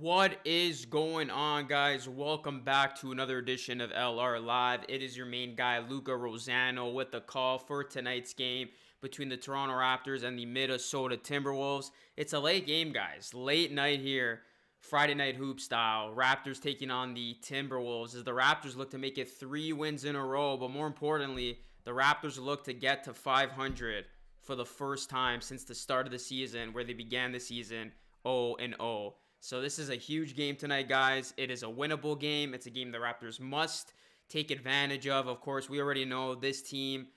What is going on, guys? Welcome back to another edition of LR Live. It is your main guy, Luca Rosano, with the call for tonight's game between the Toronto Raptors and the Minnesota Timberwolves. It's a late game, guys. Late night here, Friday night hoop style. Raptors taking on the Timberwolves as the Raptors look to make it 3 wins in a row, but more importantly, the Raptors look to get to 500 for the first time since the start of the season, where they began the season 0-0. So this is a huge game tonight, guys. It is a winnable game. It's a game the Raptors must take advantage of. Of course, we already know this team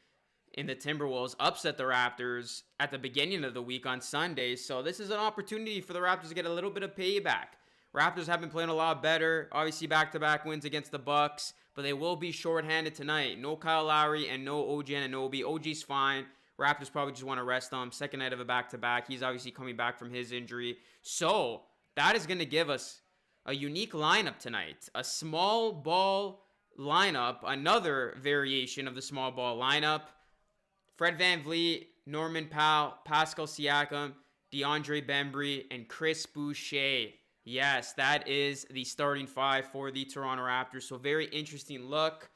in the Timberwolves upset the Raptors at the beginning of the week on Sunday. So this is an opportunity for the Raptors to get a little bit of payback. Raptors have been playing a lot better. Obviously, back-to-back wins against the Bucks, but they will be shorthanded tonight. No Kyle Lowry and no OG Anunoby. OG's fine. Raptors probably just want to rest him. Second night of a back-to-back. He's obviously coming back from his injury. So that is going to give us a unique lineup tonight. A small ball lineup, another variation of the small ball lineup. Fred VanVleet, Norman Powell, Pascal Siakam, DeAndre Bembry, and Chris Boucher. Yes, that is the starting five for the Toronto Raptors. So very interesting look.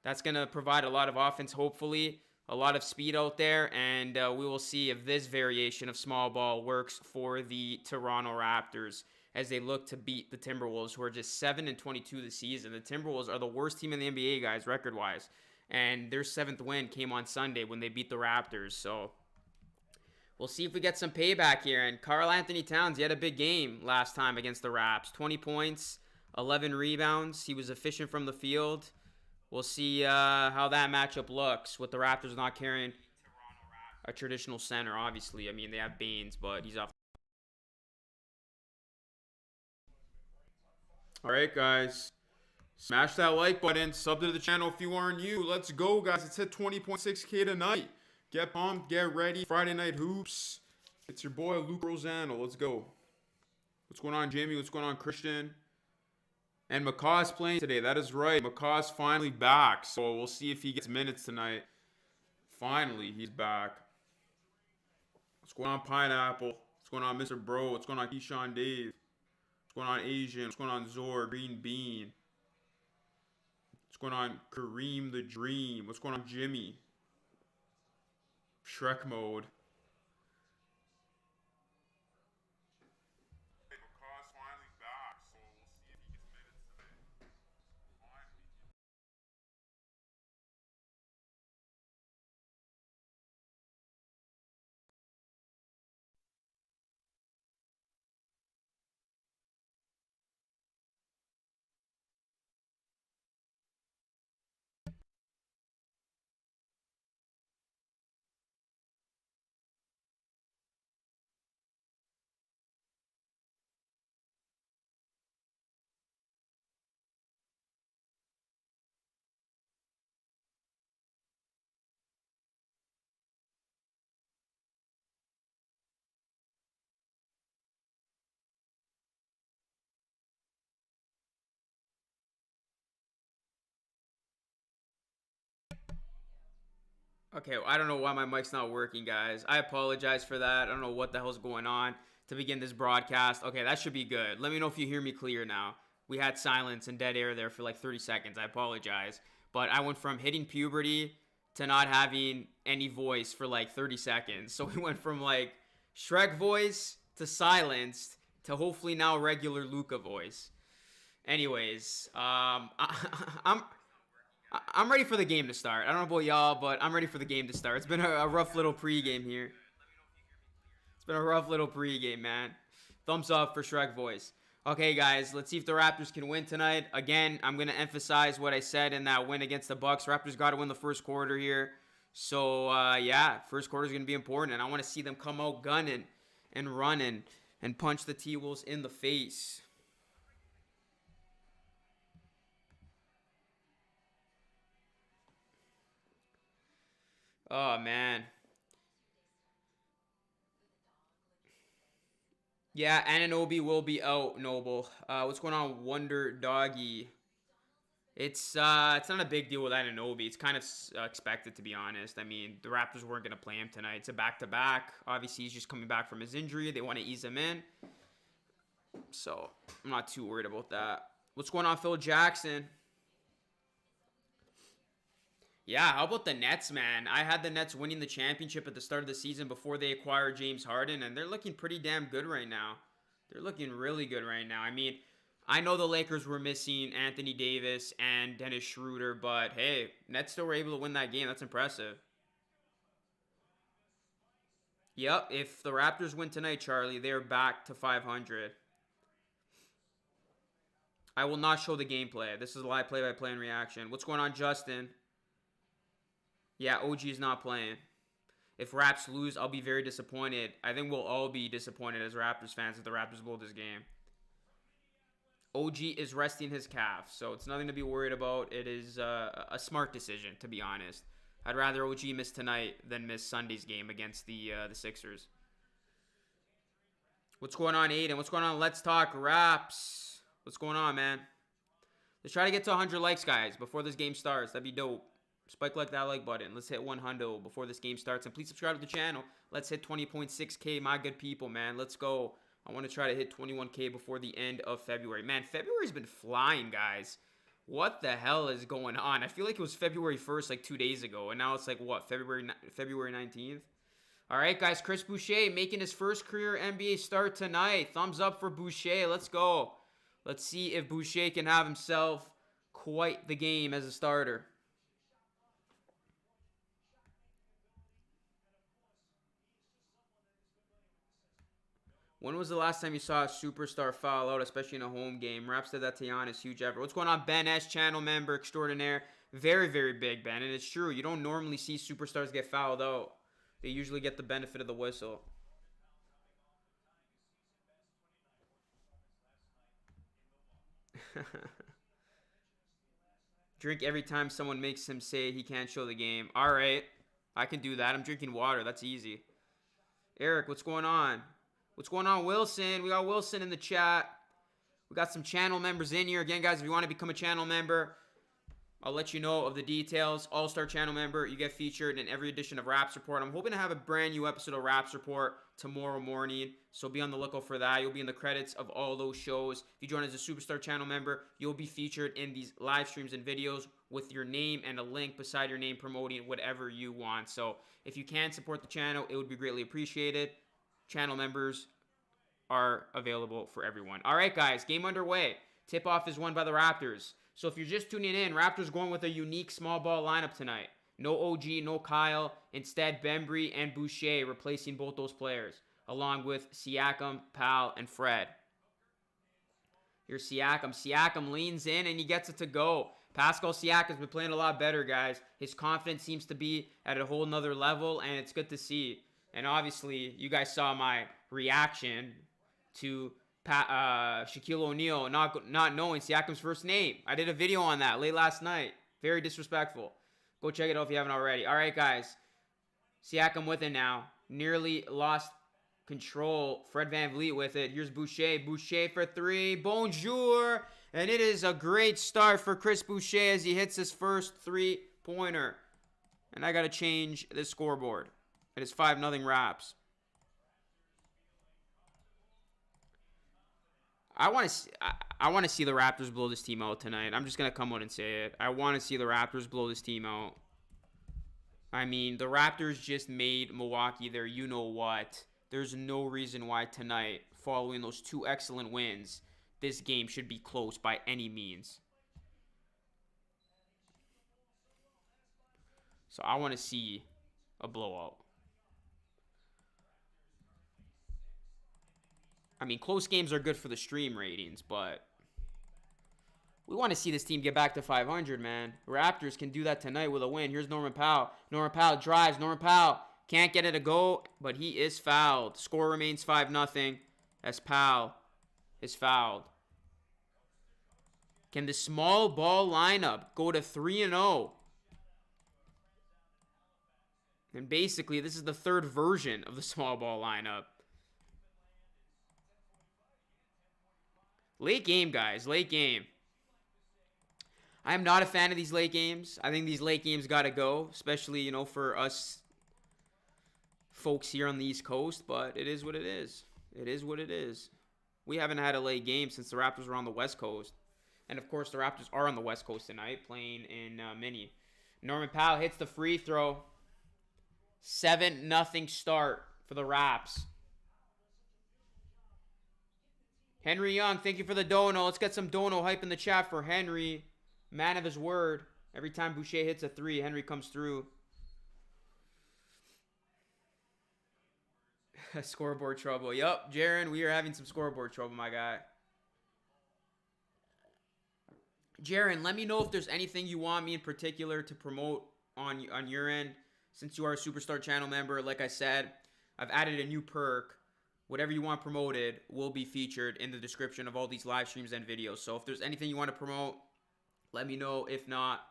That's going to provide a lot of offense, hopefully. A lot of speed out there, and we will see if this variation of small ball works for the Toronto Raptors as they look to beat the Timberwolves, who are just 7-22 this season. The Timberwolves are the worst team in the NBA, guys, record-wise, and their 7th win came on Sunday when they beat the Raptors. So we'll see if we get some payback here. And Karl-Anthony Towns, he had a big game last time against the Raps. 20 points, 11 rebounds. He was efficient from the field. We'll see how that matchup looks with the Raptors not carrying a traditional center, obviously. I mean, they have Baines, but he's off. All right, guys. Smash that like button. Sub to the channel if you aren't new. Let's go, guys. It's hit 20.6K tonight. Get pumped. Get ready. Friday night hoops. It's your boy, Luke Rosano. Let's go. What's going on, Jamie? What's going on, Christian? And McCaw's playing today. That is right. McCaw's finally back. So we'll see if he gets minutes tonight. Finally, he's back. What's going on, Pineapple? What's going on, Mr. Bro? What's going on, Keyshawn Dave? What's going on, Asian? What's going on, Zor? Green Bean? What's going on, Kareem the Dream? What's going on, Jimmy? Shrek mode. Okay, I don't know why my mic's not working, guys. I apologize for that. I don't know what the hell's going on to begin this broadcast. Okay, that should be good. Let me know if you hear me clear now. We had silence and dead air there for like 30 seconds. I apologize. But I went from hitting puberty to not having any voice for like 30 seconds. So we went from like Shrek voice to silenced to hopefully now regular Luca voice. Anyways, I'm ready for the game to start. I don't know about y'all, but I'm ready for the game to start. It's been a rough little pregame here. It's been a rough little pregame, man. Thumbs up for Shrek voice. Okay, guys, let's see if the Raptors can win tonight. Again, I'm going to emphasize what I said in that win against the Bucks. Raptors got to win the first quarter here. So, yeah, first quarter is going to be important. And I want to see them come out gunning and running and punch the T-Wolves in the face. Oh, man. Yeah, Anunoby will be out, Noble. What's going on, Wonder Doggy? It's not a big deal with Anunoby. It's kind of expected, to be honest. I mean, the Raptors weren't going to play him tonight. It's a back-to-back. Obviously, he's just coming back from his injury. They want to ease him in. So I'm not too worried about that. What's going on, Phil Jackson? Yeah, how about the Nets, man? I had the Nets winning the championship at the start of the season before they acquired James Harden, and they're looking pretty damn good right now. They're looking really good right now. I mean, I know the Lakers were missing Anthony Davis and Dennis Schroeder, but hey, Nets still were able to win that game. That's impressive. Yep, if the Raptors win tonight, Charlie, they're back to 500. I will not show the gameplay. This is a live play-by-play and reaction. What's going on, Justin? Yeah, OG is not playing. If Raps lose, I'll be very disappointed. I think we'll all be disappointed as Raptors fans if the Raptors blow this game. OG is resting his calf, so it's nothing to be worried about. It is a smart decision, to be honest. I'd rather OG miss tonight than miss Sunday's game against the Sixers. What's going on, Aiden? What's going on? Let's talk Raps. What's going on, man? Let's try to get to 100 likes, guys, before this game starts. That'd be dope. Spike like that like button. Let's hit 100 before this game starts. And please subscribe to the channel. Let's hit 20.6K, my good people, man. Let's go. I want to try to hit 21K before the end of February. Man, February's been flying, guys. What the hell is going on? I feel like it was February 1st like 2 days ago. And now it's like, what, February 19th? All right, guys. Chris Boucher making his first career NBA start tonight. Thumbs up for Boucher. Let's go. Let's see if Boucher can have himself quite the game as a starter. When was the last time you saw a superstar foul out, especially in a home game? Raps did that to Giannis, huge effort. What's going on, Ben S, channel member extraordinaire? Very, very big, Ben. And it's true. You don't normally see superstars get fouled out. They usually get the benefit of the whistle. Drink every time someone makes him say he can't show the game. All right. I can do that. I'm drinking water. That's easy. Eric, what's going on? What's going on, Wilson? We got Wilson in the chat. We got some channel members in here. Again, guys, if you want to become a channel member, I'll let you know of the details. All-star channel member, you get featured in every edition of Raps Report. I'm hoping to have a brand new episode of Raps Report tomorrow morning, so be on the lookout for that. You'll be in the credits of all those shows. If you join as a superstar channel member, you'll be featured in these live streams and videos with your name and a link beside your name promoting whatever you want. So if you can support the channel, it would be greatly appreciated. Channel members are available for everyone. All right, guys, game underway. Tip-off is won by the Raptors. So if you're just tuning in, Raptors going with a unique small ball lineup tonight. No OG, no Kyle. Instead, Bembry and Boucher replacing both those players, along with Siakam, Powell, and Fred. Here's Siakam. Siakam leans in, and he gets it to go. Pascal Siakam's been playing a lot better, guys. His confidence seems to be at a whole nother level, and it's good to see. And obviously, you guys saw my reaction to Shaquille O'Neal not knowing Siakam's first name. I did a video on that late last night. Very disrespectful. Go check it out if you haven't already. All right, guys. Siakam with it now. Nearly lost control. Fred VanVleet with it. Here's Boucher. Boucher for three. Bonjour. And it is a great start for Chris Boucher as he hits his first three-pointer. And I got to change the scoreboard. It is 5-0 Raps. I want to see the Raptors blow this team out tonight. I'm just going to come out and say it. I want to see the Raptors blow this team out. I mean, the Raptors just made Milwaukee their you-know-what. There's no reason why tonight, following those two excellent wins, this game should be close by any means. So I want to see a blowout. I mean, close games are good for the stream ratings, but we want to see this team get back to 500, man. Raptors can do that tonight with a win. Here's Norman Powell. Norman Powell drives. Norman Powell can't get it to go, but he is fouled. Score remains 5-0 as Powell is fouled. Can the small ball lineup go to 3-0? And basically, this is the third version of the small ball lineup. Late game, guys. Late game. I am not a fan of these late games. I think these late games got to go, especially, you know, for us folks here on the East Coast. But it is what it is. It is what it is. We haven't had a late game since the Raptors were on the West Coast. And, of course, the Raptors are on the West Coast tonight, playing in Mini. Norman Powell hits the free throw. 7-0 start for the Raps. Henry Young, thank you for the dono. Let's get some dono hype in the chat for Henry. Man of his word. Every time Boucher hits a 3, Henry comes through. Scoreboard trouble. Yup, Jaron, we are having some scoreboard trouble, my guy. Jaron, let me know if there's anything you want me in particular to promote on your end. Since you are a Superstar channel member, like I said, I've added a new perk. Whatever you want promoted will be featured in the description of all these live streams and videos. So if there's anything you want to promote, let me know. If not,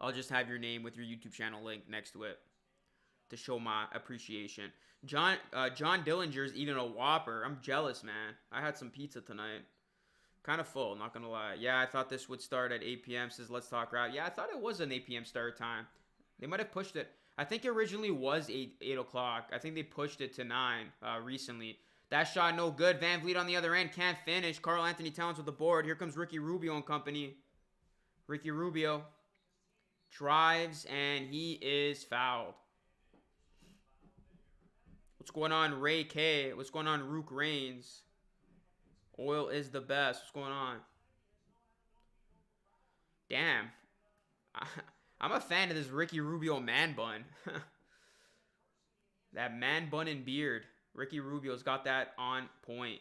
I'll just have your name with your YouTube channel link next to it to show my appreciation. John Dillinger's eating a Whopper. I'm jealous, man. I had some pizza tonight. Kind of full, not going to lie. Yeah, I thought this would start at 8 p.m. Says Let's Talk Route. Yeah, I thought it was an 8 p.m. start time. They might have pushed it. I think it originally was 8 o'clock. I think they pushed it to 9 recently. That shot no good. Van Vliet on the other end can't finish. Karl Anthony Towns with the board. Here comes Ricky Rubio and company. Ricky Rubio drives and he is fouled. What's going on, Ray K? What's going on, Rook Reigns? Oil is the best. What's going on? Damn. I'm a fan of this Ricky Rubio man bun. That man bun and beard. Ricky Rubio's got that on point.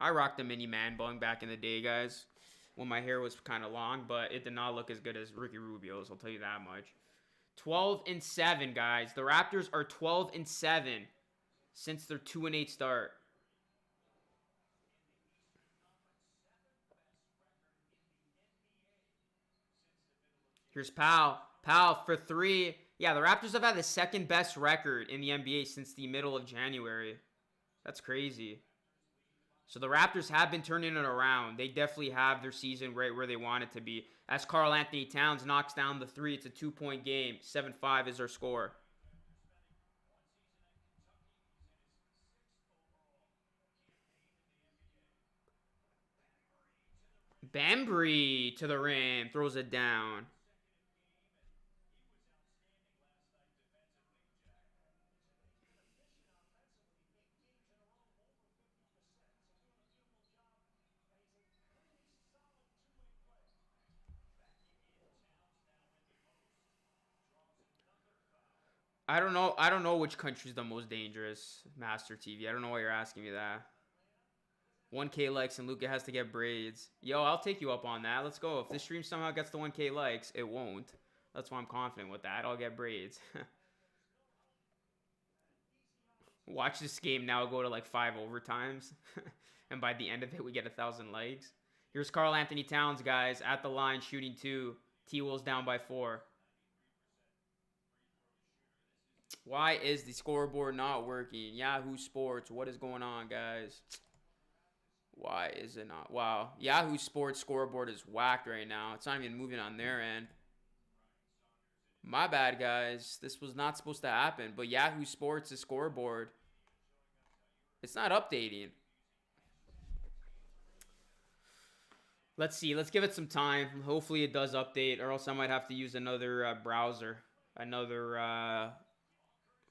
I rocked the mini man bun back in the day, guys, when my hair was kind of long, but it did not look as good as Ricky Rubio's, I'll tell you that much. 12-7, guys. The Raptors are 12-7 since their 2-8 start. Here's Powell. Powell for 3. Yeah, the Raptors have had the second best record in the NBA since the middle of January. That's crazy. So the Raptors have been turning it around. They definitely have their season right where they want it to be. As Karl Anthony Towns knocks down the 3, it's a 2-point game. 7-5 is our score. Bembry to the rim. Throws it down. I don't know which country's the most dangerous, Master TV. I don't know why you're asking me that. 1K likes and Luka has to get braids. Yo, I'll take you up on that. Let's go. If this stream somehow gets to 1K likes, it won't. That's why I'm confident with that. I'll get braids. Watch this game now go to like 5 overtimes. And by the end of it, we get 1,000 likes. Here's Karl Anthony Towns, guys, at the line shooting 2. T-Will's down by 4. Why is the scoreboard not working? Yahoo Sports, what is going on, guys? Why is it not? Wow. Yahoo Sports scoreboard is whacked right now. It's not even moving on their end. My bad, guys. This was not supposed to happen. But Yahoo Sports' scoreboard, it's not updating. Let's see. Let's give it some time. Hopefully it does update, or else I might have to use another browser. Another,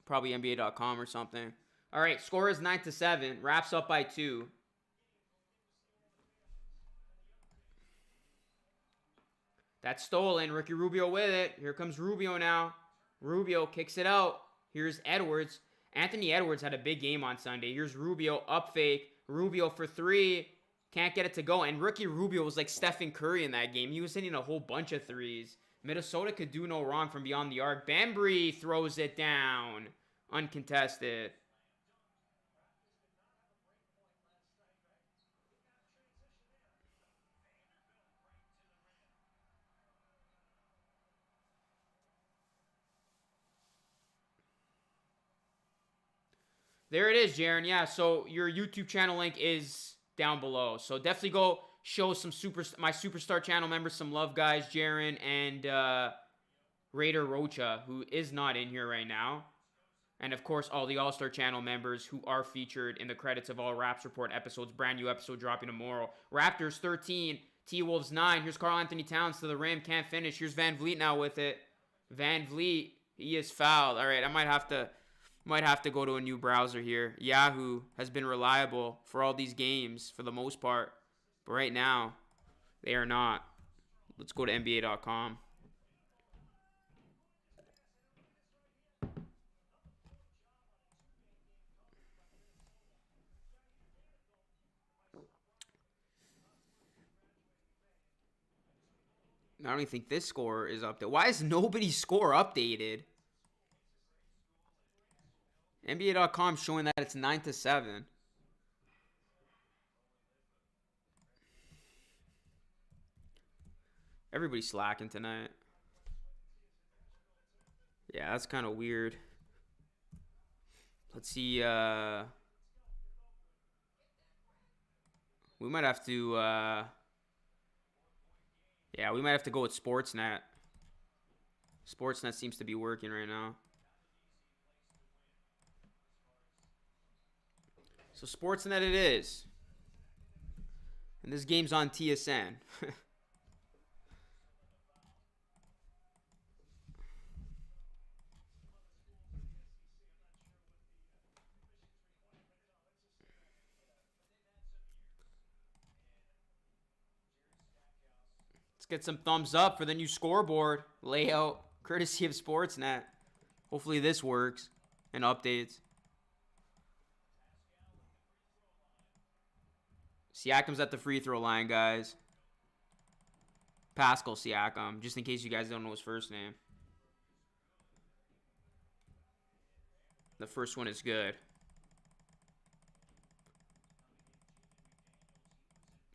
probably NBA.com or something. All right, score is 9-7. Wraps up by 2. That's stolen. Ricky Rubio with it. Here comes Rubio now. Rubio kicks it out. Here's Edwards. Anthony Edwards had a big game on Sunday. Here's Rubio, up fake. Rubio for 3. Can't get it to go. And Ricky Rubio was like Stephen Curry in that game. He was hitting a whole bunch of threes. Minnesota could do no wrong from beyond the arc. Bembry throws it down. Uncontested. There it is, Jaron. Yeah, so your YouTube channel link is down below. So definitely go show some my Superstar channel members some love, guys. Jaron and Raider Rocha, who is not in here right now. And of course, all the All-Star Channel members who are featured in the credits of all Raps Report episodes. Brand new episode dropping tomorrow. Raptors 13, T-Wolves 9. Here's Karl Anthony Towns to the rim. Can't finish. Here's Van Vliet now with it. Van Vliet, he is fouled. All right, I might have to go to a new browser here. Yahoo has been reliable for all these games for the most part. But right now, they are not. Let's go to NBA.com. I don't even think this score is updated. Why is nobody's score updated? NBA.com showing that it's 9-7. Everybody's slacking tonight. Yeah, that's kind of weird. Let's see. We might have to. Yeah, we might have to go with Sportsnet. Sportsnet seems to be working right now. So Sportsnet it is. And this game's on TSN. Let's get some thumbs up for the new scoreboard layout, courtesy of Sportsnet. Hopefully this works and updates. Siakam's at the free throw line, guys. Pascal Siakam, just in case you guys don't know his first name. The first one is good.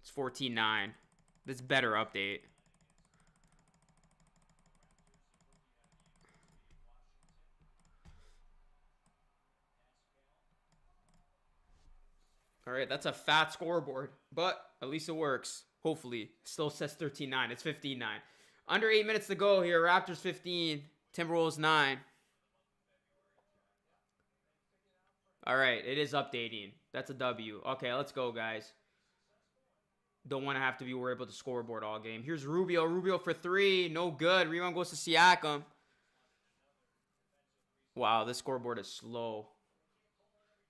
It's 14-9. That's better update. All right, that's a fat scoreboard, but at least it works. Hopefully. Still says 13-9. It's 15-9. Under 8 minutes to go here. Raptors 15, Timberwolves 9. All right, it is updating. That's a W. Okay, let's go, guys. Don't want to have to be worried about the scoreboard all game. Here's Rubio. Rubio for 3. No good. Rebound goes to Siakam. Wow, this scoreboard is slow.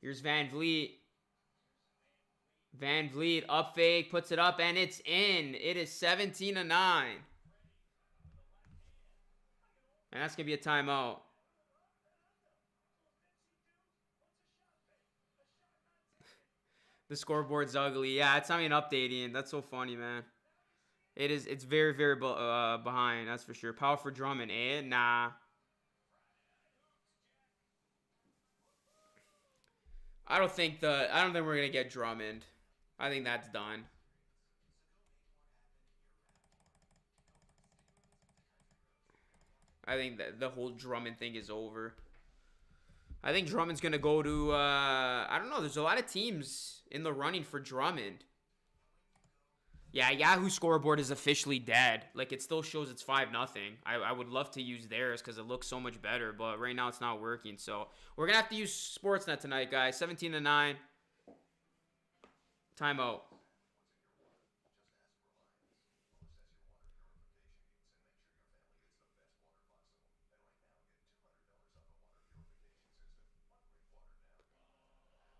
Here's Van Vliet. Van Vliet up fake, puts it up, and it's in. It is 17-9. And that's going to be a timeout. The scoreboard's ugly. Yeah, it's not even updating. That's so funny, man. It's very, very behind, that's for sure. Power for Drummond, eh? Nah. I don't think we're going to get Drummond. I think that's done. I think that the whole Drummond thing is over. I think Drummond's going to go to, I don't know. There's a lot of teams in the running for Drummond. Yeah, Yahoo Scoreboard is officially dead. Like, it still shows it's 5-0. I would love to use theirs because it looks so much better. But right now it's not working. So we're going to have to use Sportsnet tonight, guys. 17-9. Timeout.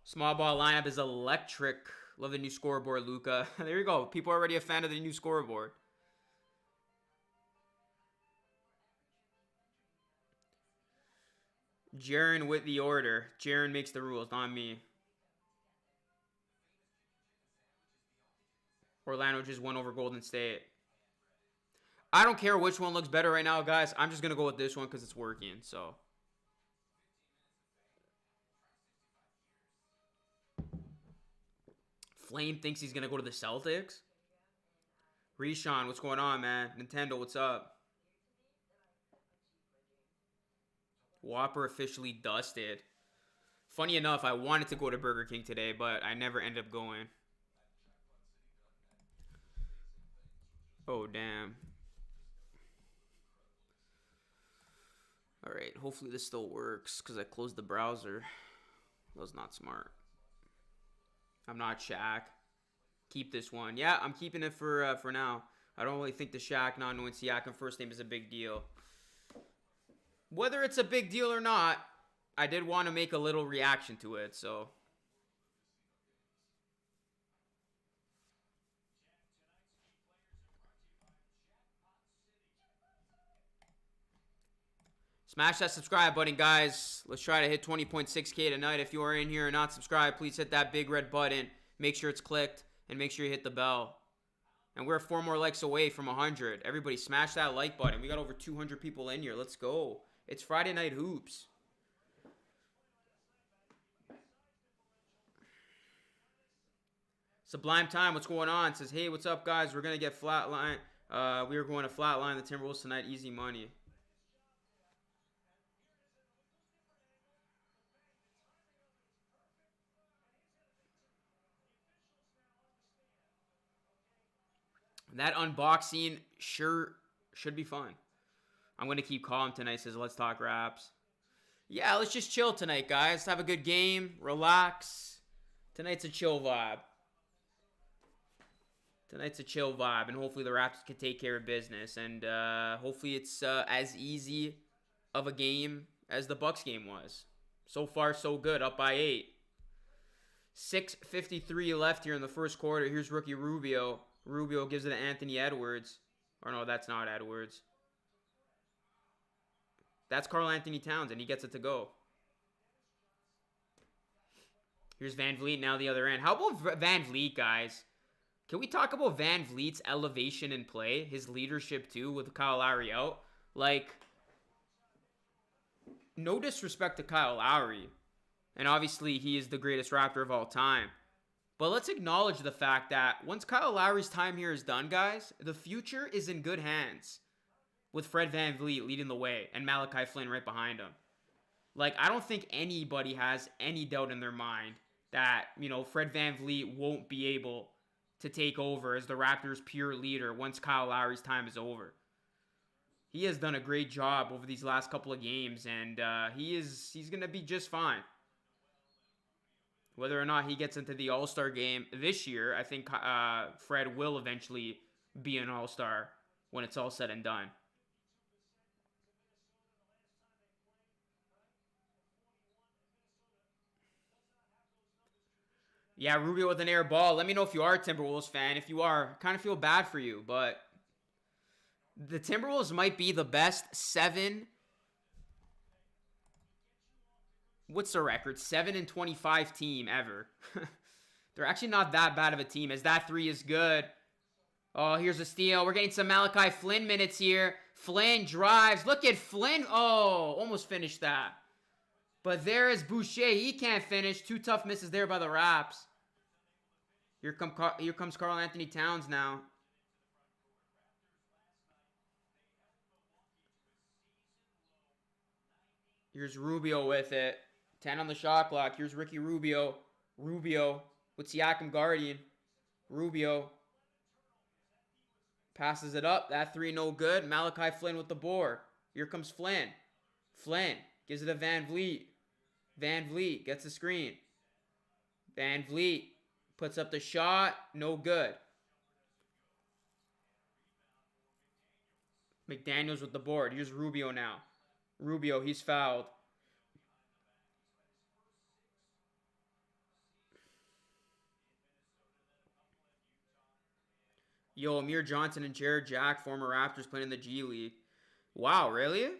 Small ball lineup is electric. Love the new scoreboard, Luca. There you go. People are already a fan of the new scoreboard. Jaren with the order. Jaren makes the rules, not me. Orlando just won over Golden State. I don't care which one looks better right now, guys. I'm just going to go with this one because it's working, so. Flame thinks he's going to go to the Celtics. Reshawn, what's going on, man? Nintendo, what's up? Whopper officially dusted. Funny enough, I wanted to go to Burger King today, but I never ended up going. Oh, damn. Alright, hopefully this still works because I closed the browser. That was not smart. I'm not Shaq. Keep this one. Yeah, I'm keeping it for now. I don't really think the Shaq not knowing Siakam first name is a big deal. Whether it's a big deal or not, I did want to make a little reaction to it, so. Smash that subscribe button, guys. Let's try to hit 20.6K tonight. If you are in here and not subscribed, please hit that big red button. Make sure it's clicked, and make sure you hit the bell. And we're 4 more likes away from 100. Everybody smash that like button. We got over 200 people in here. Let's go. It's Friday Night Hoops. Sublime Time, what's going on? Says, hey, what's up, guys? We're going to get flatline. We are going to flatline the Timberwolves tonight. Easy money. That unboxing sure should be fun. I'm going to keep calm tonight. Says, let's talk Raps. Yeah, let's just chill tonight, guys. Have a good game. Relax. Tonight's a chill vibe. Tonight's a chill vibe, and hopefully the Raptors can take care of business. And hopefully it's as easy of a game as the Bucks game was. So far, so good. Up by 8. 6:53 left here in the first quarter. Here's rookie Rubio. Rubio gives it to Anthony Edwards. Or no, that's not Edwards. That's Karl Anthony Towns, and he gets it to go. Here's Van Vliet now the other end. How about Van Vliet, guys? Can we talk about Van Vliet's elevation in play? His leadership, too, with Kyle Lowry out? Like, no disrespect to Kyle Lowry. And obviously, he is the greatest Raptor of all time. But let's acknowledge the fact that once Kyle Lowry's time here is done, guys, the future is in good hands with Fred VanVleet leading the way and Malachi Flynn right behind him. Like, I don't think anybody has any doubt in their mind that, you know, Fred VanVleet won't be able to take over as the Raptors' pure leader once Kyle Lowry's time is over. He has done a great job over these last couple of games, and he's going to be just fine. Whether or not he gets into the All-Star game this year, I think Fred will eventually be an All-Star when it's all said and done. Yeah, Rubio with an air ball. Let me know if you are a Timberwolves fan. If you are, I kind of feel bad for you, but the Timberwolves might be the best 7. What's the record? 7-25 team ever. They're actually not that bad of a team, as that 3 is good. Oh, here's a steal. We're getting some Malachi Flynn minutes here. Flynn drives. Look at Flynn. Oh, almost finished that. But there is Boucher. He can't finish. 2 tough misses there by the Raps. Here comes Karl Anthony Towns now. Here's Rubio with it. 10 on the shot clock. Here's Ricky Rubio. Rubio with Siakam guardian. Rubio passes it up. That 3 no good. Malachi Flynn with the board. Here comes Flynn. Flynn gives it to Van Vliet. Van Vliet gets the screen. Van Vliet puts up the shot. No good. McDaniels with the board. Here's Rubio now. Rubio, he's fouled. Yo, Amir Johnson and Jared Jack, former Raptors, playing in the G League. Wow, really?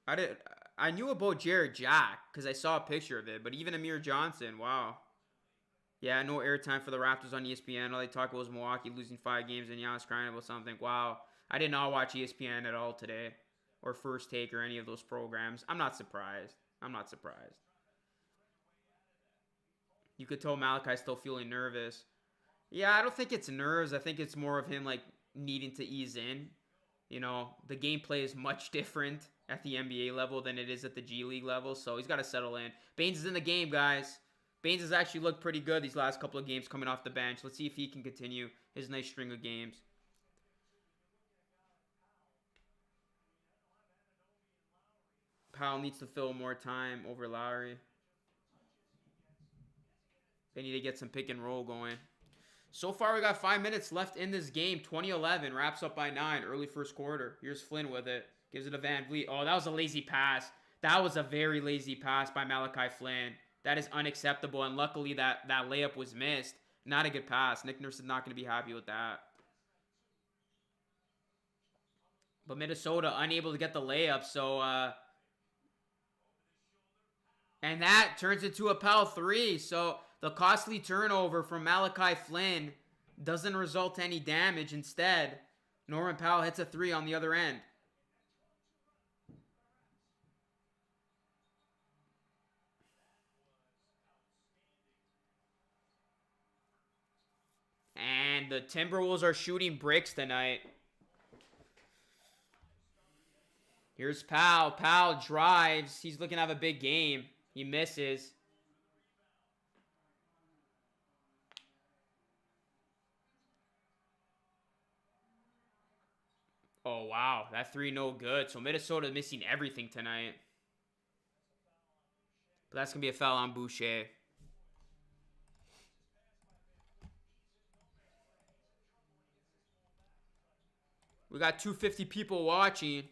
I knew about Jared Jack because I saw a picture of it, but even Amir Johnson, wow. Yeah, no airtime for the Raptors on ESPN. All they talk about was Milwaukee losing 5 games and Giannis crying about something. Wow. I did not watch ESPN at all today, or First Take, or any of those programs. I'm not surprised. I'm not surprised. You could tell Malachi's still feeling nervous. Yeah, I don't think it's nerves. I think it's more of him, like, needing to ease in. You know, the gameplay is much different at the NBA level than it is at the G League level, so he's got to settle in. Baines is in the game, guys. Baines has actually looked pretty good these last couple of games coming off the bench. Let's see if he can continue his nice string of games. Powell needs to fill more time over Lowry. They need to get some pick and roll going. So far, we got 5 minutes left in this game. 20-11, wraps up by 9, early first quarter. Here's Flynn with it. Gives it to Van Vliet. Oh, that was a lazy pass. That was a very lazy pass by Malachi Flynn. That is unacceptable, and luckily that layup was missed. Not a good pass. Nick Nurse is not going to be happy with that. But Minnesota unable to get the layup, so... and that turns into a Powell 3, so... The costly turnover from Malachi Flynn doesn't result to any damage. Instead, Norman Powell hits a 3 on the other end. And the Timberwolves are shooting bricks tonight. Here's Powell. Powell drives. He's looking to have a big game. He misses. Oh, wow. That 3 no good. So Minnesota missing everything tonight. But that's going to be a foul on Boucher. We got 250 people watching.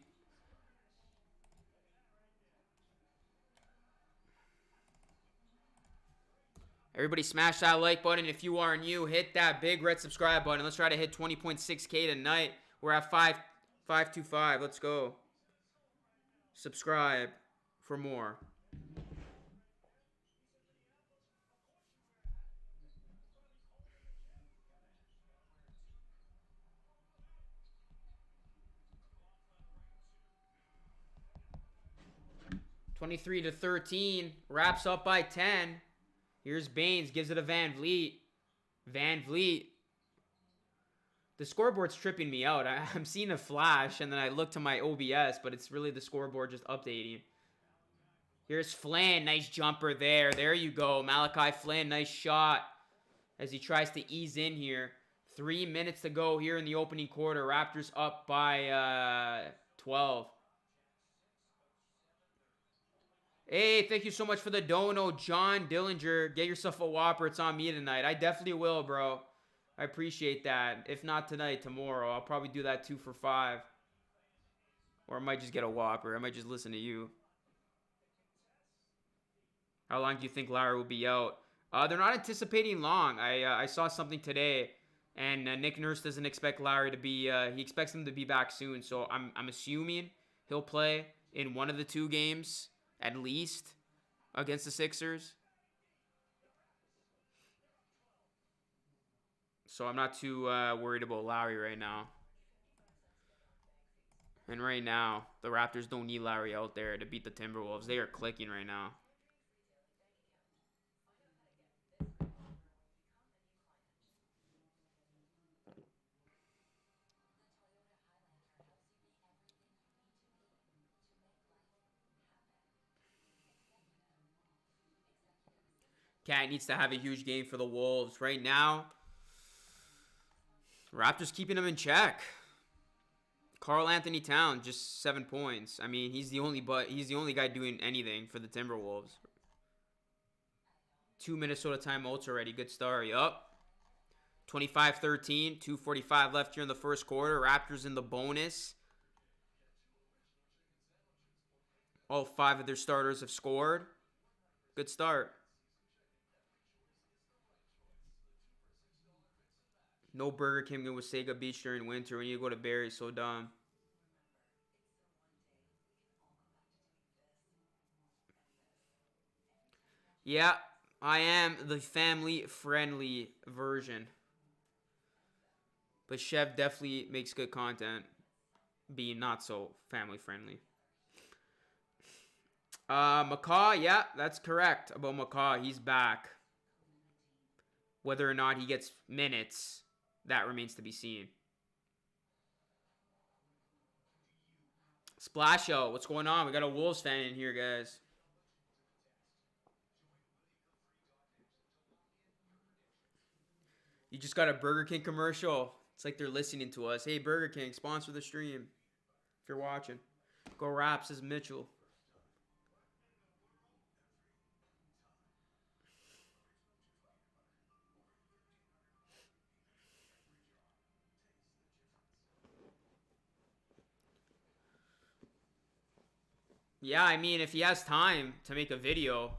Everybody smash that like button. If you are new, hit that big red subscribe button. Let's try to hit 20.6K tonight. We're at 525. Let's go. Subscribe for more. (23-13), wraps up by 10. Here's Baines, gives it to Van Vliet. Van Vliet. The scoreboard's tripping me out. I'm seeing a flash, and then I look to my OBS, but it's really the scoreboard just updating. Here's Flynn. Nice jumper there. There you go. Malachi Flynn, nice shot as he tries to ease in here. 3 minutes to go here in the opening quarter. Raptors up by 12. Hey, thank you so much for the dono, John Dillinger. Get yourself a Whopper. It's on me tonight. I definitely will, bro. I appreciate that. If not tonight, tomorrow. I'll probably do that 2 for $5. Or I might just get a Whopper. I might just listen to you. How long do you think Lowry will be out? They're not anticipating long. I saw something today, and Nick Nurse doesn't expect Lowry to be... he expects him to be back soon, so I'm assuming he'll play in one of the 2 games, at least, against the Sixers. So I'm not too worried about Lowry right now. And right now, the Raptors don't need Lowry out there to beat the Timberwolves. They are clicking right now. Cat needs to have a huge game for the Wolves. Right now, Raptors keeping them in check. Karl Anthony Towns, just 7 points. I mean, he's the only guy doing anything for the Timberwolves. 2 Minnesota timeouts already. Good start. Yup. 25-13. 2:45 left here in the first quarter. Raptors in the bonus. All 5 of their starters have scored. Good start. No Burger King in Wasaga Beach during winter. We need to go to Barrie. So dumb. Yeah, I am the family-friendly version. But Chef definitely makes good content, being not so family-friendly. McCaw, yeah, that's correct about McCaw. He's back. Whether or not he gets minutes, that remains to be seen. Splash out. What's going on? We got a Wolves fan in here, guys. You just got a Burger King commercial. It's like they're listening to us. Hey, Burger King, sponsor the stream. If you're watching. Go Raps, says Mitchell. Yeah, I mean, if he has time to make a video,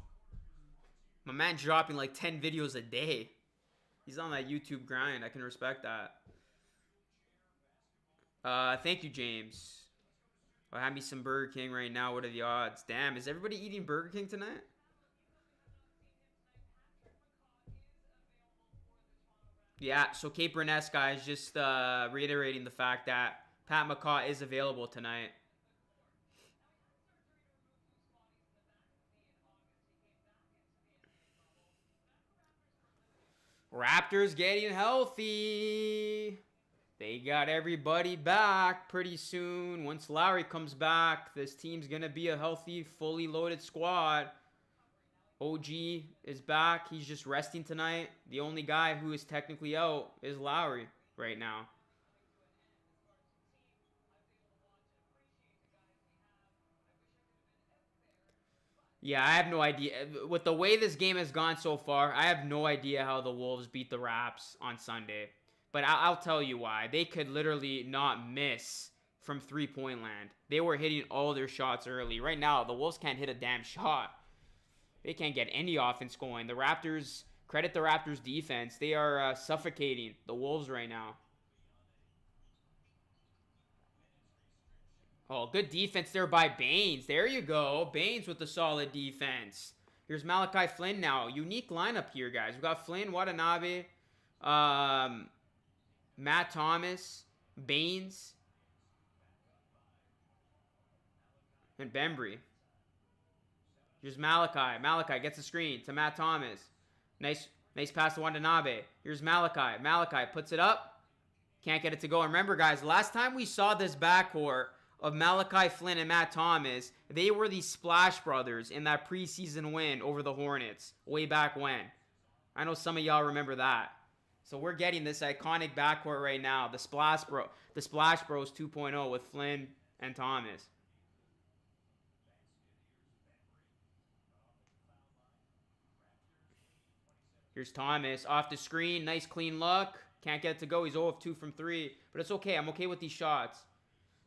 my man's dropping like 10 videos a day. He's on that YouTube grind. I can respect that. Thank you, James. I'll have me some Burger King right now. What are the odds? Damn, is everybody eating Burger King tonight? Yeah, so Cape Burness, guys, just reiterating the fact that Pat McCaw is available tonight. Raptors getting healthy. They got everybody back pretty soon. Once Lowry comes back, this team's going to be a healthy, fully loaded squad. OG is back. He's just resting tonight. The only guy who is technically out is Lowry right now. Yeah, I have no idea. With the way this game has gone so far, I have no idea how the Wolves beat the Raps on Sunday. But I'll tell you why. They could literally not miss from three-point land. They were hitting all their shots early. Right now, the Wolves can't hit a damn shot. They can't get any offense going. The Raptors, credit the Raptors defense. They are suffocating the Wolves right now. Oh, good defense there by Baines. There you go. Baines with the solid defense. Here's Malachi Flynn now. Unique lineup here, guys. We've got Flynn, Watanabe, Matt Thomas, Baines, and Bembry. Here's Malachi. Malachi gets a screen to Matt Thomas. Nice pass to Watanabe. Here's Malachi. Malachi puts it up. Can't get it to go. And remember, guys, last time we saw this backcourt of Malachi Flynn and Matt Thomas, they were the Splash Brothers in that preseason win over the Hornets way back when. I know some of y'all remember that. So we're getting this iconic backcourt right now, the Splash Bros 2.0 with Flynn and Thomas. Here's Thomas off the screen, nice clean look. Can't get it to go. He's 0 of 2 from 3, but it's okay. I'm okay with these shots.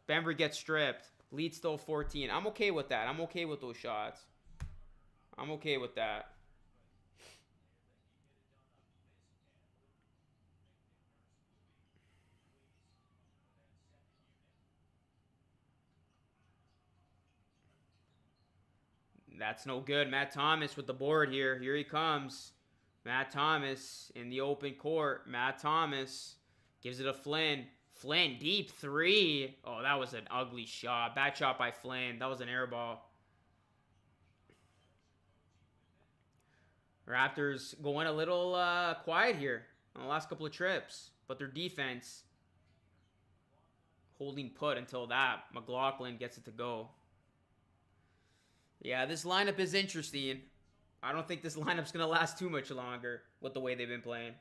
Bembry gets stripped. Lead still 14. I'm okay with that. I'm okay with those shots. I'm okay with that. That's no good. Matt Thomas with the board here. Here he comes. Matt Thomas in the open court. Matt Thomas gives it to Flynn. Flynn, deep three. Oh, that was an ugly shot. Bad shot by Flynn. That was an air ball. Raptors going a little quiet here on the last couple of trips. But their defense holding put until that. McLaughlin gets it to go. Yeah, this lineup is interesting. I don't think this lineup's going to last too much longer with the way they've been playing.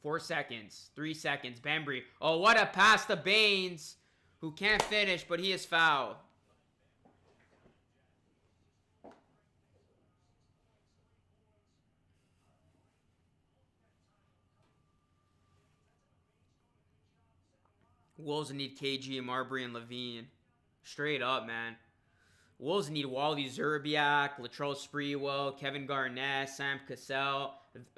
Four seconds. 3 seconds. Bembry. Oh, what a pass to Baines, who can't finish, but he is fouled. Wolves need KG, Marbury, and Levine. Straight up, man. Wolves need Wally Zerbiak, Latrell Sprewell, Kevin Garnett, Sam Cassell,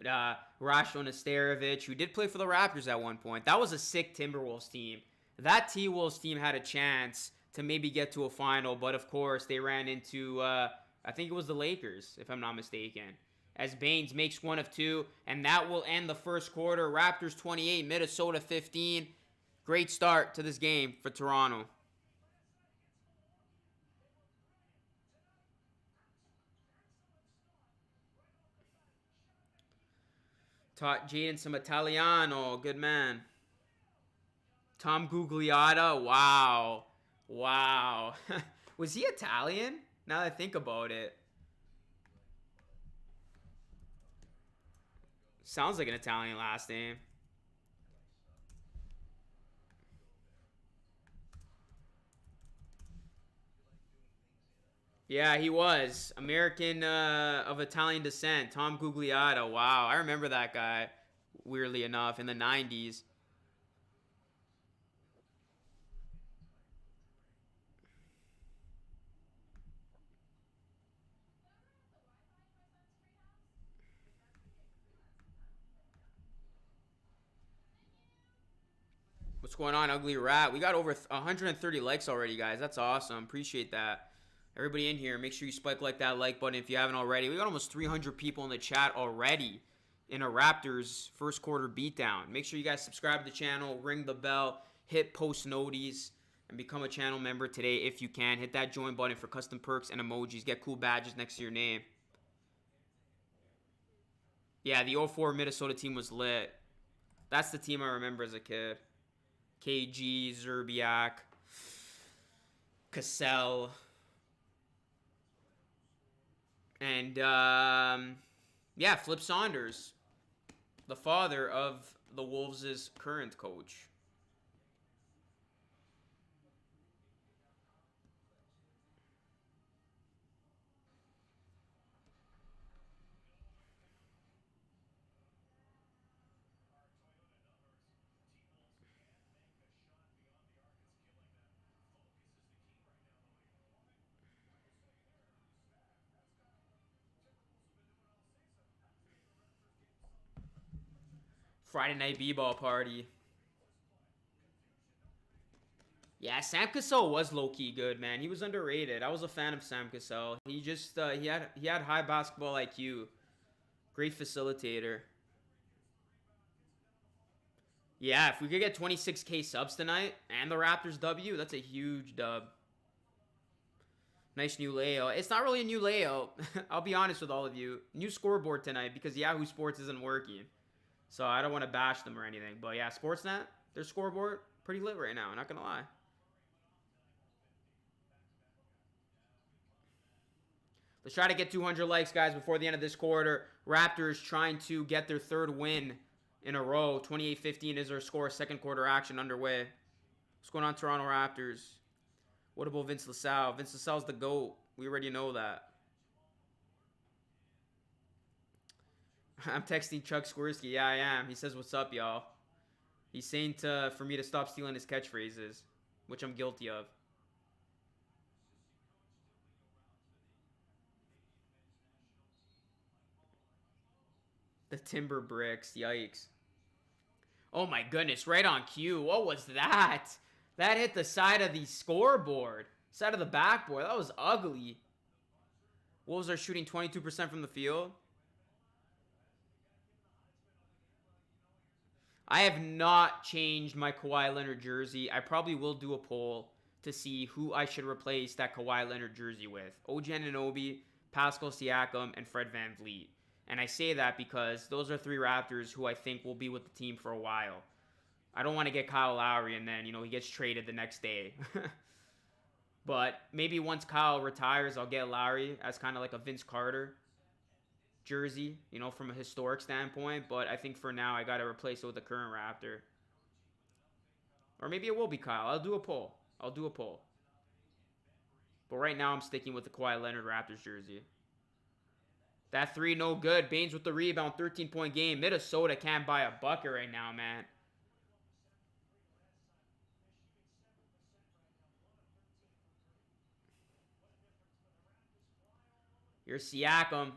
Rashon Nesterovic, who did play for the Raptors at one point. That was a sick Timberwolves team. That T-Wolves team had a chance to maybe get to a final, but of course they ran into, I think it was the Lakers, if I'm not mistaken. As Baines makes 1 of 2, and that will end the first quarter. Raptors 28, Minnesota 15. Great start to this game for Toronto. Taught Jaden some Italiano. Good man. Tom Gugliotta. Wow. Wow. Was he Italian? Now that I think about it. Sounds like an Italian last name. Yeah, he was. American of Italian descent. Tom Gugliotta. Wow, I remember that guy, weirdly enough, in the 90s. What's going on, Ugly Rat? We got over 130 likes already, guys. That's awesome. Appreciate that. Everybody in here, make sure you spike like that like button if you haven't already. We got almost 300 people in the chat already in a Raptors first quarter beatdown. Make sure you guys subscribe to the channel, ring the bell, hit post noties, and become a channel member today if you can. Hit that join button for custom perks and emojis. Get cool badges next to your name. Yeah, the 04 Minnesota team was lit. That's the team I remember as a kid. KG, Zerbiak, Cassell, and yeah, Flip Saunders, the father of the Wolves' current coach. Friday night b-ball party. Yeah, Sam Cassell was low-key good, man. He was underrated. I was a fan of Sam Cassell. He just he had high basketball IQ. Great facilitator. Yeah, if we could get 26K subs tonight and the Raptors W, that's a huge dub. Nice new layout. It's not really a new layout. I'll be honest with all of you. New scoreboard tonight because Yahoo Sports isn't working. So I don't want to bash them or anything. But yeah, Sportsnet, their scoreboard, pretty lit right now. Not going to lie. Let's try to get 200 likes, guys, before the end of this quarter. Raptors trying to get their third win in a row. 28-15 is their score. Second quarter action underway. What's going on, Toronto Raptors? What about Vince LaSalle? Vince LaSalle's the GOAT. We already know that. I'm texting Chuck Swirsky. Yeah, I am. He says, what's up, y'all? He's saying for me to stop stealing his catchphrases, which I'm guilty of. The Timber Bricks. Yikes. Oh, my goodness. Right on cue. What was that? That hit the side of the scoreboard. Side of the backboard. That was ugly. Wolves are shooting 22% from the field. I have not changed my Kawhi Leonard jersey. I probably will do a poll to see who I should replace that Kawhi Leonard jersey with. OG Anunoby, Pascal Siakam, and Fred VanVleet. And I say that because those are three Raptors who I think will be with the team for a while. I don't want to get Kyle Lowry and then, he gets traded the next day. But maybe once Kyle retires, I'll get Lowry as kind of like a Vince Carter jersey, from a historic standpoint. But I think for now, I got to replace it with the current Raptor. Or maybe it will be Kyle. I'll do a poll. But right now, I'm sticking with the Kawhi Leonard Raptors jersey. That three, no good. Baines with the rebound, 13-point game. Minnesota can't buy a bucket right now, man. Here's Siakam.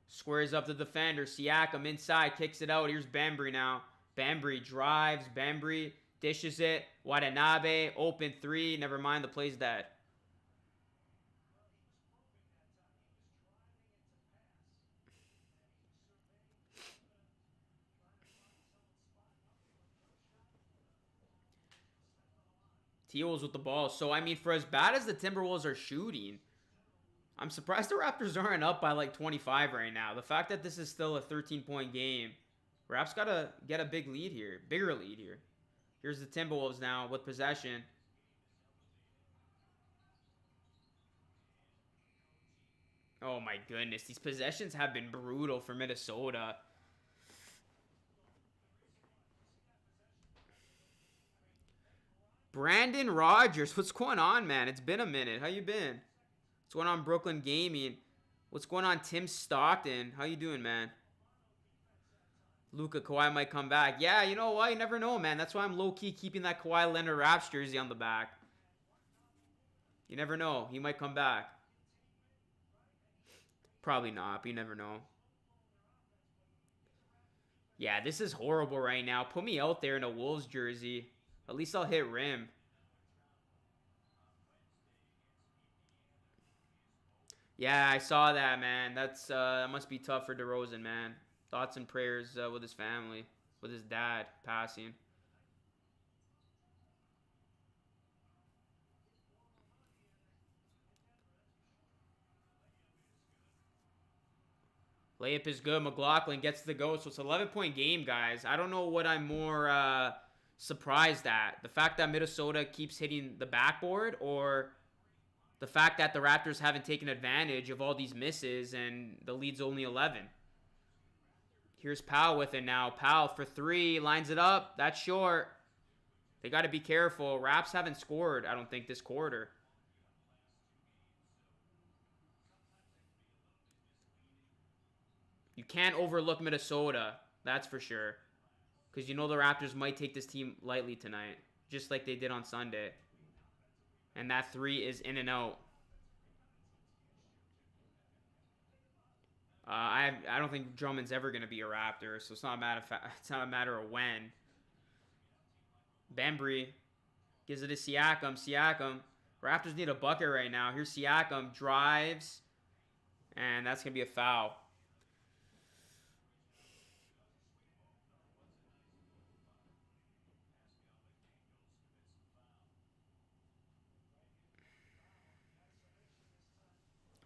Squares up the defender. Siakam inside, kicks it out. Here's Bembry now. Bembry drives. Bembry dishes it. Watanabe, open three. Never mind, the play's dead. T.O.'s with the ball. So, I mean, for as bad as the Timberwolves are shooting, I'm surprised the Raptors aren't up by like 25 right now. The fact that this is still a 13-point game, Raps got to get a big lead here. Bigger lead here. Here's the Timberwolves now with possession. Oh my goodness. These possessions have been brutal for Minnesota. Brandon Rogers. What's going on, man? It's been a minute. How you been? going on, Brooklyn Gaming? What's going on, Tim Stockton? How you doing, man? Luka, Kawhi might come back. Yeah, you know what? You never know, man. That's why I'm low-key keeping that Kawhi Leonard Raps jersey on the back. You never know. He might come back. Probably not, but you never know. Yeah, this is horrible right now. Put me out there in a Wolves jersey. At least I'll hit rim. Yeah, I saw that, man. That must be tough for DeRozan, man. Thoughts and prayers with his family, with his dad passing. Layup is good. McLaughlin gets the go. So it's an 11-point game, guys. I don't know what I'm more surprised at. The fact that Minnesota keeps hitting the backboard, or the fact that the Raptors haven't taken advantage of all these misses and the lead's only 11. Here's Powell with it now. Powell for three. Lines it up. That's short. They got to be careful. Raps haven't scored, I don't think, this quarter. You can't overlook Minnesota. That's for sure. Because you know the Raptors might take this team lightly tonight. Just like they did on Sunday. And that three is in and out. I don't think Drummond's ever going to be a Raptor, so it's not a matter of when. Bembry gives it to Siakam. Siakam. Raptors need a bucket right now. Here's Siakam. Drives. And that's going to be a foul.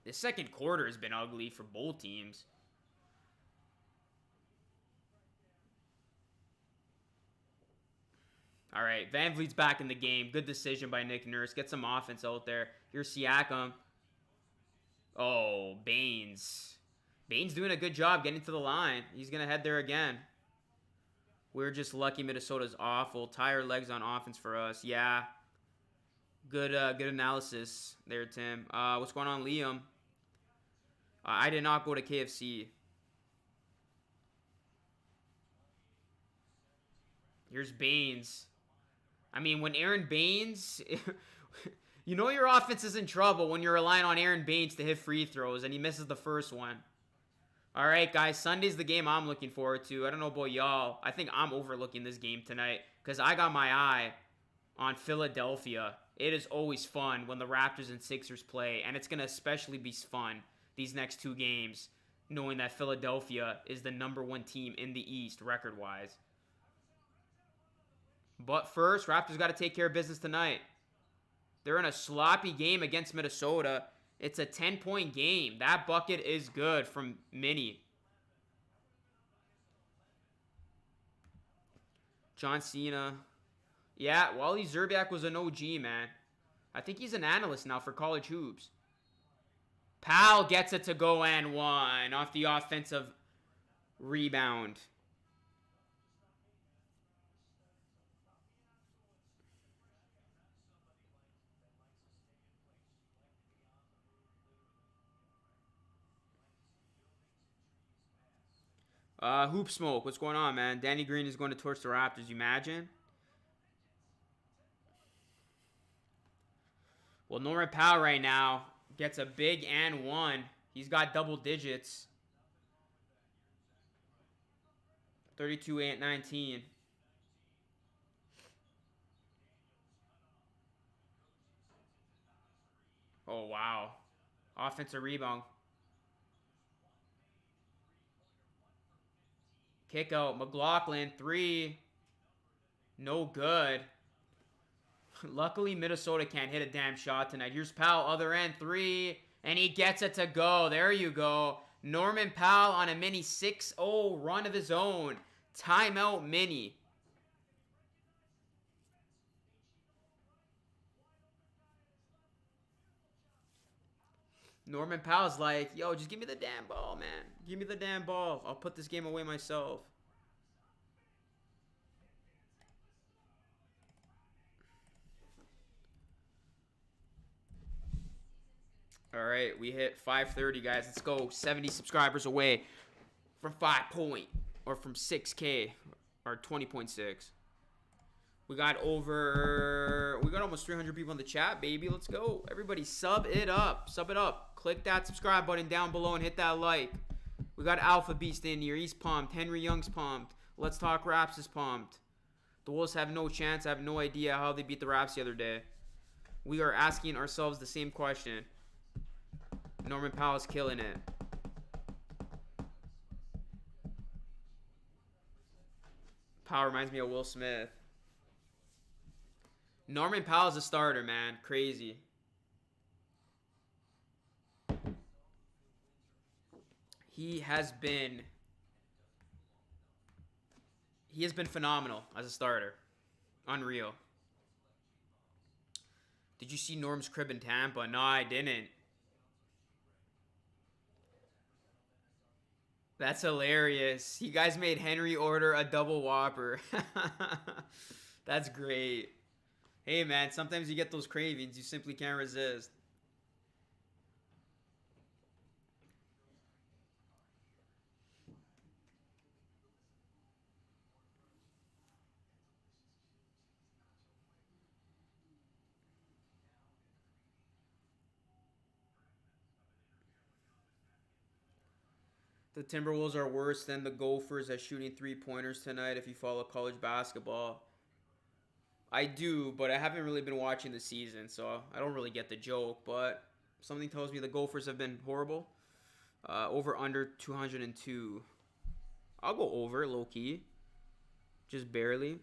The second quarter has been ugly for both teams. All right, VanVleet's back in the game. Good decision by Nick Nurse. Get some offense out there. Here's Siakam. Oh, Baines. Baines doing a good job getting to the line. He's going to head there again. We're just lucky Minnesota's awful. Tired legs on offense for us. Yeah. Good analysis there, Tim. What's going on, Liam? I did not go to KFC. Here's Baines. I mean, when Aaron Baines... you know your offense is in trouble when you're relying on Aaron Baines to hit free throws, and he misses the first one. All right, guys. Sunday's the game I'm looking forward to. I don't know about y'all. I think I'm overlooking this game tonight because I got my eye on Philadelphia. It is always fun when the Raptors and Sixers play, and it's going to especially be fun these next two games, knowing that Philadelphia is the #1 team in the East record-wise. But first, Raptors got to take care of business tonight. They're in a sloppy game against Minnesota. It's a 10-point game. That bucket is good from Minnie. John Cena. Yeah, Wally Zerbiak was an OG, man. I think he's an analyst now for college hoops. Powell gets it to go and one off the offensive rebound. Hoop Smoke, what's going on, man? Danny Green is going to torch the Raptors, you imagine? Well, Norman Powell right now gets a big and one. He's got double digits. 32-19. Oh, wow. Offensive rebound. Kick out. McLaughlin, three. No good. Luckily, Minnesota can't hit a damn shot tonight. Here's Powell, other end, three. And he gets it to go. There you go. Norman Powell on a mini 6-0 run of his own. Timeout mini. Norman Powell's like, yo, just give me the damn ball, man. Give me the damn ball. I'll put this game away myself. All right, we hit 530, guys. Let's go. 70 subscribers away from 6K or 20.6. We got almost 300 people in the chat, baby. Let's go. Everybody sub it up. Sub it up. Click that subscribe button down below and hit that like. We got Alpha Beast in here. He's pumped. Henry Young's pumped. Let's Talk Raps is pumped. The Wolves have no chance. I have no idea how they beat the Raps the other day. We are asking ourselves the same question. Norman Powell's killing it. Powell reminds me of Will Smith. Norman Powell's a starter, man. Crazy. He has been phenomenal as a starter. Unreal. Did you see Norm's crib in Tampa? No, I didn't. That's hilarious. You guys made Henry order a double Whopper. That's great. Hey, man, sometimes you get those cravings. You simply can't resist. The Timberwolves are worse than the Gophers at shooting three-pointers tonight if you follow college basketball. I do, but I haven't really been watching the season, so I don't really get the joke, but something tells me the Gophers have been horrible. Over under 202. I'll go over, low-key. Just barely.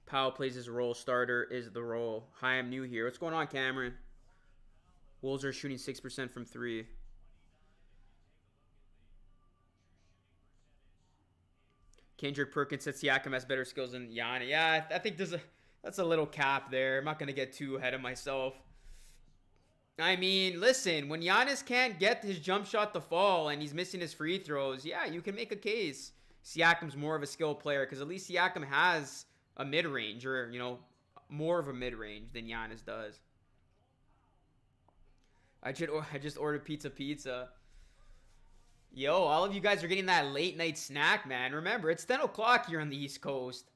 Powell plays his role. Starter is the role. Hi, I'm new here. What's going on, Cameron? Wolves are shooting 6% from three. Kendrick Perkins said Siakam has better skills than Giannis. Yeah, I think that's a little cap there. I'm not going to get too ahead of myself. I mean, listen, when Giannis can't get his jump shot to fall and he's missing his free throws, yeah, you can make a case. Siakam's more of a skill player because at least Siakam has a mid-range or, more of a mid-range than Giannis does. I just ordered pizza. Yo, all of you guys are getting that late night snack, man. Remember, it's 10 o'clock here on the East Coast.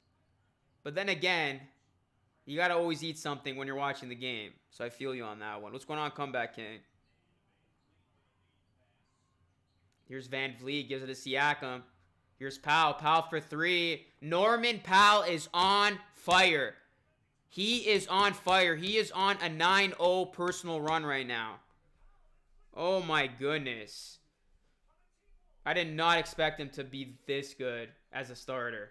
But then again, you got to always eat something when you're watching the game. So I feel you on that one. What's going on, Comeback King? Here's Van Vliet, gives it to Siakam. Here's Powell. Powell for three. Norman Powell is on fire. He is on fire. He is on a 9-0 personal run right now. Oh my goodness. I did not expect him to be this good as a starter.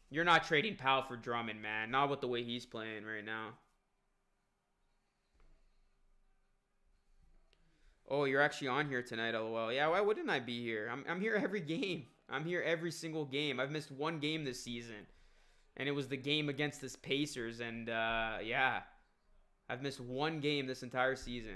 You're not trading Powell for Drummond, man. Not with the way he's playing right now. Oh, you're actually on here tonight, LOL. Yeah, why wouldn't I be here? I'm here every game. I'm here every single game. I've missed one game this season. And it was the game against the Pacers. And, yeah. I've missed one game this entire season.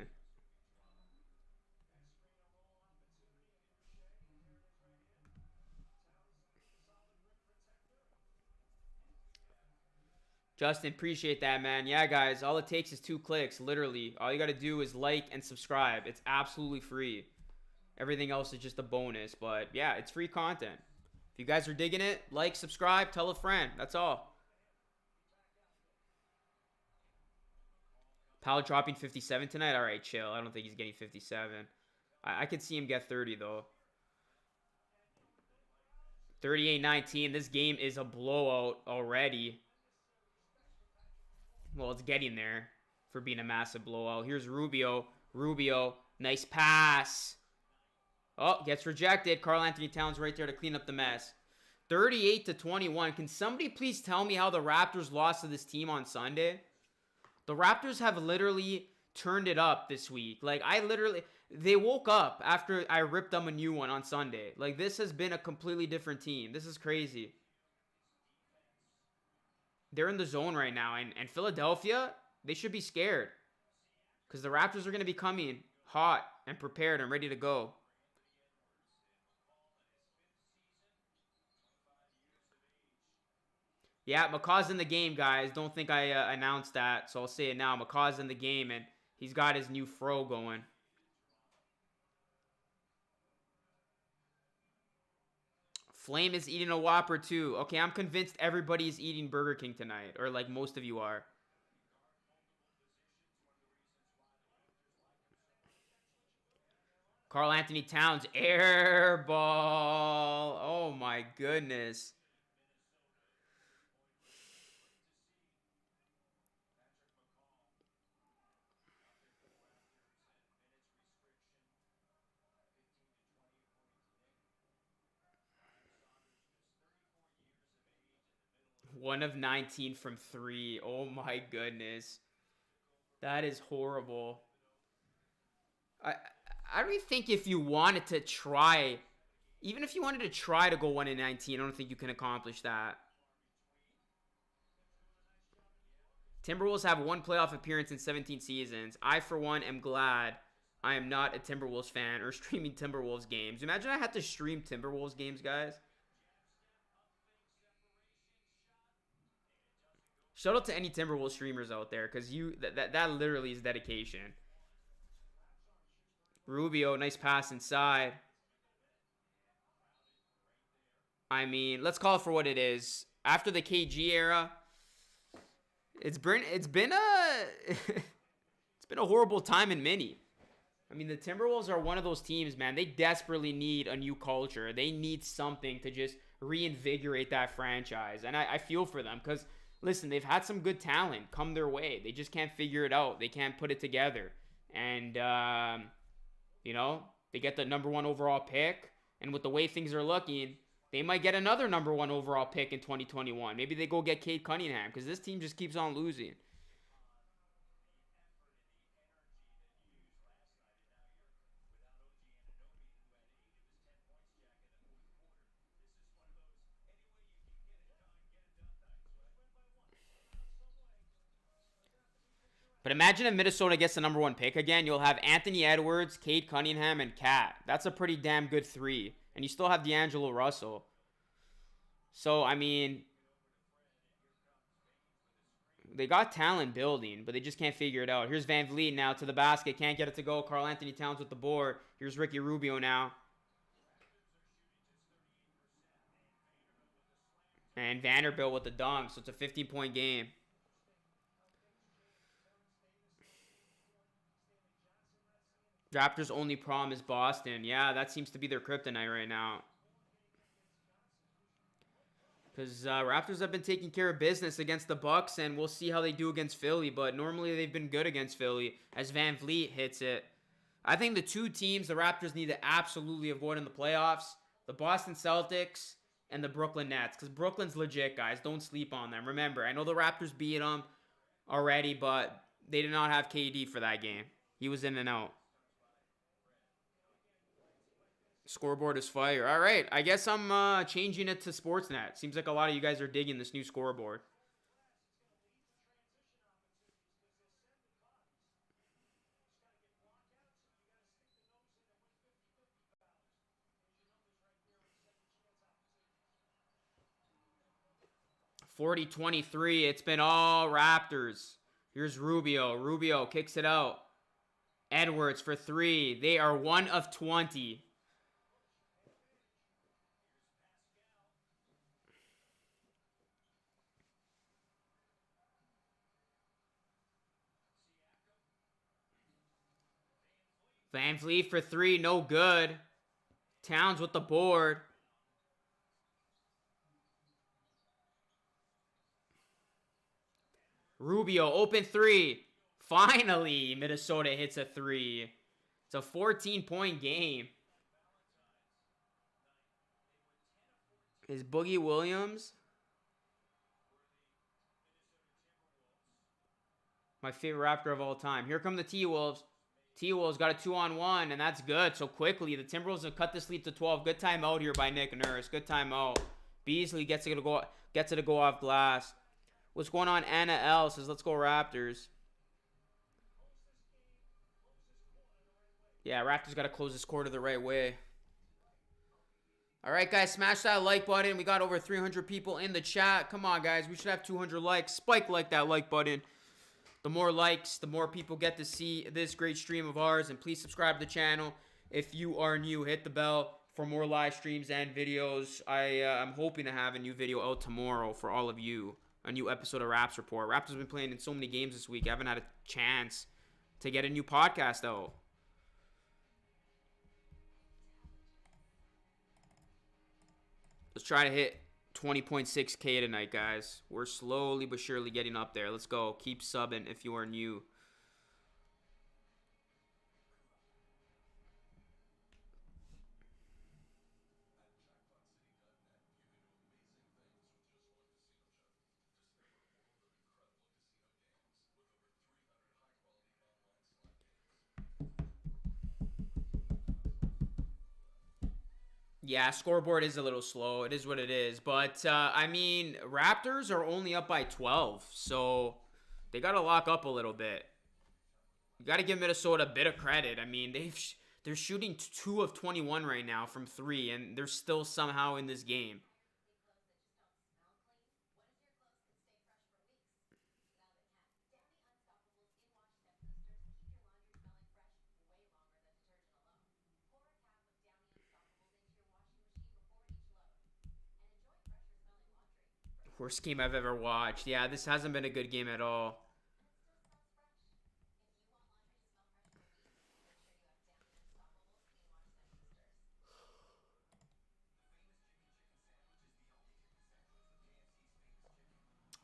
Justin, appreciate that, man. Yeah, guys, all it takes is 2 clicks, literally. All you got to do is like and subscribe. It's absolutely free. Everything else is just a bonus. But, yeah, it's free content. If you guys are digging it, like, subscribe, tell a friend. That's all. Powell dropping 57 tonight? All right, chill. I don't think he's getting 57. I could see him get 30, though. 38-19. This game is a blowout already. Well, it's getting there for being a massive blowout. Here's Rubio. Rubio. Nice pass. Oh, gets rejected. Karl Anthony Towns right there to clean up the mess. 38-21. Can somebody please tell me how the Raptors lost to this team on Sunday? The Raptors have literally turned it up this week. Like, they woke up after I ripped them a new one on Sunday. Like, this has been a completely different team. This is crazy. They're in the zone right now. And Philadelphia, they should be scared. Because the Raptors are going to be coming hot and prepared and ready to go. Yeah, McCaw's in the game, guys. Don't think I announced that, so I'll say it now. McCaw's in the game, and he's got his new fro going. Flame is eating a Whopper too. Okay, I'm convinced everybody's eating Burger King tonight, or like most of you are. Karl Anthony Towns, air ball. Oh my goodness. One of 19 from three. Oh my goodness. That is horrible. I I don't think if you wanted to try, even if you wanted to try to go 1 in 19, I don't think you can accomplish that. Timberwolves have one playoff appearance in 17 seasons. I, for one, am glad I am not a Timberwolves fan or streaming Timberwolves games. Imagine I had to stream Timberwolves games, guys. Shout out to any Timberwolves streamers out there, because that literally is dedication. Rubio, nice pass inside. I mean, let's call it for what it is. After the KG era, it's been a it's been a horrible time in mini. I mean, the Timberwolves are one of those teams, man. They desperately need a new culture. They need something to just reinvigorate that franchise. And I feel for them because, listen, they've had some good talent come their way. They just can't figure it out. They can't put it together. And, they get the number one overall pick. And with the way things are looking, they might get another number one overall pick in 2021. Maybe they go get Cade Cunningham because this team just keeps on losing. But imagine if Minnesota gets the number one pick again. You'll have Anthony Edwards, Cade Cunningham, and Cat. That's a pretty damn good three. And you still have D'Angelo Russell. So, I mean, they got talent building, but they just can't figure it out. Here's Van Vliet now to the basket. Can't get it to go. Karl Anthony Towns with the board. Here's Ricky Rubio now. And Vanderbilt with the dunk. So it's a 15-point game. Raptors' only problem is Boston. Yeah, that seems to be their kryptonite right now. Because Raptors have been taking care of business against the Bucks, and we'll see how they do against Philly. But normally they've been good against Philly as Van Vliet hits it. I think the two teams the Raptors need to absolutely avoid in the playoffs, the Boston Celtics and the Brooklyn Nets. Because Brooklyn's legit, guys. Don't sleep on them. Remember, I know the Raptors beat them already, but they did not have KD for that game. He was in and out. Scoreboard is fire. All right, I guess I'm changing it to Sportsnet. Seems like a lot of you guys are digging this new scoreboard. 40-23. It's been all Raptors. Here's Rubio. Rubio kicks it out. Edwards for three. They are 1 of 20. Van Vliet for three. No good. Towns with the board. Rubio, open three. Finally, Minnesota hits a three. It's a 14-point game. Is Boogie Williams my favorite Raptor of all time? Here come the T-Wolves. T-Wolves got a 2-on-1, and that's good. So quickly, the Timberwolves have cut this lead to 12. Good timeout here by Nick Nurse. Good timeout. Beasley gets it to go off glass. What's going on? Anna L says, let's go Raptors. Yeah, Raptors got to close this quarter the right way. All right, guys, smash that like button. We got over 300 people in the chat. Come on, guys. We should have 200 likes. Spike like that like button. The more likes, the more people get to see this great stream of ours. And please subscribe to the channel. If you are new, hit the bell for more live streams and videos. I'm hoping to have a new video out tomorrow for all of you. A new episode of Raps Report. Raptors have been playing in so many games this week. I haven't had a chance to get a new podcast out. Let's try to hit 20.6K tonight, guys. We're slowly but surely getting up there. Let's go. Keep subbing if you are new. Yeah, scoreboard is a little slow. It is what it is. But, I mean, Raptors are only up by 12. So, they got to lock up a little bit. You got to give Minnesota a bit of credit. I mean, they're shooting 2 of 21 right now from 3. And they're still somehow in this game. Worst game I've ever watched. Yeah, this hasn't been a good game at all.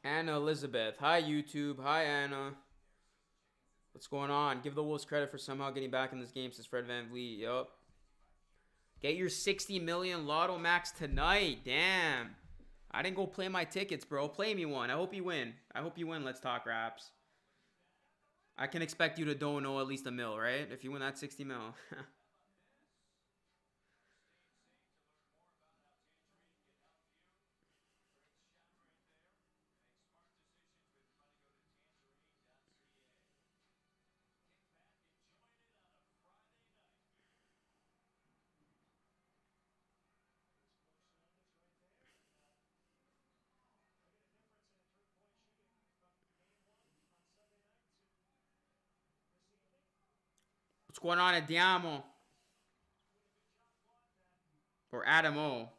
Anna Elizabeth. Hi, YouTube. Hi, Anna. What's going on? Give the Wolves credit for somehow getting back in this game since Fred VanVleet. Yup. Get your 60 million Lotto Max tonight. Damn. I didn't go play my tickets, bro. Play me one. I hope you win. I hope you win. Let's talk Raps. I can expect you to dono at least $1 mil, right? If you win that 60 mil. What's going on at Diamo? Or Adamo?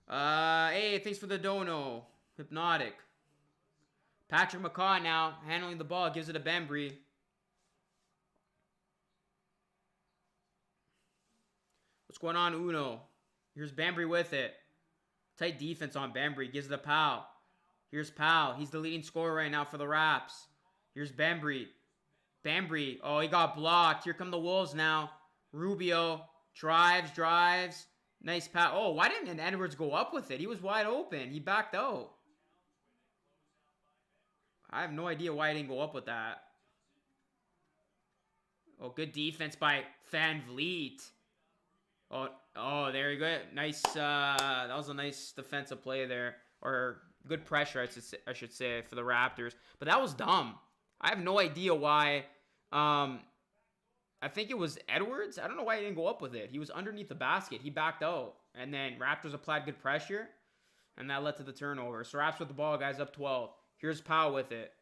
Hey, thanks for the dono. Hypnotic. Patrick McCaw now handling the ball. Gives it to Bembry. What's going on, Uno? Here's Bembry with it. Tight defense on Bembry. Gives it to Powell. Here's Powell. He's the leading scorer right now for the Raps. Here's Bembry. Bembry. Oh, he got blocked. Here come the Wolves now. Rubio. Drives. Nice pass. Oh, why didn't Edwards go up with it? He was wide open. He backed out. I have no idea why he didn't go up with that. Oh, good defense by VanVleet. Oh, there you go. Nice. That was a nice defensive play there. Or good pressure, I should say, for the Raptors. But that was dumb. I have no idea why. I think it was Edwards. I don't know why he didn't go up with it. He was underneath the basket. He backed out. And then Raptors applied good pressure. And that led to the turnover. So Raps with the ball, guys, up 12. Here's Powell with it.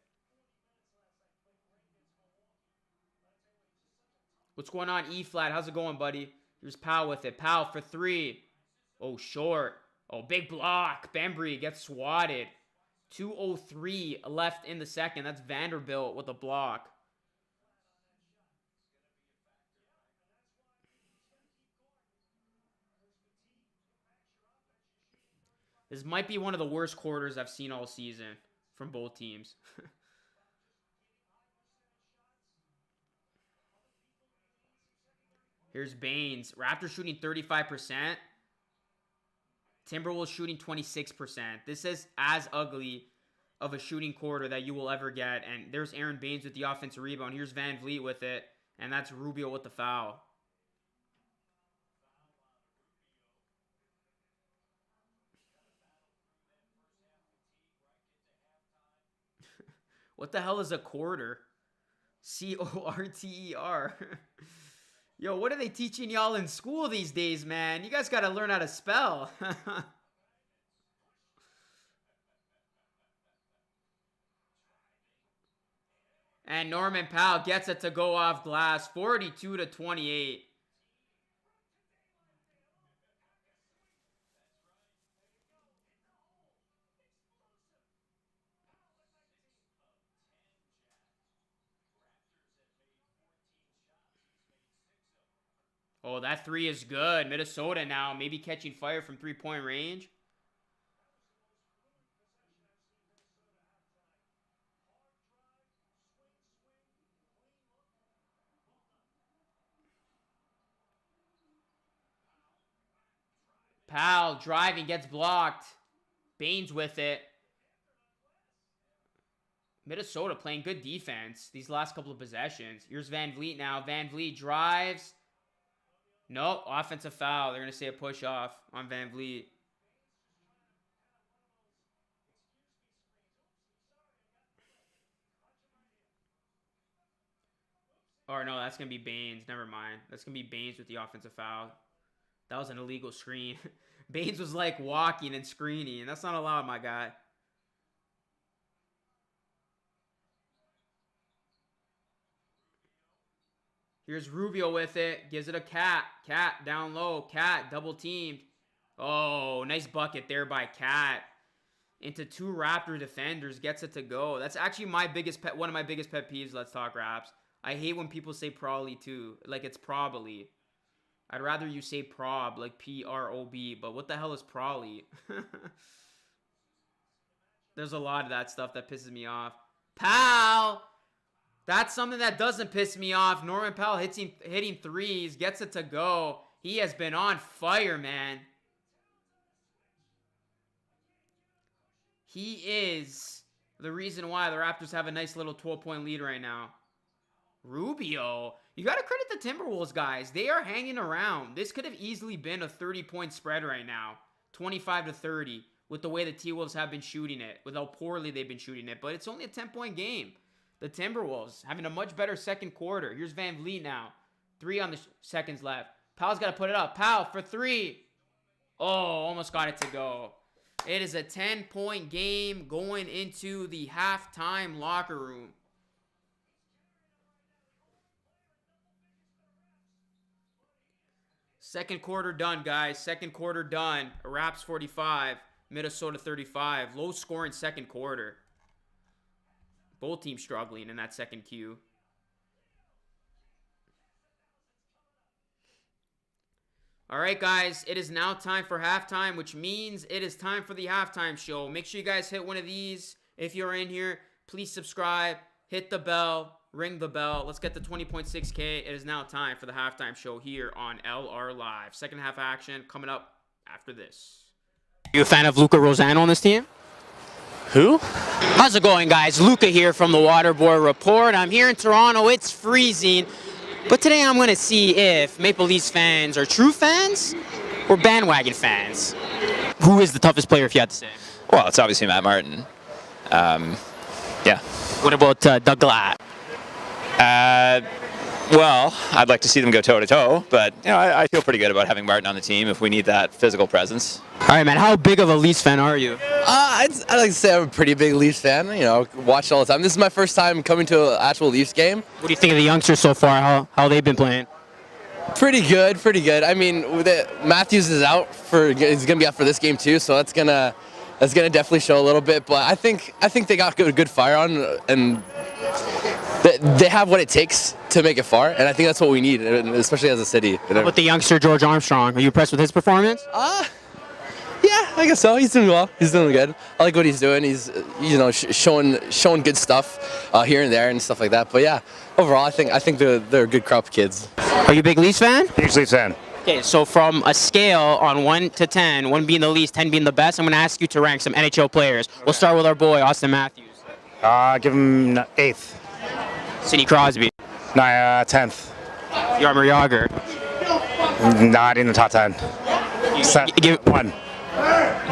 What's going on, E-Flat? How's it going, buddy? Here's Powell with it. Powell for 3. Oh, short. Oh, big block. Bembry gets swatted. 2:03 left in the second. That's Vanderbilt with a block. This might be one of the worst quarters I've seen all season from both teams. Here's Baines. Raptors shooting 35%. Timberwolves shooting 26%. This is as ugly of a shooting quarter that you will ever get. And there's Aaron Baines with the offensive rebound. Here's VanVleet with it. And that's Rubio with the foul. What the hell is a quarter? Corter. Yo, what are they teaching y'all in school these days, man? You guys got to learn how to spell. And Norman Powell gets it to go off glass, 42-28. Oh, that three is good. Minnesota now maybe catching fire from three-point range. Powell driving, gets blocked. Baines with it. Minnesota playing good defense these last couple of possessions. Here's Van Vliet now. Van Vliet drives. Nope, offensive foul. They're going to say a push off on Van Vliet. Or no, that's going to be Baines. Never mind. That's going to be Baines with the offensive foul. That was an illegal screen. Baines was like walking and screening. That's not allowed, my guy. Here's Rubio with it. Gives it a Cat. Cat down low. Cat double teamed. Oh, nice bucket there by Cat. Into two Raptor defenders. Gets it to go. That's actually my biggest pet. One of my biggest pet peeves. Let's talk Raps. I hate when people say probably too. Like it's probably. I'd rather you say prob, like P-R-O-B. But what the hell is probably? There's a lot of that stuff that pisses me off. Pal! That's something that doesn't piss me off. Norman Powell hitting threes, gets it to go. He has been on fire, man. He is the reason why the Raptors have a nice little 12-point lead right now. Rubio. You got to credit the Timberwolves, guys. They are hanging around. This could have easily been a 30-point spread right now. 25-30 with the way the T-Wolves have been shooting it, with how poorly they've been shooting it. But it's only a 10-point game. The Timberwolves having a much better second quarter. Here's Van Vliet now. 3 on the seconds left. Powell's got to put it up. Powell for 3. Oh, almost got it to go. It is a 10-point game going into the halftime locker room. Second quarter done, guys. Second quarter done. Raps 45. Minnesota 35. Low scoring second quarter. Both teams struggling in that second Q. All right, guys. It is now time for halftime, which means it is time for the halftime show. Make sure you guys hit one of these. If you're in here, please subscribe. Hit the bell. Ring the bell. Let's get to 20.6K. It is now time for the halftime show here on LR Live. Second half action coming up after this. You a fan of Luca Rosano on this team? Who? How's it going, guys? Luca here from the Waterboard Report. I'm here in Toronto. It's freezing. But today I'm going to see if Maple Leafs fans are true fans or bandwagon fans. Who is the toughest player, if you had to say? Well, it's obviously Matt Martin. Yeah. What about Doug Glatt? Well, I'd like to see them go toe-to-toe, but you know, I feel pretty good about having Martin on the team if we need that physical presence. All right, man. How big of a Leafs fan are you? I'd like to say I'm a pretty big Leafs fan. You know, watch all the time. This is my first time coming to an actual Leafs game. What do you think of the youngsters so far? How they've been playing? Pretty good, pretty good. I mean, Matthews is out he's gonna be out for this game too, so that's gonna definitely show a little bit. But I think they got good fire on, and they have what it takes to make it far, and I think that's what we need, especially as a city. How about the youngster George Armstrong? Are you impressed with his performance? Yeah, I guess so. He's doing well. He's doing good. I like what he's doing. He's, showing good stuff here and there and stuff like that. But yeah, overall, I think they're a good crop of kids. Are you a big Leafs fan? Huge Leafs fan. Okay, so from a scale on 1 to 10, 1 being the least, 10 being the best, I'm going to ask you to rank some NHL players. We'll start with our boy, Austin Matthews. Give him 8th. Sidney Crosby. 10th. Jaromir Jagr. Not in the top 10. Give 1.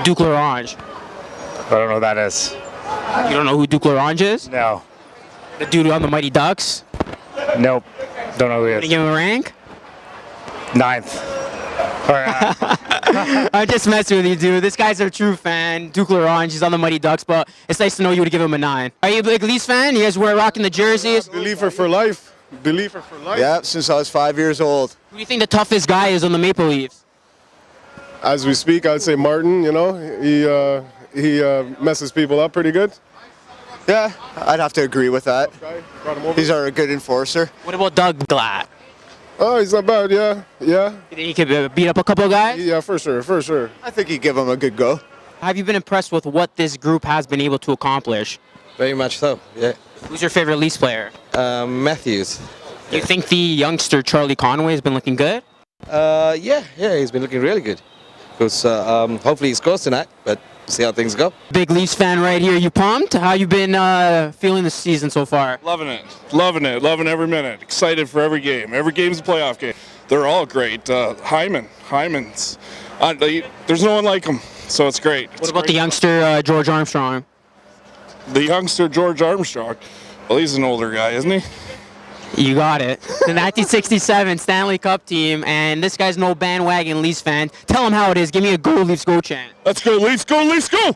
Duke Larange. I don't know who that is. You don't know who Duke Larange is? No. The dude on the Mighty Ducks? Nope. Don't know who he Can you is. give him a rank? Ninth. Or, I'm just messing with you, dude. This guy's a true fan. Duke Orange, he's on the Mighty Ducks, but it's nice to know you would give him a 9. Are you a big Leafs fan? You guys rocking the jerseys? Believer for life. Believer for life. Yeah, since I was 5 years old. Who do you think the toughest guy is on the Maple Leafs? As we speak, I'd say Martin. You know, he messes people up pretty good. Yeah, I'd have to agree with that. Brought him over. He's a good enforcer. What about Doug Glatt? Oh, he's not bad. Yeah. You think he could beat up a couple of guys? Yeah, for sure. For sure. I think he'd give him a good go. Have you been impressed with what this group has been able to accomplish? Very much so, yeah. Who's your favorite Leafs player? Matthews. Do you think the youngster Charlie Conway has been looking good? Yeah, he's been looking really good. Because hopefully he scores tonight, but see how things go. Big Leafs fan right here. You pumped? How you been feeling this season so far? Loving it, loving every minute. Excited for every game. Every game's a playoff game. They're all great. Hyman's. There's no one like him, so it's great. What about the youngster George Armstrong? The youngster George Armstrong? Well, he's an older guy, isn't he? You got it. The 1967 Stanley Cup team, and this guy's no bandwagon Leafs fan. Tell him how it is. Give me a go Leafs go chant. Let's go, Leafs, go, Leafs, go!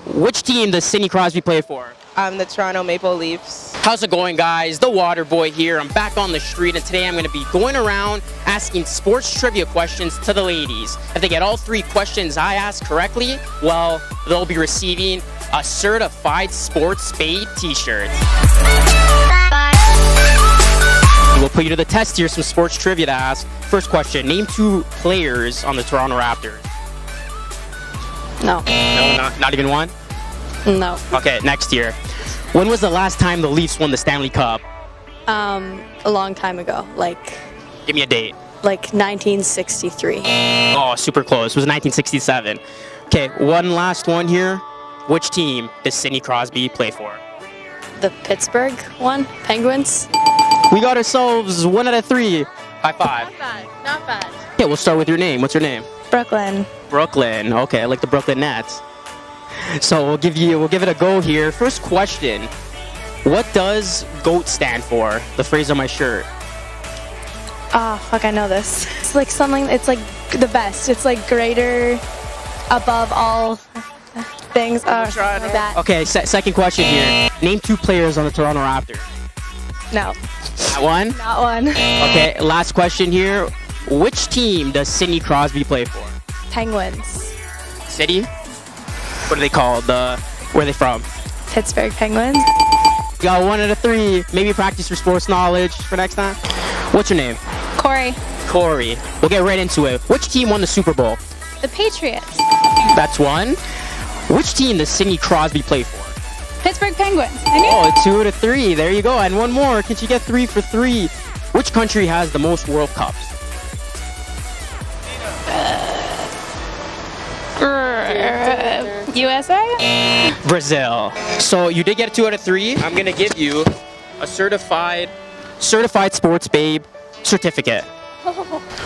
Which team does Sidney Crosby play for? The Toronto Maple Leafs. How's it going, guys? The Water Boy here. I'm back on the street, and today I'm going to be going around asking sports trivia questions to the ladies. If they get all 3 questions I ask correctly, well, they'll be receiving a certified sports spade t-shirt. We'll put you to the test here, some sports trivia to ask. First question, name 2 players on the Toronto Raptors. No. No, not even one? No. Okay, next year. When was the last time the Leafs won the Stanley Cup? A long time ago, Give me a date. 1963. Oh, super close. It was 1967. Okay, one last one here. Which team does Sidney Crosby play for? The Pittsburgh one, Penguins. We got ourselves 1 out of 3. High five. Not bad. Not bad. Okay, we'll start with your name. What's your name? Brooklyn. Brooklyn. Okay, I like the Brooklyn Nets. So we'll give it a go here. First question. What does GOAT stand for? The phrase on my shirt. Oh, fuck, I know this. It's like something, it's like the best. It's like greater, above all things. Something like that. Okay, second question here. Name 2 players on the Toronto Raptors. No. Not one? Not one. Okay, last question here. Which team does Sidney Crosby play for? Penguins. City? What are they called? Where are they from? Pittsburgh Penguins. You got 1 out of 3. Maybe practice your sports knowledge for next time. What's your name? Corey. Corey. We'll get right into it. Which team won the Super Bowl? The Patriots. That's 1. Which team does Sidney Crosby play for? Pittsburgh Penguins. Oh, 2 out of 3. There you go. And 1 more. Can you get 3 for 3? Which country has the most World Cups? USA? Brazil. So you did get 2 out of 3. I'm gonna give you a certified sports babe certificate.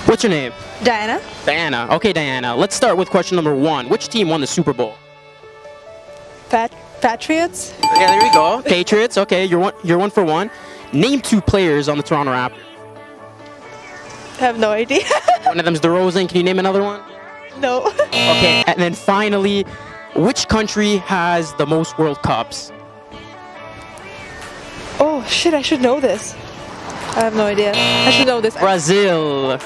What's your name? Diana. Diana. Okay, Diana. Let's start with question number 1. Which team won the Super Bowl? Patriots. Okay, there you go. Patriots. Okay, you're 1 for 1. Name 2 players on the Toronto Raptors. I have no idea. One of them's DeRozan. Can you name another one? No. Okay, and then finally, which country has the most World Cups? Oh shit! I should know this. I have no idea. I should know this. Brazil.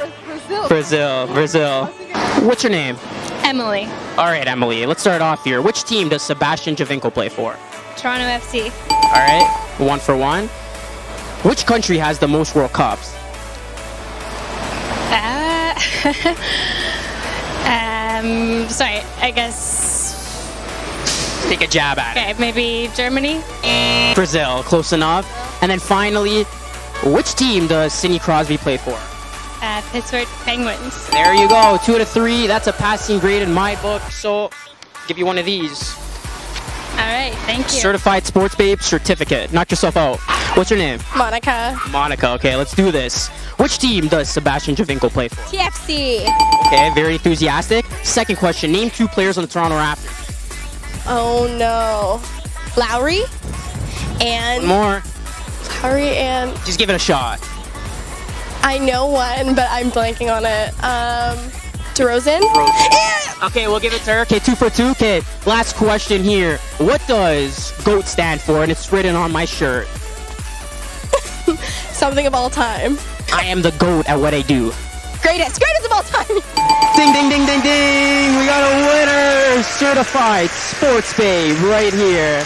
Brazil. What's your name? Emily. All right, Emily. Let's start off here. Which team does Sebastian Giovinco play for? Toronto FC. All right, 1 for 1. Which country has the most World Cups? Sorry, I guess. Take a jab at it. Okay, maybe Germany? Brazil, close enough. And then finally, which team does Sidney Crosby play for? Pittsburgh Penguins. There you go, 2 out of 3. That's a passing grade in my book. So, give you one of these. All right, thank you. Certified Sports Babe certificate. Knock yourself out. What's your name? Monica. Monica. Okay, let's do this. Which team does Sebastian Giovinco play for? TFC. Okay, very enthusiastic. Second question. Name 2 players on the Toronto Raptors. Oh no. Lowry and More. Lowry and Just give it a shot. I know one, but I'm blanking on it. DeRozan? Yeah! Okay, we'll give it to her. Okay, 2 for 2. Okay, last question here. What does GOAT stand for? And it's written on my shirt. Something of all time. I am the GOAT at what I do. Greatest of all time. Ding, ding, ding, ding, ding. We got a winner. Certified Sports Babe right here.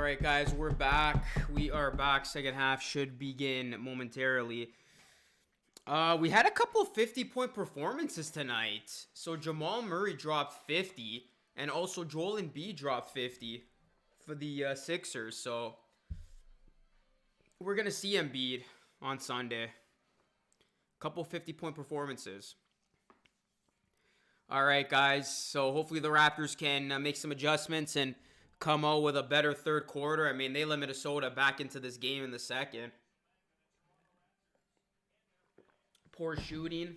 right, guys, we're back. We are back. Second half should begin momentarily. We had a couple 50-point performances tonight. So Jamal Murray dropped 50, and also Joel Embiid dropped 50 for the Sixers. So we're going to see Embiid on Sunday. Couple 50-point performances. All right, guys. So hopefully the Raptors can make some adjustments and come out with a better third quarter. I mean, they let Minnesota back into this game in the second. Poor shooting.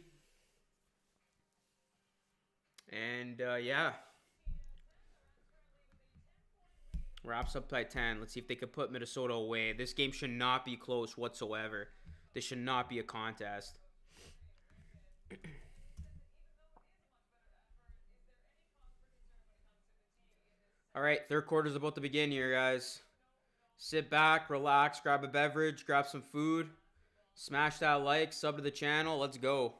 And, yeah. Raps up by 10. Let's see if they can put Minnesota away. This game should not be close whatsoever. This should not be a contest. All right, third quarter is about to begin here, guys. Sit back, relax, grab a beverage, grab some food. Smash that like, sub to the channel. Let's go.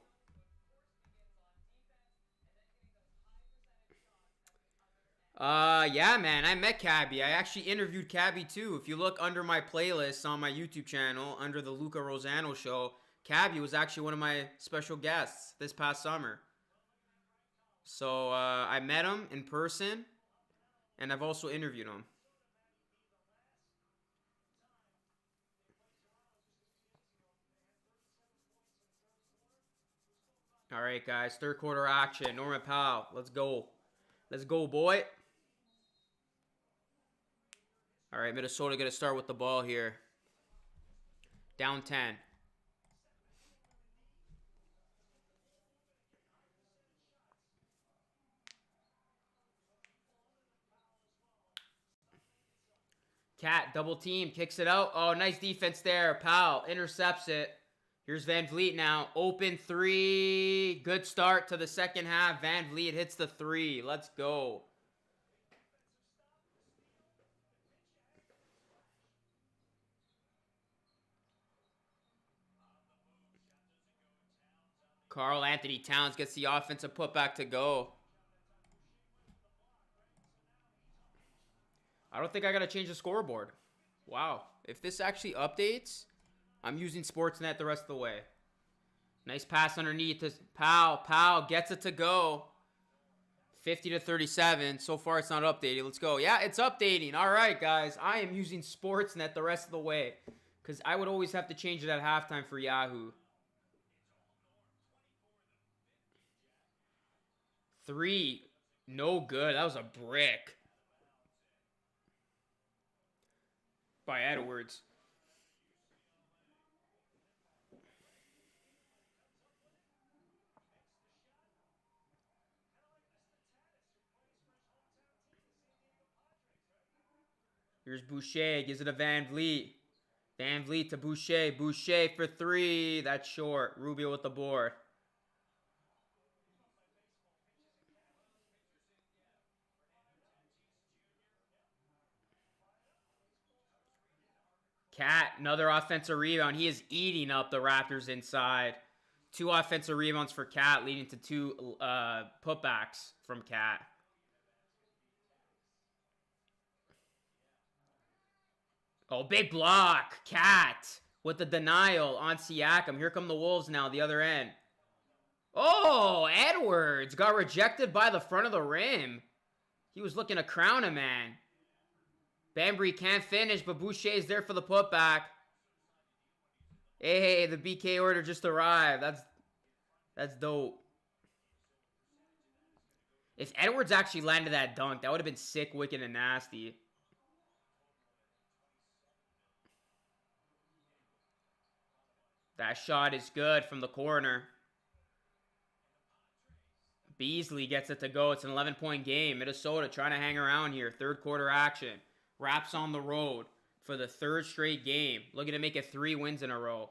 Yeah, man, I met Cabby. I actually interviewed Cabby too. If you look under my playlist on my YouTube channel, under the Luca Rosano show, Cabby was actually one of my special guests this past summer. So, I met him in person, and I've also interviewed him. All right, guys, third quarter action. Norman Powell, let's go. Let's go, boy. All right, Minnesota going to start with the ball here. Down 10. Cat, double team, kicks it out. Oh, nice defense there. Powell intercepts it. Here's Van Vliet now. Open three. Good start to the second half. Van Vliet hits the three. Let's go. Karl Anthony Towns gets the offensive putback to go. I don't think I got to change the scoreboard. Wow. If this actually updates, I'm using Sportsnet the rest of the way. Nice pass underneath to Powell. Powell gets it to go. 50-37. So far, it's not updated. Let's go. Yeah, it's updating. All right, guys. I am using Sportsnet the rest of the way, because I would always have to change it at halftime for Yahoo. 3. No good. That was a brick. By Edwards. Here's Boucher. Gives it to Van Vliet. Van Vliet to Boucher. Boucher for 3. That's short. Rubio with the board. Cat, another offensive rebound. He is eating up the Raptors inside. 2 offensive rebounds for Cat, leading to 2 putbacks from Cat. Oh, big block. Cat with the denial on Siakam. Here come the Wolves now, the other end. Oh, Edwards got rejected by the front of the rim. He was looking to crown a man. Bambry can't finish, but Boucher is there for the putback. Hey, the BK order just arrived. That's dope. If Edwards actually landed that dunk, that would have been sick, wicked, and nasty. That shot is good from the corner. Beasley gets it to go. It's an 11-point game. Minnesota trying to hang around here. Third quarter action. Raps on the road for the 3rd straight game. Looking to make it 3 wins in a row.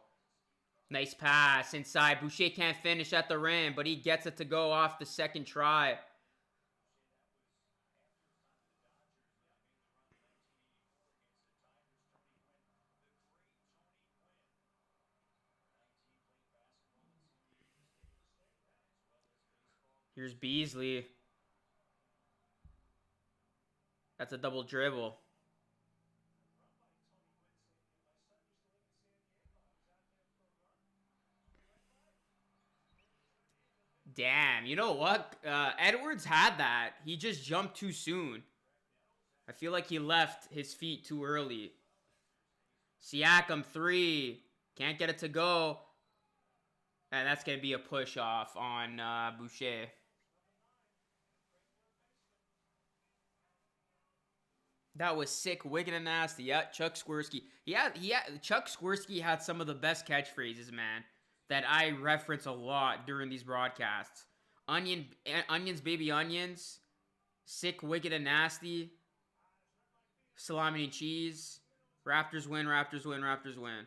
Nice pass inside. Boucher can't finish at the rim, but he gets it to go off the second try. Here's Beasley. That's a double dribble. Damn, you know what? Edwards had that. He just jumped too soon. I feel like he left his feet too early. Siakam, 3. Can't get it to go. And that's going to be a push-off on Boucher. That was sick, wicked, and nasty. Yeah, Chuck Swirsky. Chuck Swirsky had some of the best catchphrases, man, that I reference a lot during these broadcasts. Onions, baby onions. Sick, wicked, and nasty. Salami and cheese. Raptors win, Raptors win, Raptors win.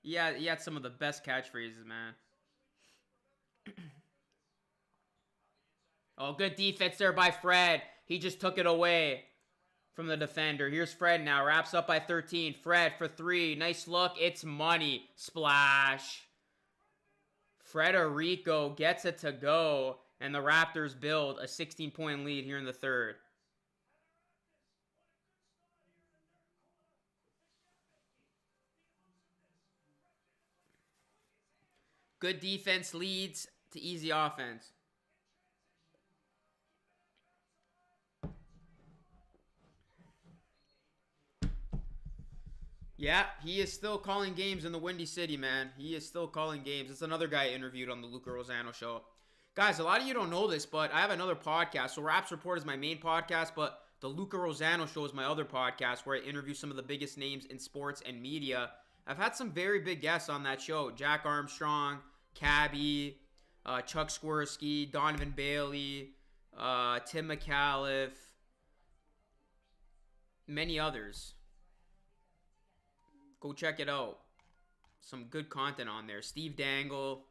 Yeah, he had some of the best catchphrases, man. Oh, good defense there by Fred. He just took it away from the defender. Here's Fred now. Wraps up by 13. Fred for 3. Nice look. It's money. Splash. Frederico gets it to go. And the Raptors build a 16-point lead here in the third. Good defense leads to easy offense. Yeah, he is still calling games in the Windy City, man. He is still calling games. It's another guy interviewed on the Luca Rosano show. Guys, a lot of you don't know this, but I have another podcast. So Raps Report is my main podcast, but the Luca Rosano show is my other podcast where I interview some of the biggest names in sports and media. I've had some very big guests on that show. Jack Armstrong, Cabby, Chuck Swirsky, Donovan Bailey, Tim McAuliffe, many others. Go check it out. Some good content on there. Steve Dangle.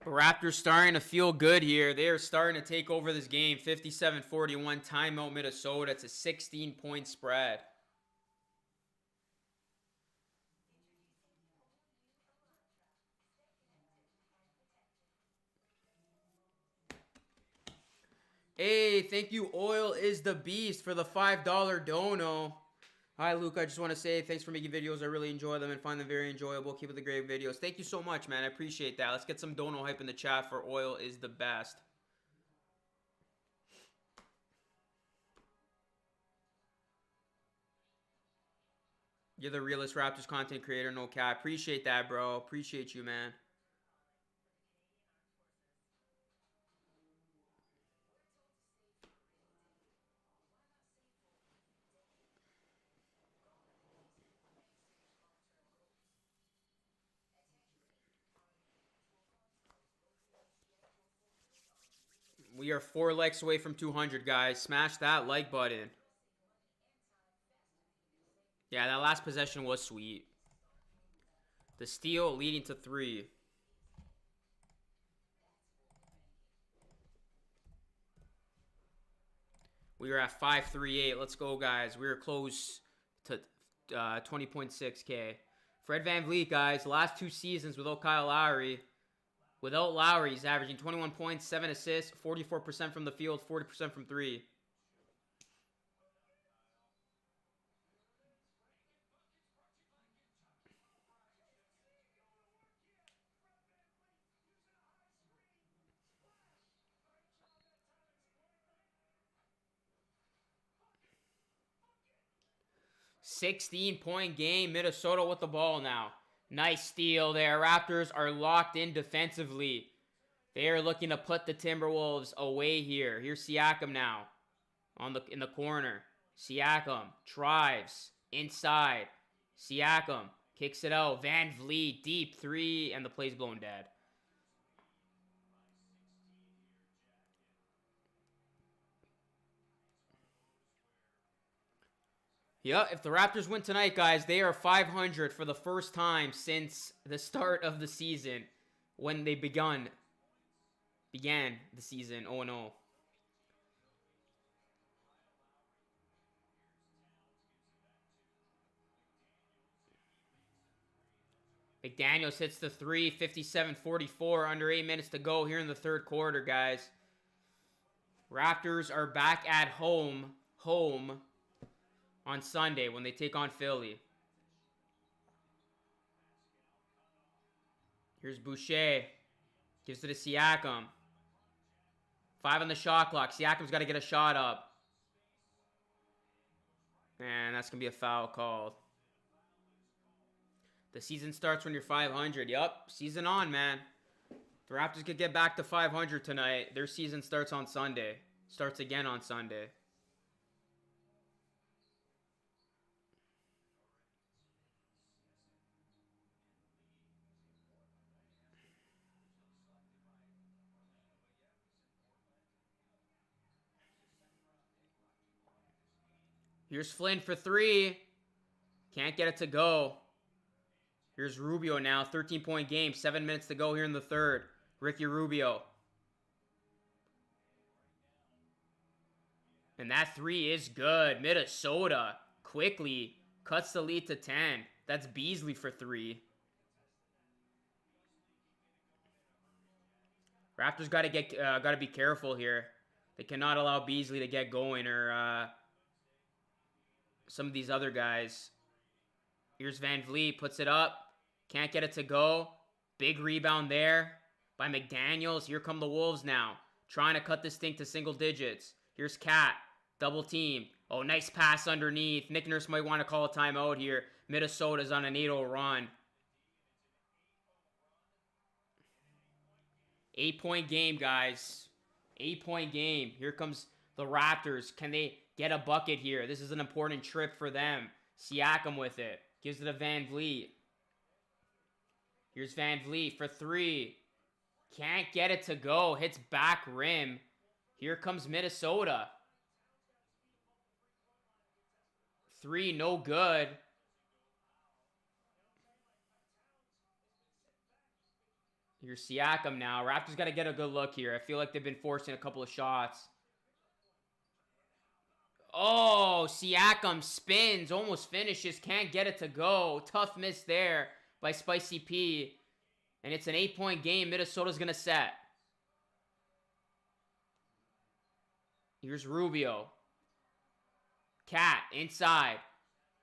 The Raptors starting to feel good here. They are starting to take over this game. 57-41, timeout Minnesota. It's a 16-point spread. Hey, thank you, Oil is the Beast, for the $5 dono. Hi, Luke. I just want to say thanks for making videos. I really enjoy them and find them very enjoyable. Keep up the great videos. Thank you so much, man. I appreciate that. Let's get some dono hype in the chat for Oil is the Best. You're the realest Raptors content creator, no cap. Appreciate that, bro. Appreciate you, man. We are 4 likes away from 200, guys. Smash that like button. Yeah, that last possession was sweet. The steal leading to 3. We are at 538. Let's go, guys. We are close to 20.6K. Fred VanVleet, guys. Last 2 seasons without Kyle Lowry. Without Lowry, he's averaging 21 points, 7 assists, 44% from the field, 40% from 3. $16-point game. Minnesota with the ball now. Nice steal there. Raptors are locked in defensively. They are looking to put the Timberwolves away here. Here's Siakam now in the corner. Siakam drives inside. Siakam kicks it out. VanVleet deep 3, and the play's blown dead. Yeah, if the Raptors win tonight, guys, they are 500 for the first time since the start of the season when they began the season 0-0. McDaniels hits the 3, 57-44, under 8 minutes to go here in the third quarter, guys. Raptors are back at home, home on Sunday when they take on Philly. Here's Boucher. Gives it to Siakam. 5 on the shot clock. Siakam's got to get a shot up. And that's going to be a foul called. The season starts when you're 500. Yup, season on, man. The Raptors could get back to 500 tonight. Their season starts on Sunday. Starts again on Sunday. Here's Flynn for 3. Can't get it to go. Here's Rubio now. 13-point game. 7 minutes to go here in the third. Ricky Rubio. And that 3 is good. Minnesota quickly cuts the lead to 10. That's Beasley for 3. Raptors got to be careful here. They cannot allow Beasley to get going or some of these other guys. Here's Van Vliet, puts it up. Can't get it to go. Big rebound there by McDaniels. Here come the Wolves now. Trying to cut this thing to single digits. Here's Cat. Double team. Oh, nice pass underneath. Nick Nurse might want to call a timeout here. Minnesota's on an 8-0 run. 8-point game, guys. 8-point game. Here comes the Raptors. Can they get a bucket here? This is an important trip for them. Siakam with it. Gives it to Van Vliet. Here's Van Vliet for 3. Can't get it to go. Hits back rim. Here comes Minnesota. 3, no good. Here's Siakam now. Raptors got to get a good look here. I feel like they've been forcing a couple of shots. Oh, Siakam spins, almost finishes, can't get it to go. Tough miss there by Spicy P. And it's an 8-point game. Minnesota's going to set. Here's Rubio. Cat inside.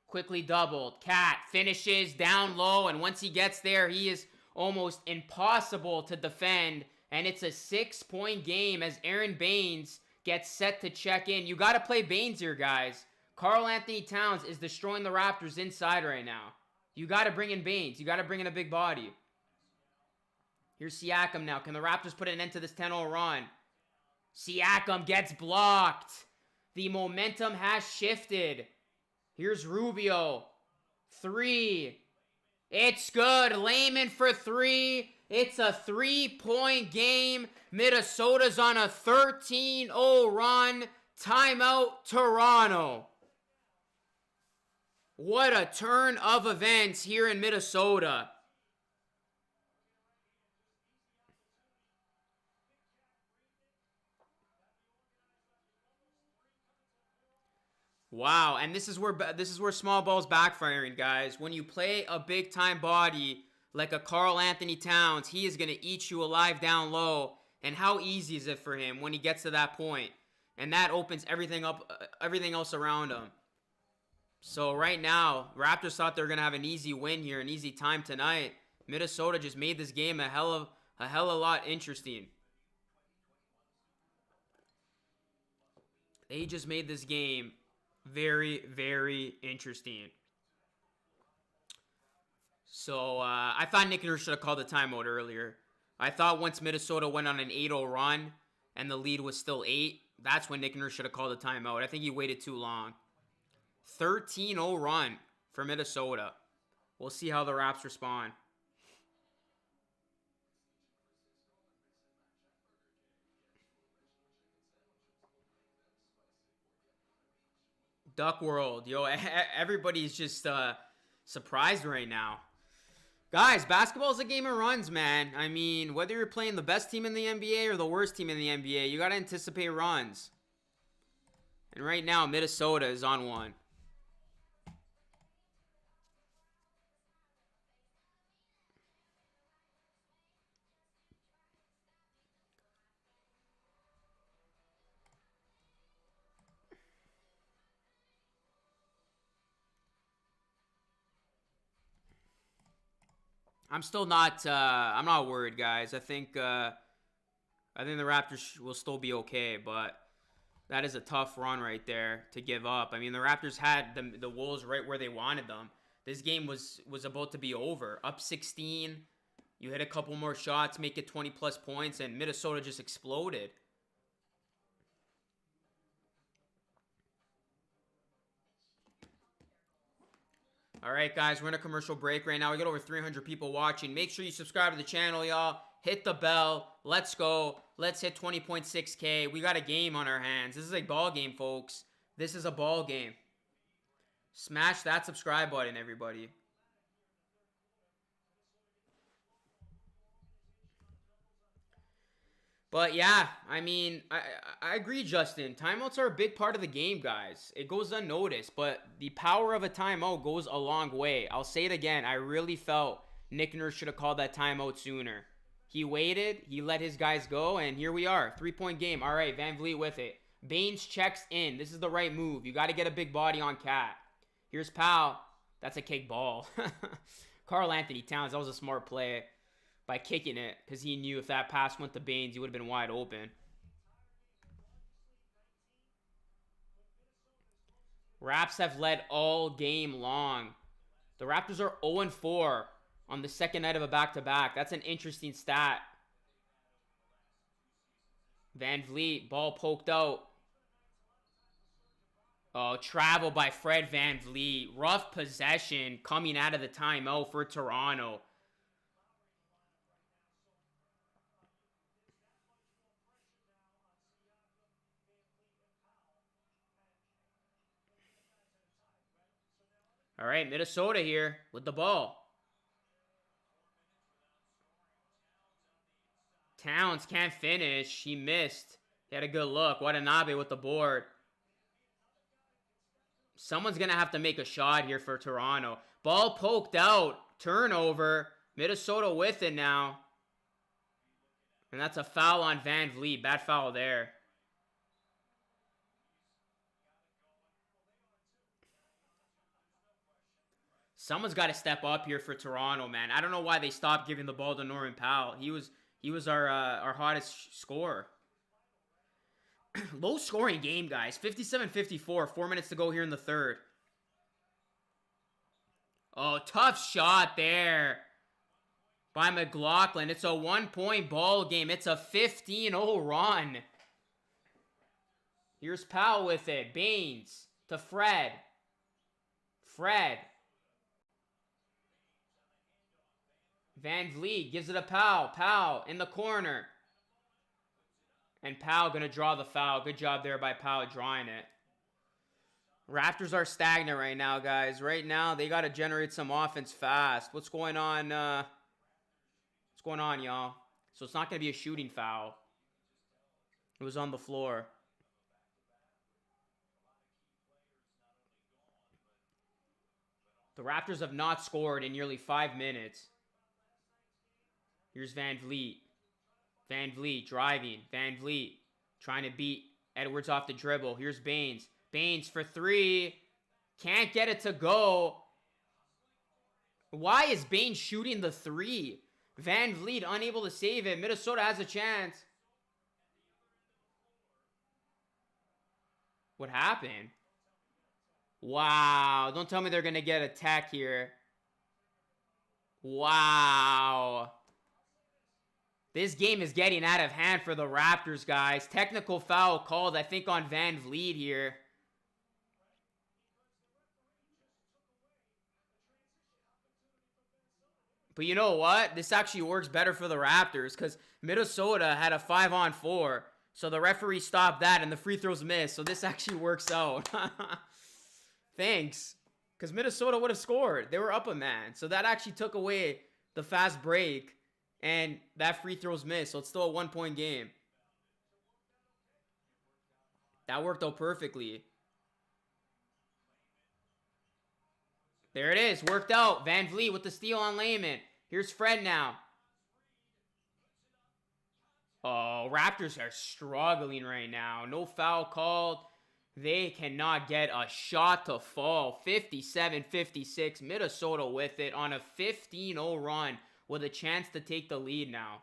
Quickly doubled. Cat finishes down low. And once he gets there, he is almost impossible to defend. And it's a 6-point game as Aaron Baines gets set to check in. You got to play Baines here, guys. Karl Anthony Towns is destroying the Raptors inside right now. You got to bring in Baines. You got to bring in a big body. Here's Siakam now. Can the Raptors put an end to this 10-0 run? Siakam gets blocked. The momentum has shifted. Here's Rubio. 3. It's good. Layman for 3. It's a 3-point game. Minnesota's on a 13-0 run. Timeout, Toronto. What a turn of events here in Minnesota. Wow, and this is where small ball's backfiring, guys. When you play a big time body like a Karl Anthony Towns, he is going to eat you alive down low. And how easy is it for him when he gets to that point? And that opens everything up, everything else around him. So right now, Raptors thought they were going to have an easy win here, an easy time tonight. Minnesota just made this game a hell of a lot interesting. They just made this game very, very interesting. So I thought Nick Nurse should have called the timeout earlier. I thought once Minnesota went on an 8-0 run and the lead was still 8, that's when Nick Nurse should have called the timeout. I think he waited too long. 13-0 run for Minnesota. We'll see how the Raps respond. Duck World. Yo, everybody's just surprised right now. Guys, basketball is a game of runs, man. I mean, whether you're playing the best team in the NBA or the worst team in the NBA, you got to anticipate runs. And right now, Minnesota is on one. I'm still not. I'm not worried, guys. I think the Raptors will still be okay, but that is a tough run right there to give up. I mean, the Raptors had the Wolves right where they wanted them. This game was about to be over. Up 16. You hit a couple more shots, make it 20-plus points, and Minnesota just exploded. All right, guys, we're in a commercial break right now. We got over 300 people watching. Make sure you subscribe to the channel, y'all. Hit the bell. Let's go. Let's hit 20.6K. We got a game on our hands. This is a ball game, folks. This is a ball game. Smash that subscribe button, everybody. But yeah, I mean, I agree, Justin. Timeouts are a big part of the game, guys. It goes unnoticed, but the power of a timeout goes a long way. I'll say it again. I really felt Nick Nurse should have called that timeout sooner. He waited, he let his guys go, and here we are. 3-point game. All right, Van Vliet with it. Baines checks in. This is the right move. You got to get a big body on Cat. Here's Powell. That's a kick ball. Karl Anthony Towns, that was a smart play by kicking it, because he knew if that pass went to Baines, he would have been wide open. Raps have led all game long. The Raptors are 0-4 on the second night of a back-to-back. That's an interesting stat. Van Vliet, ball poked out. Oh, travel by Fred Van Vliet. Rough possession coming out of the timeout for Toronto. All right, Minnesota here with the ball. Towns can't finish. He missed. He had a good look. Watanabe with the board. Someone's going to have to make a shot here for Toronto. Ball poked out. Turnover. Minnesota with it now. And that's a foul on Van Vliet. Bad foul there. Someone's got to step up here for Toronto, man. I don't know why they stopped giving the ball to Norman Powell. He was our hottest scorer. Low scoring game, guys. 57-54. 4 minutes to go here in the third. Oh, tough shot there by McLaughlin. It's a 1-point ball game. It's a 15-0 run. Here's Powell with it. Baines to Fred. Fred. Van Vliet gives it a Powell. Powell in the corner. And Powell going to draw the foul. Good job there by Powell drawing it. Raptors are stagnant right now, guys. Right now, they got to generate some offense fast. What's going on? What's going on, y'all? So it's not going to be a shooting foul. It was on the floor. The Raptors have not scored in nearly 5 minutes. Here's Van Vliet. Van Vliet driving. Van Vliet trying to beat Edwards off the dribble. Here's Baines. Baines for 3. Can't get it to go. Why is Baines shooting the 3? Van Vliet unable to save it. Minnesota has a chance. What happened? Wow. Don't tell me they're going to get a tech here. Wow. This game is getting out of hand for the Raptors, guys. Technical foul called, I think, on Van Vliet here. But you know what? This actually works better for the Raptors because Minnesota had a 5-on-4. So the referee stopped that and the free throws missed. So this actually works out. Thanks. Because Minnesota would have scored. They were up a man. So that actually took away the fast break. And that free throws missed. So it's still a 1-point game. That worked out perfectly. There it is. Worked out. Van Vliet with the steal on Layman. Here's Fred now. Oh, Raptors are struggling right now. No foul called. They cannot get a shot to fall. 57-56. Minnesota with it on a 15-0 run. with a chance to take the lead now.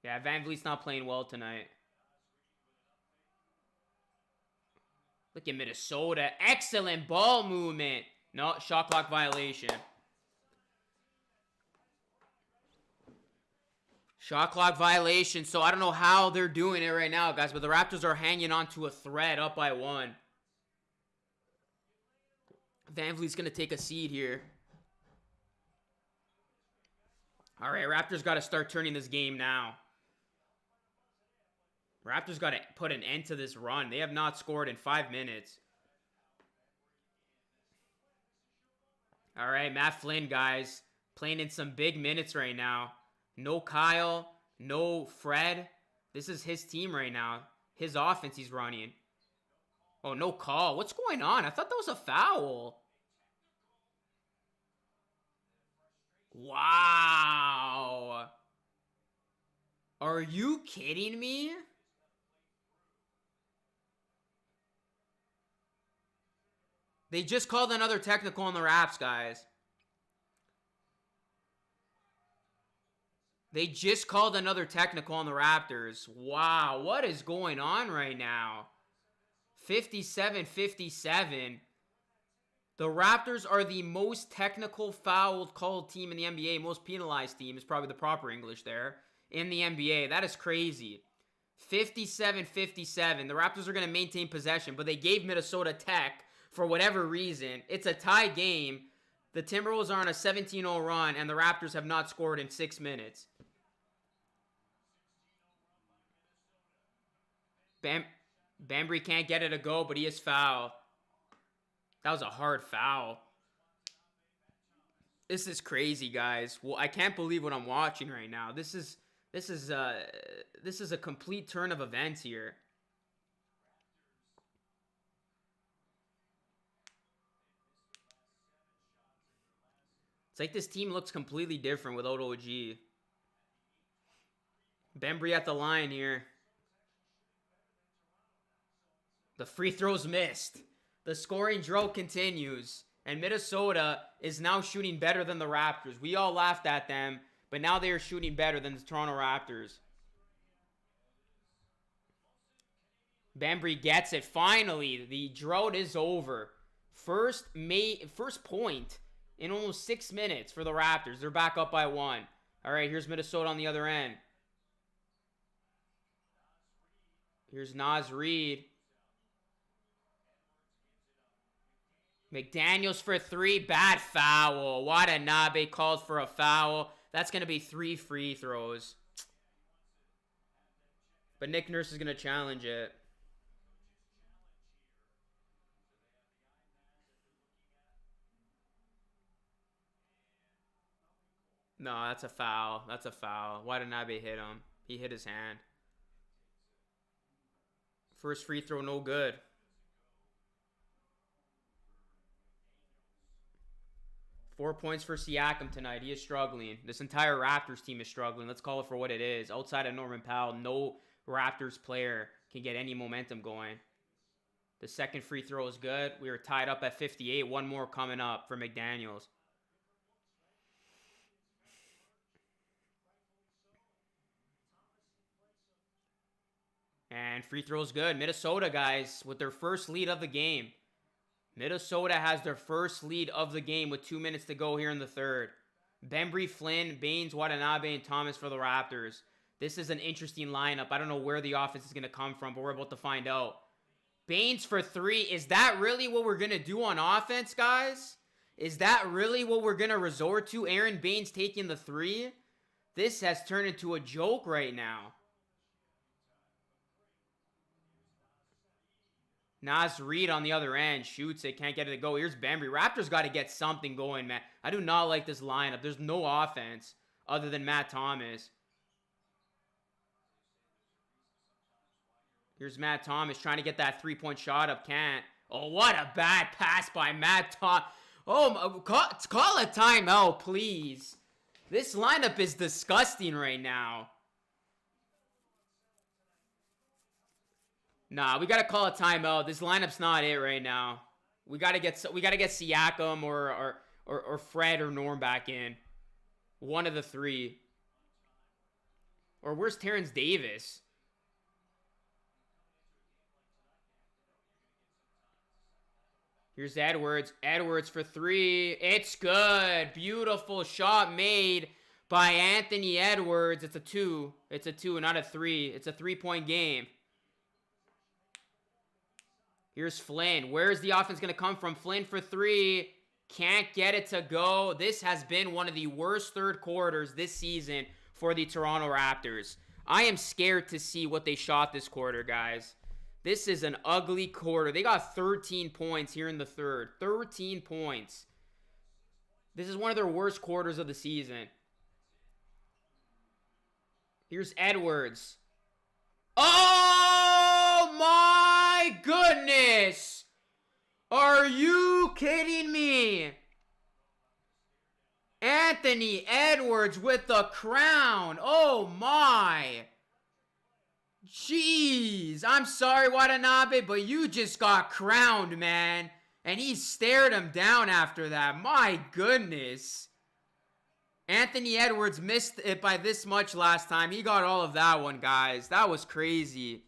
Yeah, Van Vliet's not playing well tonight. Look at Minnesota. Excellent ball movement. No, shot clock violation. Shot clock violation. So I don't know how they're doing it right now, guys. But the Raptors are hanging on to a thread up by 1. Van Vliet's going to take a seat here. All right, Raptors got to start turning this game now. Raptors got to put an end to this run. They have not scored in 5 minutes. All right, Matt Flynn, guys. Playing in some big minutes right now. No Kyle, no Fred. This is his team right now. His offense he's running. Oh, no call. What's going on? I thought that was a foul. Wow. Are you kidding me? They just called another technical on the Raps, guys. They just called another technical on the Raptors. Wow, what is going on right now? 57-57. The Raptors are the most technical foul called team in the NBA. Most penalized team is probably the proper English there in the NBA. That is crazy. 57-57. The Raptors are going to maintain possession, but they gave Minnesota Tech, for whatever reason, it's a tie game. The Timberwolves are on a 17-0 run, and the Raptors have not scored in 6 minutes. Bambry can't get it to go, but he is fouled. That was a hard foul. This is crazy, guys. Well, I can't believe what I'm watching right now. This is a complete turn of events here. It's like this team looks completely different without OG. Bembry at the line here. The free throws missed. The scoring drought continues. And Minnesota is now shooting better than the Raptors. We all laughed at them, but now they are shooting better than the Toronto Raptors. Bembry gets it. Finally, the drought is over. First point in almost 6 minutes for the Raptors. They're back up by 1. All right, here's Minnesota on the other end. Here's Naz Reid. McDaniels for 3. Bad foul. Watanabe calls for a foul. That's going to be 3 free throws. But Nick Nurse is going to challenge it. No, that's a foul. That's a foul. Watanabe hit him. He hit his hand. First free throw, no good. Four points for Siakam tonight. He is struggling. This entire Raptors team is struggling. Let's call it for what it is. Outside of Norman Powell, no Raptors player can get any momentum going. The second free throw is good. We are tied up at 58. One more coming up for McDaniels. And free throw's good. Minnesota, guys, with their first lead of the game. Minnesota has their first lead of the game with 2 minutes to go here in the third. Bembry, Flynn, Baines, Watanabe, and Thomas for the Raptors. This is an interesting lineup. I don't know where the offense is going to come from, but we're about to find out. Baines for 3. Is that really what we're going to do on offense, guys? Is that really what we're going to resort to? Aaron Baines taking the 3? This has turned into a joke right now. Naz Reid on the other end. Shoots it. Can't get it to go. Here's Bembry. Raptors got to get something going, man. I do not like this lineup. There's no offense other than Matt Thomas. Here's Matt Thomas trying to get that three-point shot up. Can't. Oh, what a bad pass by Matt Thomas. Oh, call a timeout, please. This lineup is disgusting right now. Nah, we got to call a timeout. This lineup's not it right now. We gotta get Siakam or Fred or Norm back in. One of the three. Or where's Terrence Davis? Here's Edwards. Edwards for three. It's good. Beautiful shot made by Anthony Edwards. It's a 2. It's a 2, not a 3. It's a 3-point game. Here's Flynn. Where's the offense going to come from? Flynn for 3. Can't get it to go. This has been one of the worst third quarters this season for the Toronto Raptors. I am scared to see what they shot this quarter, guys. This is an ugly quarter. They got 13 points here in the third. 13 points. This is one of their worst quarters of the season. Here's Edwards. Oh my goodness! Are you kidding me? Anthony Edwards with the crown. Oh my. Jeez, I'm sorry, Watanabe, but you just got crowned, man. And he stared him down after that. My goodness. Anthony Edwards missed it by this much last time. He got all of that one, guys. That was crazy.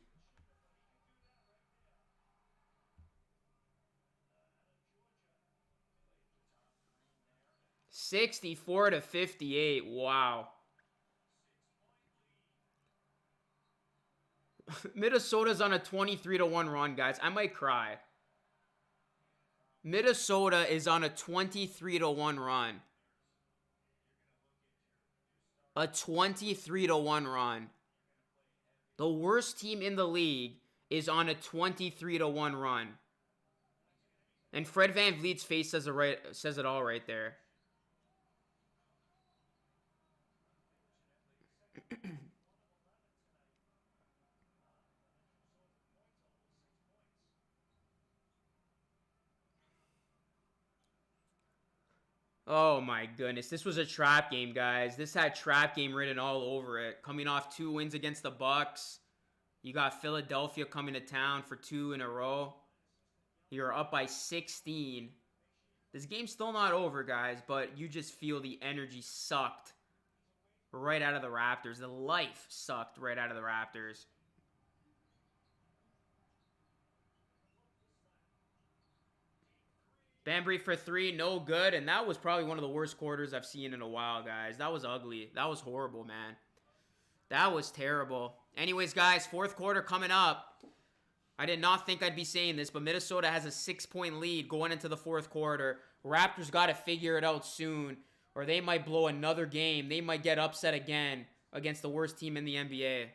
$64-58. Wow. Minnesota's on a 23-1 run, guys. I might cry. Minnesota is on a 23-1 run. A 23-1 run. The worst team in the league is on a 23-1 run. And Fred VanVleet's face says it all right there. Oh my goodness. This was a trap game, guys. This had trap game written all over it. Coming off 2 wins against the Bucks. You got Philadelphia coming to town for 2 in a row. You're up by 16. This game's still not over, guys, but you just feel the energy sucked right out of the Raptors. The life sucked right out of the Raptors. Bambry for 3, no good. And that was probably one of the worst quarters I've seen in a while, guys. That was ugly. That was horrible, man. That was terrible. Anyways, guys, fourth quarter coming up. I did not think I'd be saying this, but Minnesota has a 6-point lead going into the fourth quarter. Raptors got to figure it out soon, or they might blow another game. They might get upset again against the worst team in the NBA.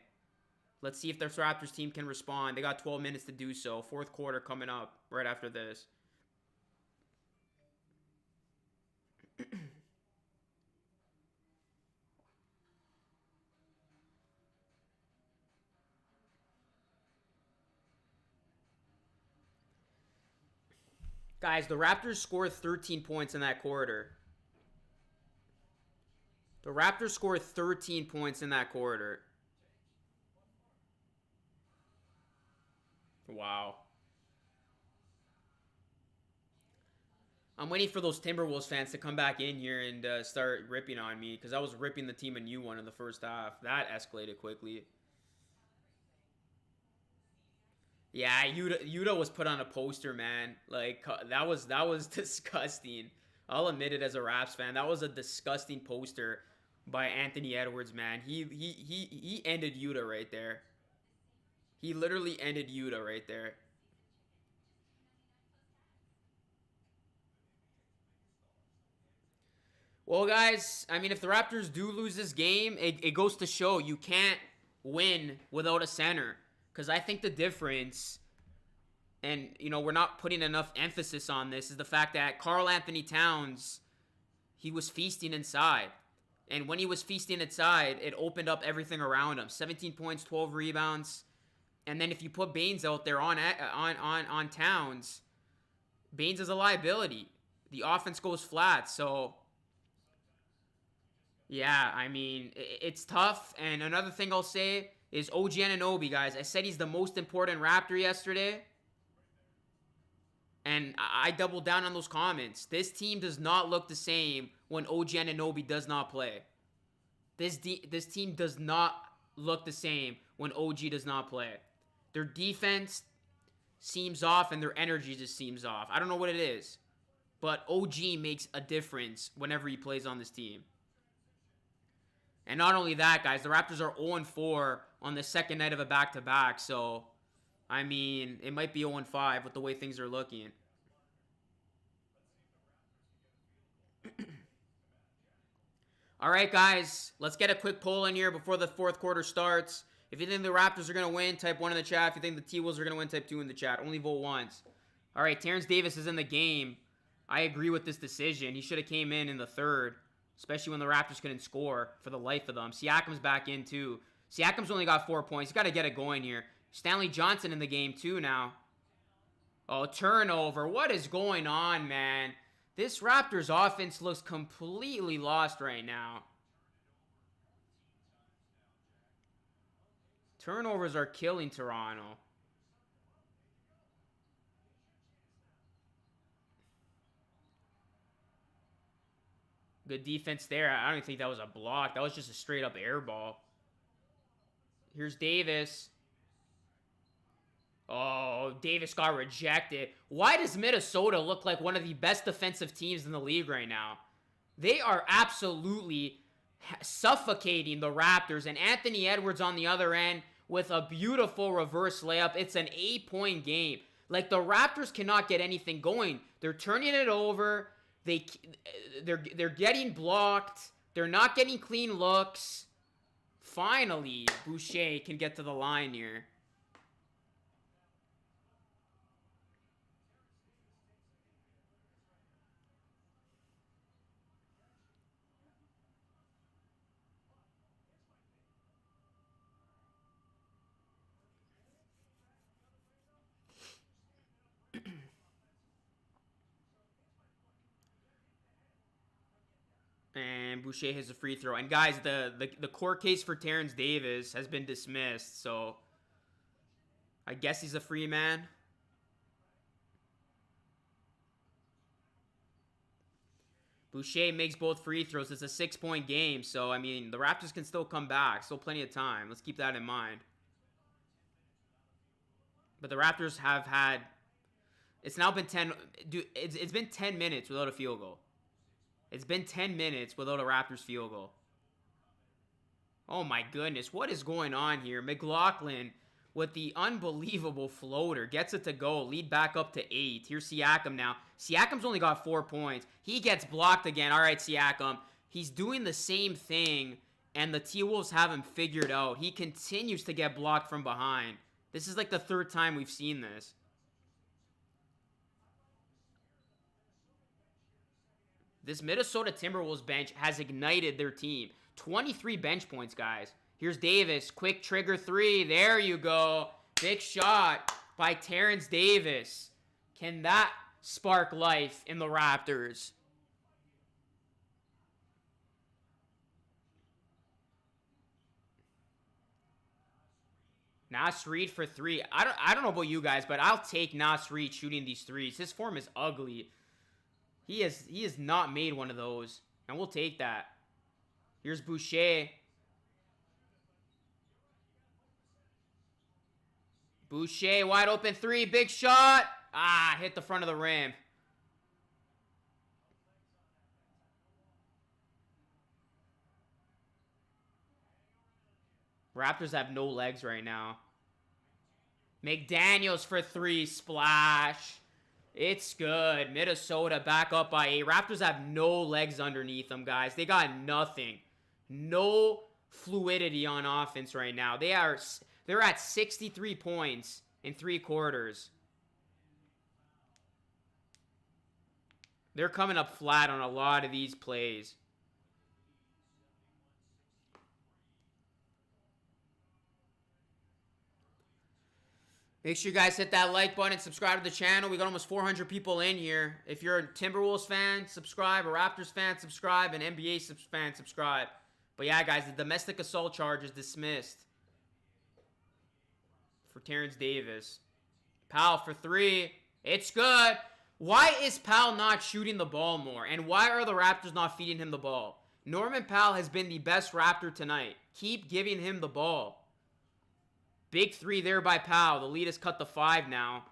Let's see if this Raptors team can respond. They got 12 minutes to do so. Fourth quarter coming up right after this. Guys, the Raptors scored 13 points in that quarter. The Raptors scored 13 points in that quarter. Wow. I'm waiting for those Timberwolves fans to come back in here and start ripping on me, because I was ripping the team a new one in the first half. That escalated quickly. Yeah, Yuta was put on a poster, man. Like, that was disgusting. I'll admit it as a Raps fan. That was a disgusting poster by Anthony Edwards, man. He ended Yuta right there. He literally ended Yuta right there. Well, guys, I mean, if the Raptors do lose this game, it goes to show you can't win without a center. Because I think the difference, and, you know, we're not putting enough emphasis on this, is the fact that Karl Anthony Towns, he was feasting inside. And when he was feasting inside, it opened up everything around him. 17 points, 12 rebounds. And then if you put Baines out there on Towns, Baines is a liability. The offense goes flat. So, yeah, I mean, it's tough. And another thing I'll say is OG Anunoby, guys. I said he's the most important Raptor yesterday. And I double down on those comments. This team does not look the same when OG Anunoby does not play. This team does not look the same when OG does not play. Their defense seems off and their energy just seems off. I don't know what it is. But OG makes a difference whenever he plays on this team. And not only that, guys, the Raptors are 0-4 on the second night of a back-to-back. So, I mean, it might be 0-5 with the way things are looking. All right, guys, let's get a quick poll in here before the fourth quarter starts. If you think the Raptors are going to win, type 1 in the chat. If you think the T-Wolves are going to win, type 2 in the chat. Only vote once. All right, Terrence Davis is in the game. I agree with this decision. He should have came in the third, especially when the Raptors couldn't score for the life of them. Siakam's back in, too. Siakam's only got 4 points. He's got to get it going here. Stanley Johnson in the game, too, now. Oh, turnover. What is going on, man? This Raptors offense looks completely lost right now. Turnovers are killing Toronto. Good defense there. I don't even think that was a block. That was just a straight-up air ball. Here's Davis. Oh, Davis got rejected. Why does Minnesota look like one of the best defensive teams in the league right now? They are absolutely suffocating the Raptors. And Anthony Edwards on the other end with a beautiful reverse layup. It's an 8-point game. Like, the Raptors cannot get anything going. They're turning it over. They're getting blocked. They're not getting clean looks. Finally, Boucher can get to the line here. And Boucher has a free throw. And guys, the court case for Terrence Davis has been dismissed. So, I guess he's a free man. Boucher makes both free throws. It's a 6-point game. So, I mean, the Raptors can still come back. Still plenty of time. Let's keep that in mind. But the Raptors have had... It's now been 10... Dude, it's been 10 minutes without a field goal. It's been 10 minutes without a Raptors field goal. Oh my goodness, what is going on here? McLaughlin with the unbelievable floater. Gets it to go. Lead back up to 8. Here's Siakam now. Siakam's only got 4 points. He gets blocked again. All right, Siakam. He's doing the same thing, and the T-Wolves have him figured out. He continues to get blocked from behind. This is like the third time we've seen this. This Minnesota Timberwolves bench has ignited their team. 23 bench points, guys. Here's Davis. Quick trigger 3. There you go. Big shot by Terrence Davis. Can that spark life in the Raptors? Nas Reed for 3. I don't know about you guys, but I'll take Nas Reed shooting these threes. His form is ugly. He has not made one of those, and we'll take that. Here's Boucher. Boucher, wide open 3, big shot. Ah, hit the front of the rim. Raptors have no legs right now. McDaniels for 3, splash. It's good. Minnesota back up by 8. Raptors have no legs underneath them, guys. They got nothing. No fluidity on offense right now. They're at 63 points in 3 quarters. They're coming up flat on a lot of these plays. Make sure you guys hit that like button and subscribe to the channel. We got almost 400 people in here. If you're a Timberwolves fan, subscribe. A Raptors fan, subscribe. An NBA fan, subscribe. But yeah, guys, the domestic assault charge is dismissed for Terrence Davis. Powell for 3. It's good. Why is Powell not shooting the ball more? And why are the Raptors not feeding him the ball? Norman Powell has been the best Raptor tonight. Keep giving him the ball. Big three there by Powell. The lead is cut to 5 now.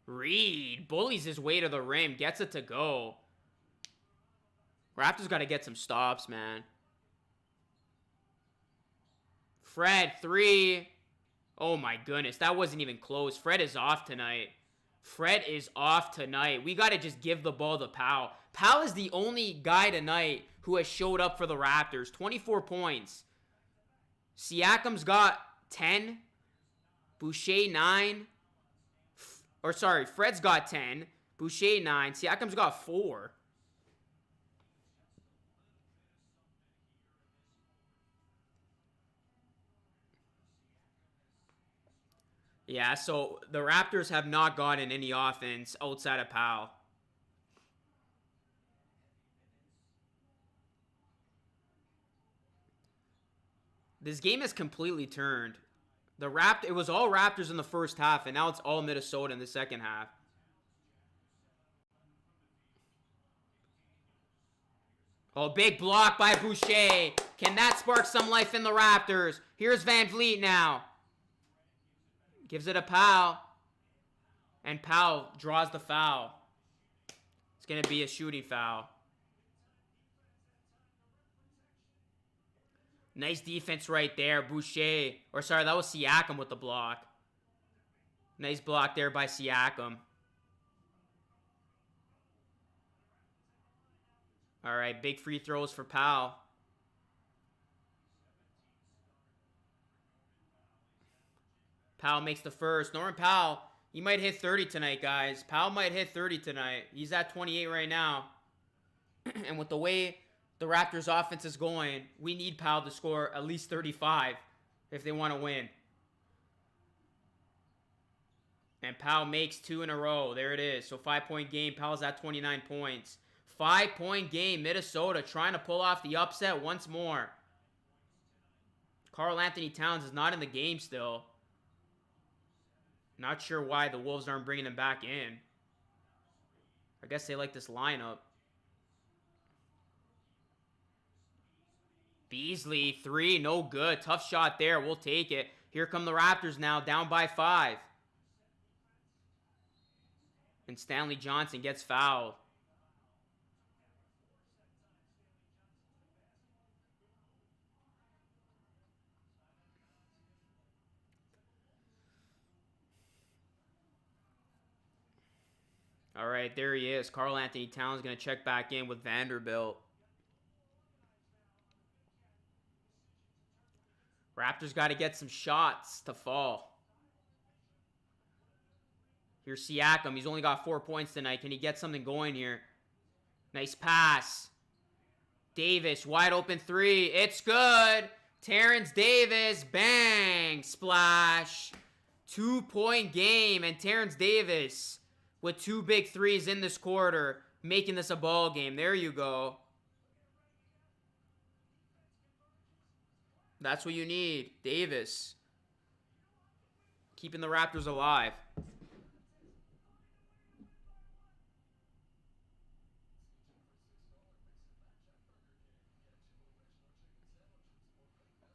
Reed bullies his way to the rim. Gets it to go. Raptors got to get some stops, man. Fred, 3. Oh my goodness, that wasn't even close. Fred is off tonight. Fred is off tonight. We got to just give the ball to Powell. Powell is the only guy tonight who has showed up for the Raptors. 24 points. Siakam's got 10. Boucher, 9. Fred's got 10. Boucher, 9. Siakam's got 4. Yeah, so the Raptors have not gotten any offense outside of Powell. This game has completely turned. It was all Raptors in the first half, and now it's all Minnesota in the second half. Oh, big block by Boucher. Can that spark some life in the Raptors? Here's Van Vliet now. Gives it a Powell. And Powell draws the foul. It's going to be a shooting foul. Nice defense right there. Boucher. That was Siakam with the block. Nice block there by Siakam. All right, big free throws for Powell. Powell makes the first. Norman Powell, he might hit 30 tonight, guys. Powell might hit 30 tonight. He's at 28 right now. And with the way the Raptors offense is going, we need Powell to score at least 35 if they want to win. And Powell makes 2 in a row. There it is. So 5-point game. Powell's at 29 points. 5-point game. Minnesota trying to pull off the upset once more. Karl Anthony Towns is not in the game still. Not sure why the Wolves aren't bringing him back in. I guess they like this lineup. Beasley, 3, no good. Tough shot there. We'll take it. Here come the Raptors now, down by 5. And Stanley Johnson gets fouled. All right, there he is. Karl Anthony Towns going to check back in with Vanderbilt. Raptors got to get some shots to fall. Here's Siakam. He's only got 4 points tonight. Can he get something going here? Nice pass. Davis, wide open 3. It's good. Terrence Davis, bang, splash. 2-point game, and Terrence Davis with 2 big threes in this quarter, making this a ball game. There you go. That's what you need. Davis. Keeping the Raptors alive.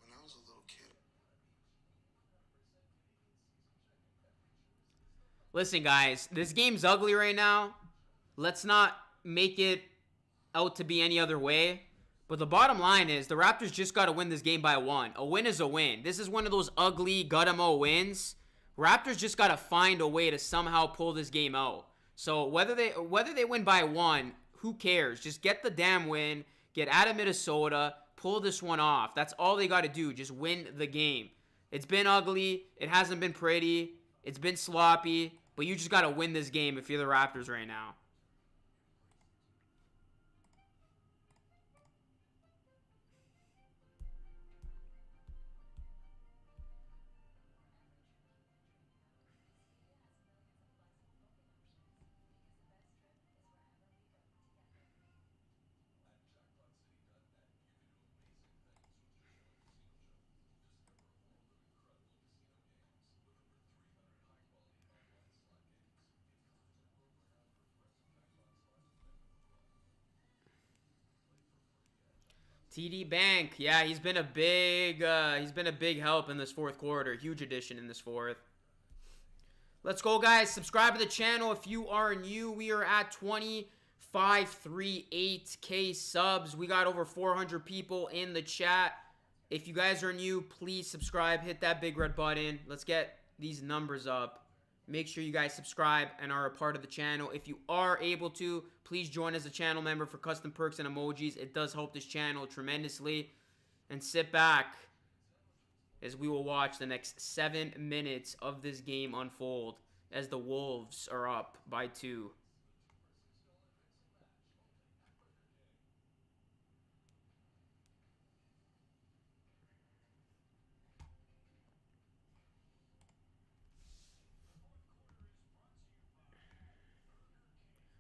When I was a little kid. Listen, guys, this game's ugly right now. Let's not make it out to be any other way. But the bottom line is the Raptors just got to win this game by 1. A win is a win. This is one of those ugly, gut-em-o wins. Raptors just got to find a way to somehow pull this game out. So whether they win by 1, who cares? Just get the damn win. Get out of Minnesota. Pull this one off. That's all they got to do. Just win the game. It's been ugly. It hasn't been pretty. It's been sloppy. But you just got to win this game if you're the Raptors right now. TD Bank. Yeah, he's been a big help in this fourth quarter. Huge addition in this fourth. Let's go, guys. Subscribe to the channel if you are new. We are at 2538K subs. We got over 400 people in the chat. If you guys are new, please subscribe. Hit that big red button. Let's get these numbers up. Make sure you guys subscribe and are a part of the channel. If you are able to, please join as a channel member for custom perks and emojis. It does help this channel tremendously. And sit back as we will watch the next 7 minutes of this game unfold as the Wolves are up by 2.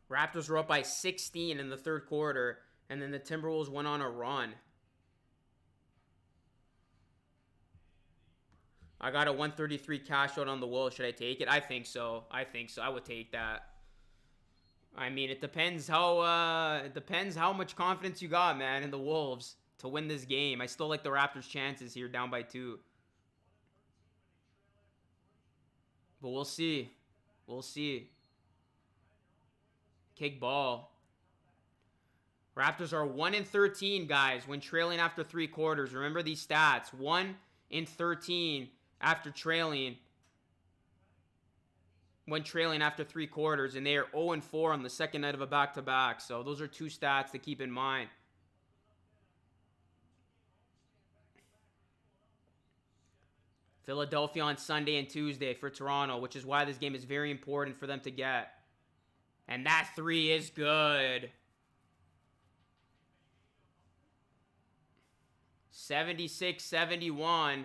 Raptors were up by 16 in the third quarter, and then the Timberwolves went on a run. I got a 133 cash out on the Wolves. Should I take it? I think so. I think so. I would take that. I mean, it depends how much confidence you got, man, in the Wolves to win this game. I still like the Raptors' chances here, down by 2. But we'll see. We'll see. Kick ball. Raptors are 1-13, guys, when trailing after 3 quarters. Remember these stats. 1-13 after trailing. When trailing after 3 quarters. And they are 0-4 on the second night of a back-to-back. So those are 2 stats to keep in mind. Philadelphia on Sunday and Tuesday for Toronto, which is why this game is very important for them to get. And that 3 is good. 76-71.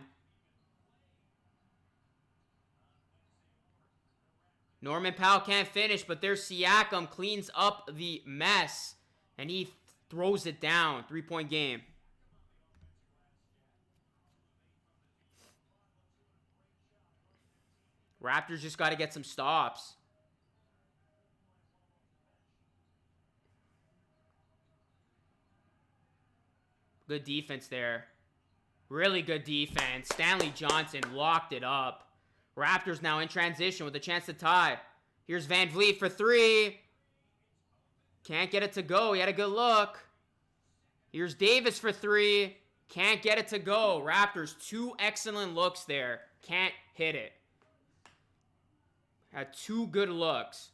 Norman Powell can't finish, but there's Siakam, cleans up the mess. And he throws it down. 3-point game. Raptors just got to get some stops. Good defense there. Really good defense. Stanley Johnson locked it up. Raptors now in transition with a chance to tie. Here's Van Vliet for 3. Can't get it to go. He had a good look. Here's Davis for 3. Can't get it to go. Raptors, 2 excellent looks there. Can't hit it. Had 2 good looks.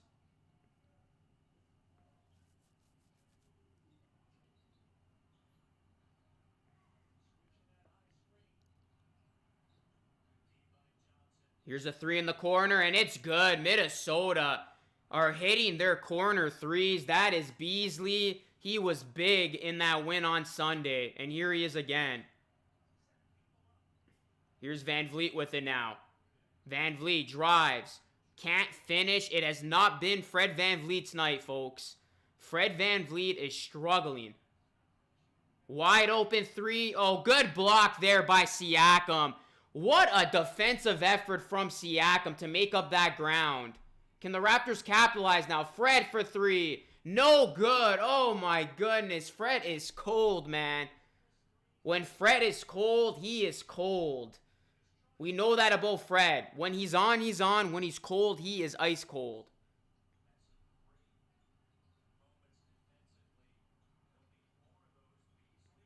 Here's a 3 in the corner, and it's good. Minnesota are hitting their corner 3s. That is Beasley. He was big in that win on Sunday, and here he is again. Here's Van Vliet with it now. Van Vliet drives. Can't finish. It has not been Fred Van Vliet's night, folks. Fred Van Vliet is struggling. Wide open 3. Oh, good block there by Siakam. What a defensive effort from Siakam to make up that ground. Can the Raptors capitalize now? Fred for 3. No good. Oh my goodness. Fred is cold, man. When Fred is cold, he is cold. We know that about Fred. When he's on, he's on. When he's cold, he is ice cold.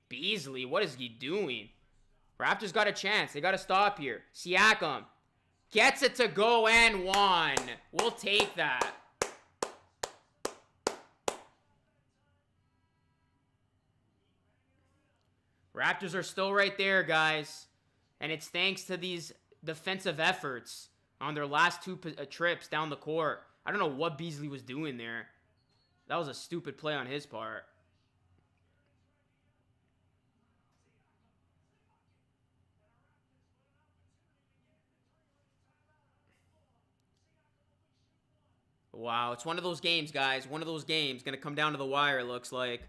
Beasley, what is he doing? Raptors got a chance. They got to stop here. Siakam gets it to go and 1. We'll take that. Raptors are still right there, guys. And it's thanks to these defensive efforts on their last 2 trips down the court. I don't know what Beasley was doing there. That was a stupid play on his part. Wow, it's one of those games, guys. One of those games. Going to come down to the wire, it looks like.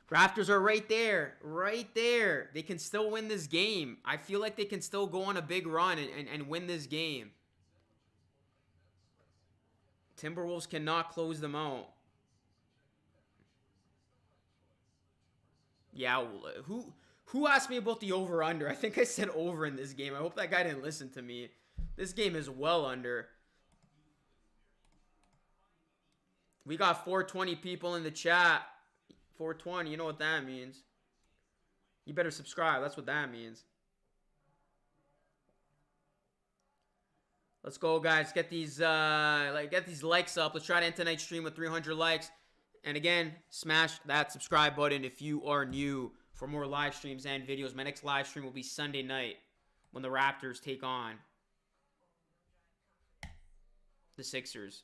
Raptors are right there. Right there. They can still win this game. I feel like they can still go on a big run and win this game. Timberwolves cannot close them out. Yeah, who asked me about the over-under? I think I said over in this game. I hope that guy didn't listen to me. This game is well under. We got 420 people in the chat. 420, you know what that means. You better subscribe. That's what that means. Let's go, guys. Get these likes up. Let's try to end tonight's stream with 300 likes. And again, smash that subscribe button if you are new for more live streams and videos. My next live stream will be Sunday night when the Raptors take on the Sixers.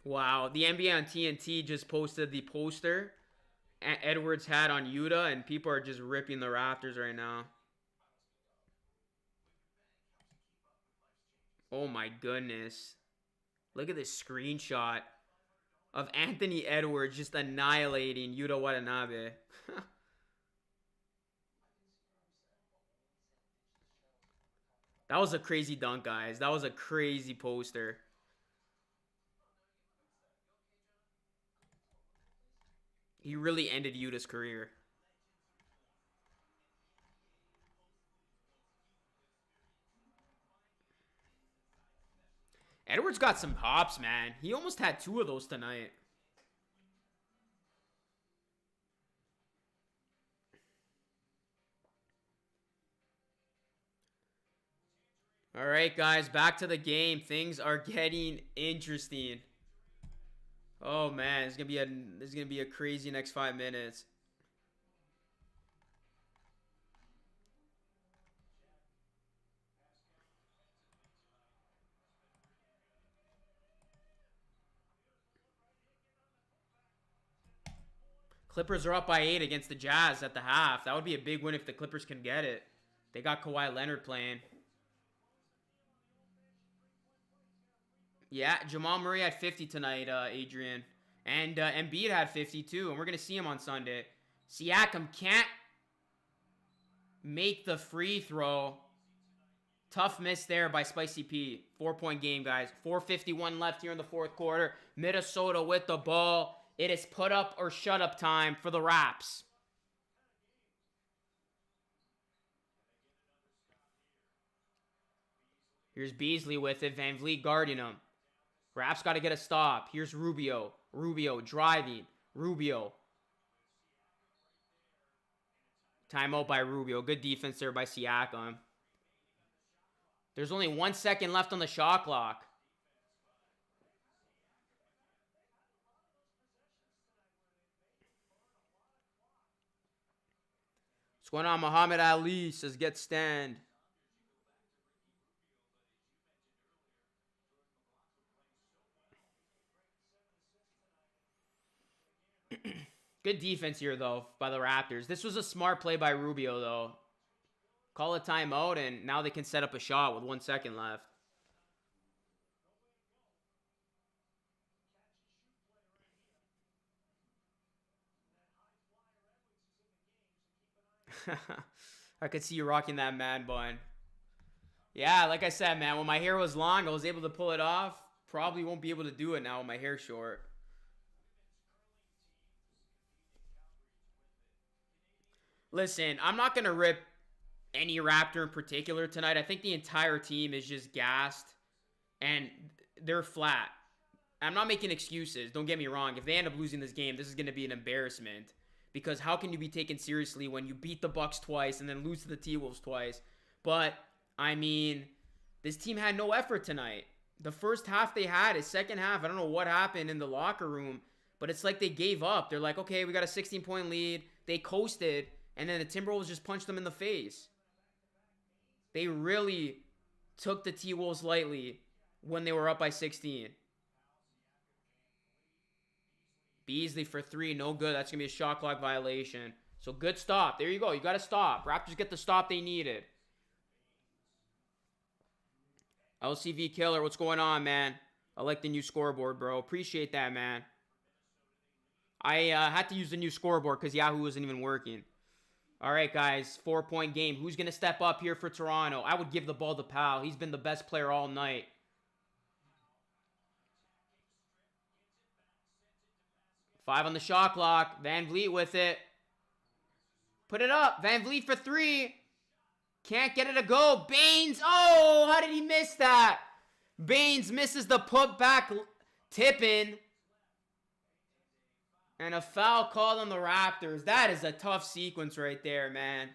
Wow, the NBA on TNT just posted the poster Edwards had on Utah, and people are just ripping the Raptors right now. Oh my goodness. Look at this screenshot of Anthony Edwards just annihilating Yuta Watanabe. That was a crazy dunk, guys. That was a crazy poster. He really ended Yuta's career. Edwards got some hops, man. He almost had 2 of those tonight. All right, guys, back to the game. Things are getting interesting. Oh man, it's gonna be a crazy next 5 minutes. Clippers are up by 8 against the Jazz at the half. That would be a big win if the Clippers can get it. They got Kawhi Leonard playing. Yeah, Jamal Murray had 50 tonight, Adrian. And Embiid had 50 too, and we're going to see him on Sunday. Siakam can't make the free throw. Tough miss there by Spicy P. 4-point game, guys. 4:51 left here in the fourth quarter. Minnesota with the ball. It is put up or shut up time for the Raps. Here's Beasley with it. Van Vliet guarding him. Raps got to get a stop. Here's Rubio. Rubio driving. Rubio. Timeout by Rubio. Good defense there by Siakam. There's only 1 second left on the shot clock. What's going on? Muhammad Ali says get stand. Good defense here, though, by the Raptors. This was a smart play by Rubio, though. Call a timeout, and now they can set up a shot with 1 second left. I could see you rocking that man bun. Yeah, like I said, man, when my hair was long, I was able to pull it off. Probably won't be able to do it now with my hair short. Listen, I'm not going to rip any Raptor in particular tonight. I think the entire team is just gassed, and they're flat. I'm not making excuses. Don't get me wrong. If they end up losing this game, this is going to be an embarrassment. Because how can you be taken seriously when you beat the Bucks twice and then lose to the T-Wolves twice? But, I mean, this team had no effort tonight. The first half they had, his second half, I don't know what happened in the locker room, but it's like they gave up. They're like, okay, we got a 16-point lead. They coasted, and then the Timberwolves just punched them in the face. They really took the T-Wolves lightly when they were up by 16. Beasley for 3, no good. That's going to be a shot clock violation. So good stop. There you go. You got to stop. Raptors get the stop they needed. LCV Killer, what's going on, man? I like the new scoreboard, bro. Appreciate that, man. I had to use the new scoreboard because Yahoo wasn't even working. All right, guys. 4-point game. Who's going to step up here for Toronto? I would give the ball to Powell. He's been the best player all night. 5 on the shot clock. Van Vliet with it. Put it up. Van Vliet for 3. Can't get it to go. Baines. Oh, how did he miss that? Baines misses the putback tip-in. And a foul called on the Raptors. That is a tough sequence right there, man.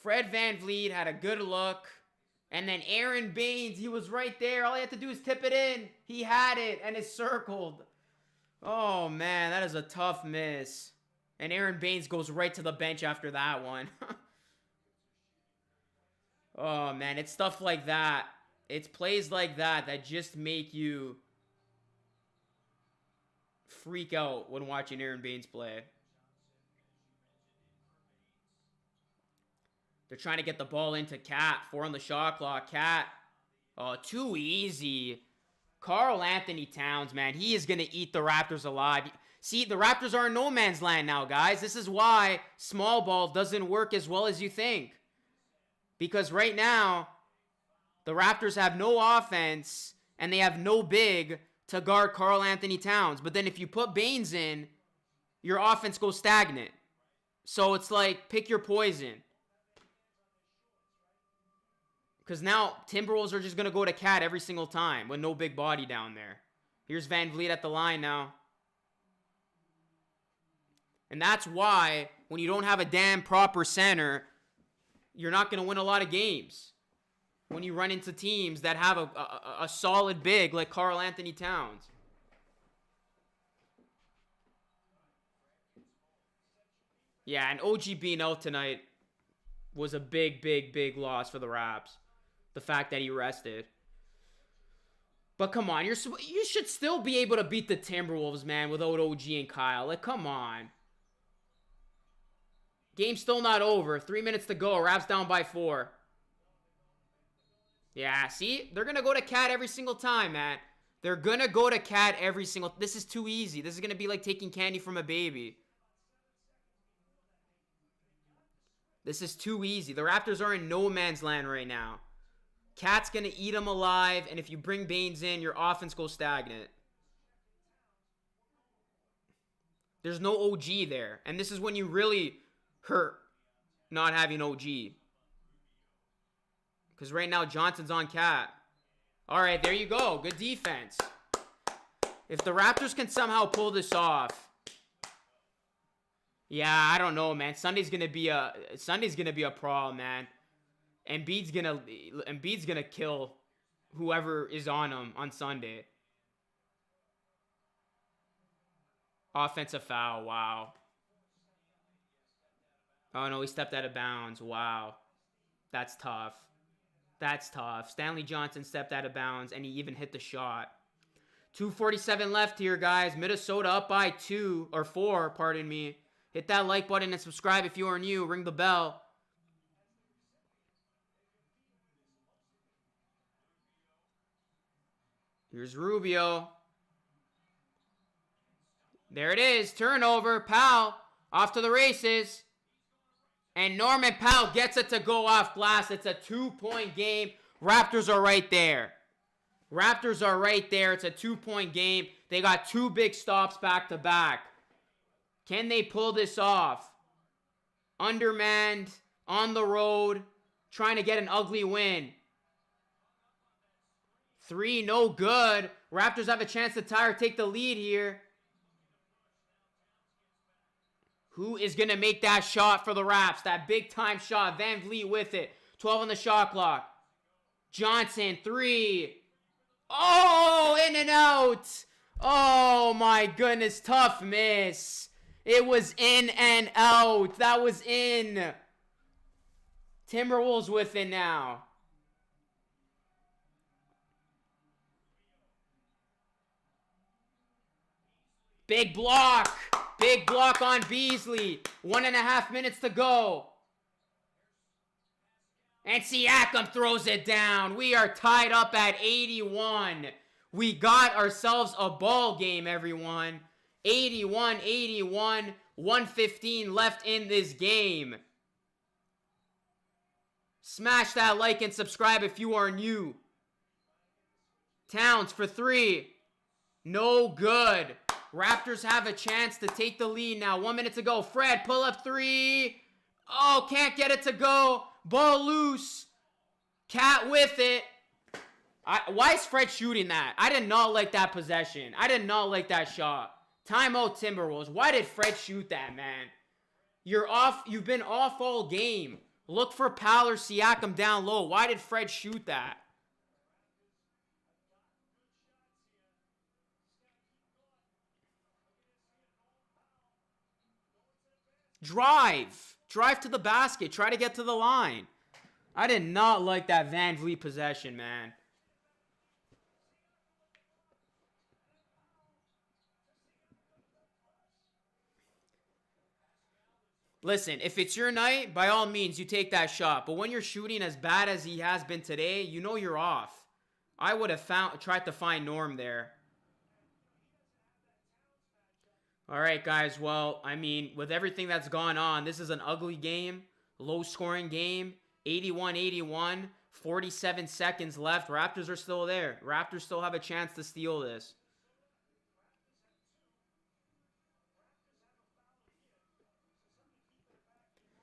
Fred Van Vliet had a good look. And then Aaron Baines, he was right there. All he had to do is tip it in. He had it, and it's circled. Oh, man, that is a tough miss. And Aaron Baines goes right to the bench after that one. Oh, man, it's stuff like that. It's plays like that that just make you freak out when watching Aaron Baines play. They're trying to get the ball into Cat. 4 on the shot clock. Cat. Oh, too easy. Karl Anthony Towns, man. He is going to eat the Raptors alive. See, the Raptors are in no man's land now, guys. This is why small ball doesn't work as well as you think. Because right now, the Raptors have no offense, and they have no big to guard Karl Anthony Towns. But then if you put Baines in, your offense goes stagnant. So it's like, pick your poison. Because now, Timberwolves are just going to go to Cat every single time with no big body down there. Here's Van Vliet at the line now. And that's why, when you don't have a damn proper center, you're not going to win a lot of games. When you run into teams that have a solid big like Karl Anthony Towns. Yeah, and OG being out tonight was a big, big, big loss for the Raps. The fact that he rested. But come on, you should still be able to beat the Timberwolves, man, without OG and Kyle. Like, come on. Game's still not over. 3 minutes to go. Raps down by 4. Yeah, see? They're going to go to Cat every single time, man. They're going to go to Cat every single... This is too easy. This is going to be like taking candy from a baby. This is too easy. The Raptors are in no man's land right now. Cat's going to eat them alive, and if you bring Baines in, your offense goes stagnant. There's no OG there. And this is when you really hurt not having OG. Because right now, Johnson's on Cat. All right, there you go. Good defense. If the Raptors can somehow pull this off. Yeah, I don't know, man. Sunday's gonna be a problem, man. Embiid's gonna kill whoever is on him on Sunday. Offensive foul. Wow. Oh no, he stepped out of bounds. Wow. That's tough. That's tough. Stanley Johnson stepped out of bounds, and he even hit the shot. 2:47 left here, guys. Minnesota up by 2 or 4, pardon me. Hit that like button and subscribe if you are new. Ring the bell. Here's Rubio. There it is. Turnover. Powell off to the races. And Norman Powell gets it to go off glass. It's a 2-point game. Raptors are right there. Raptors are right there. It's a 2-point game. They got 2 big stops back to back. Can they pull this off? Undermanned, on the road, trying to get an ugly win. 3, no good. Raptors have a chance to tie or take the lead here. Who is going to make that shot for the Raps? That big-time shot. Van Vliet with it. 12 on the shot clock. Johnson, 3. Oh, in and out. Oh, my goodness. Tough miss. It was in and out. That was in. Timberwolves with it now. Big block. Big block on Beasley. 1.5 minutes to go. And Siakam throws it down. We are tied up at 81. We got ourselves a ball game, everyone. 81-81, 1:15 left in this game. Smash that like and subscribe if you are new. Towns for 3. No good. Raptors have a chance to take the lead now. 1 minute to go. Fred, pull up 3. Oh, can't get it to go. Ball loose. Cat with it. Why is Fred shooting that? I did not like that possession. I did not like that shot. Timeout Timberwolves. Why did Fred shoot that, man? You're off. You've been off all game. Look for Powell or Siakam down low. Why did Fred shoot that? Drive. Drive to the basket. Try to get to the line. I did not like that Van Vliet possession, man. Listen, if it's your night, by all means, you take that shot. But when you're shooting as bad as he has been today, you know you're off. I would have tried to find Norm there. All right, guys. Well, I mean, with everything that's gone on, this is an ugly game, low-scoring game, 81-81, 47 seconds left. Raptors are still there. Raptors still have a chance to steal this.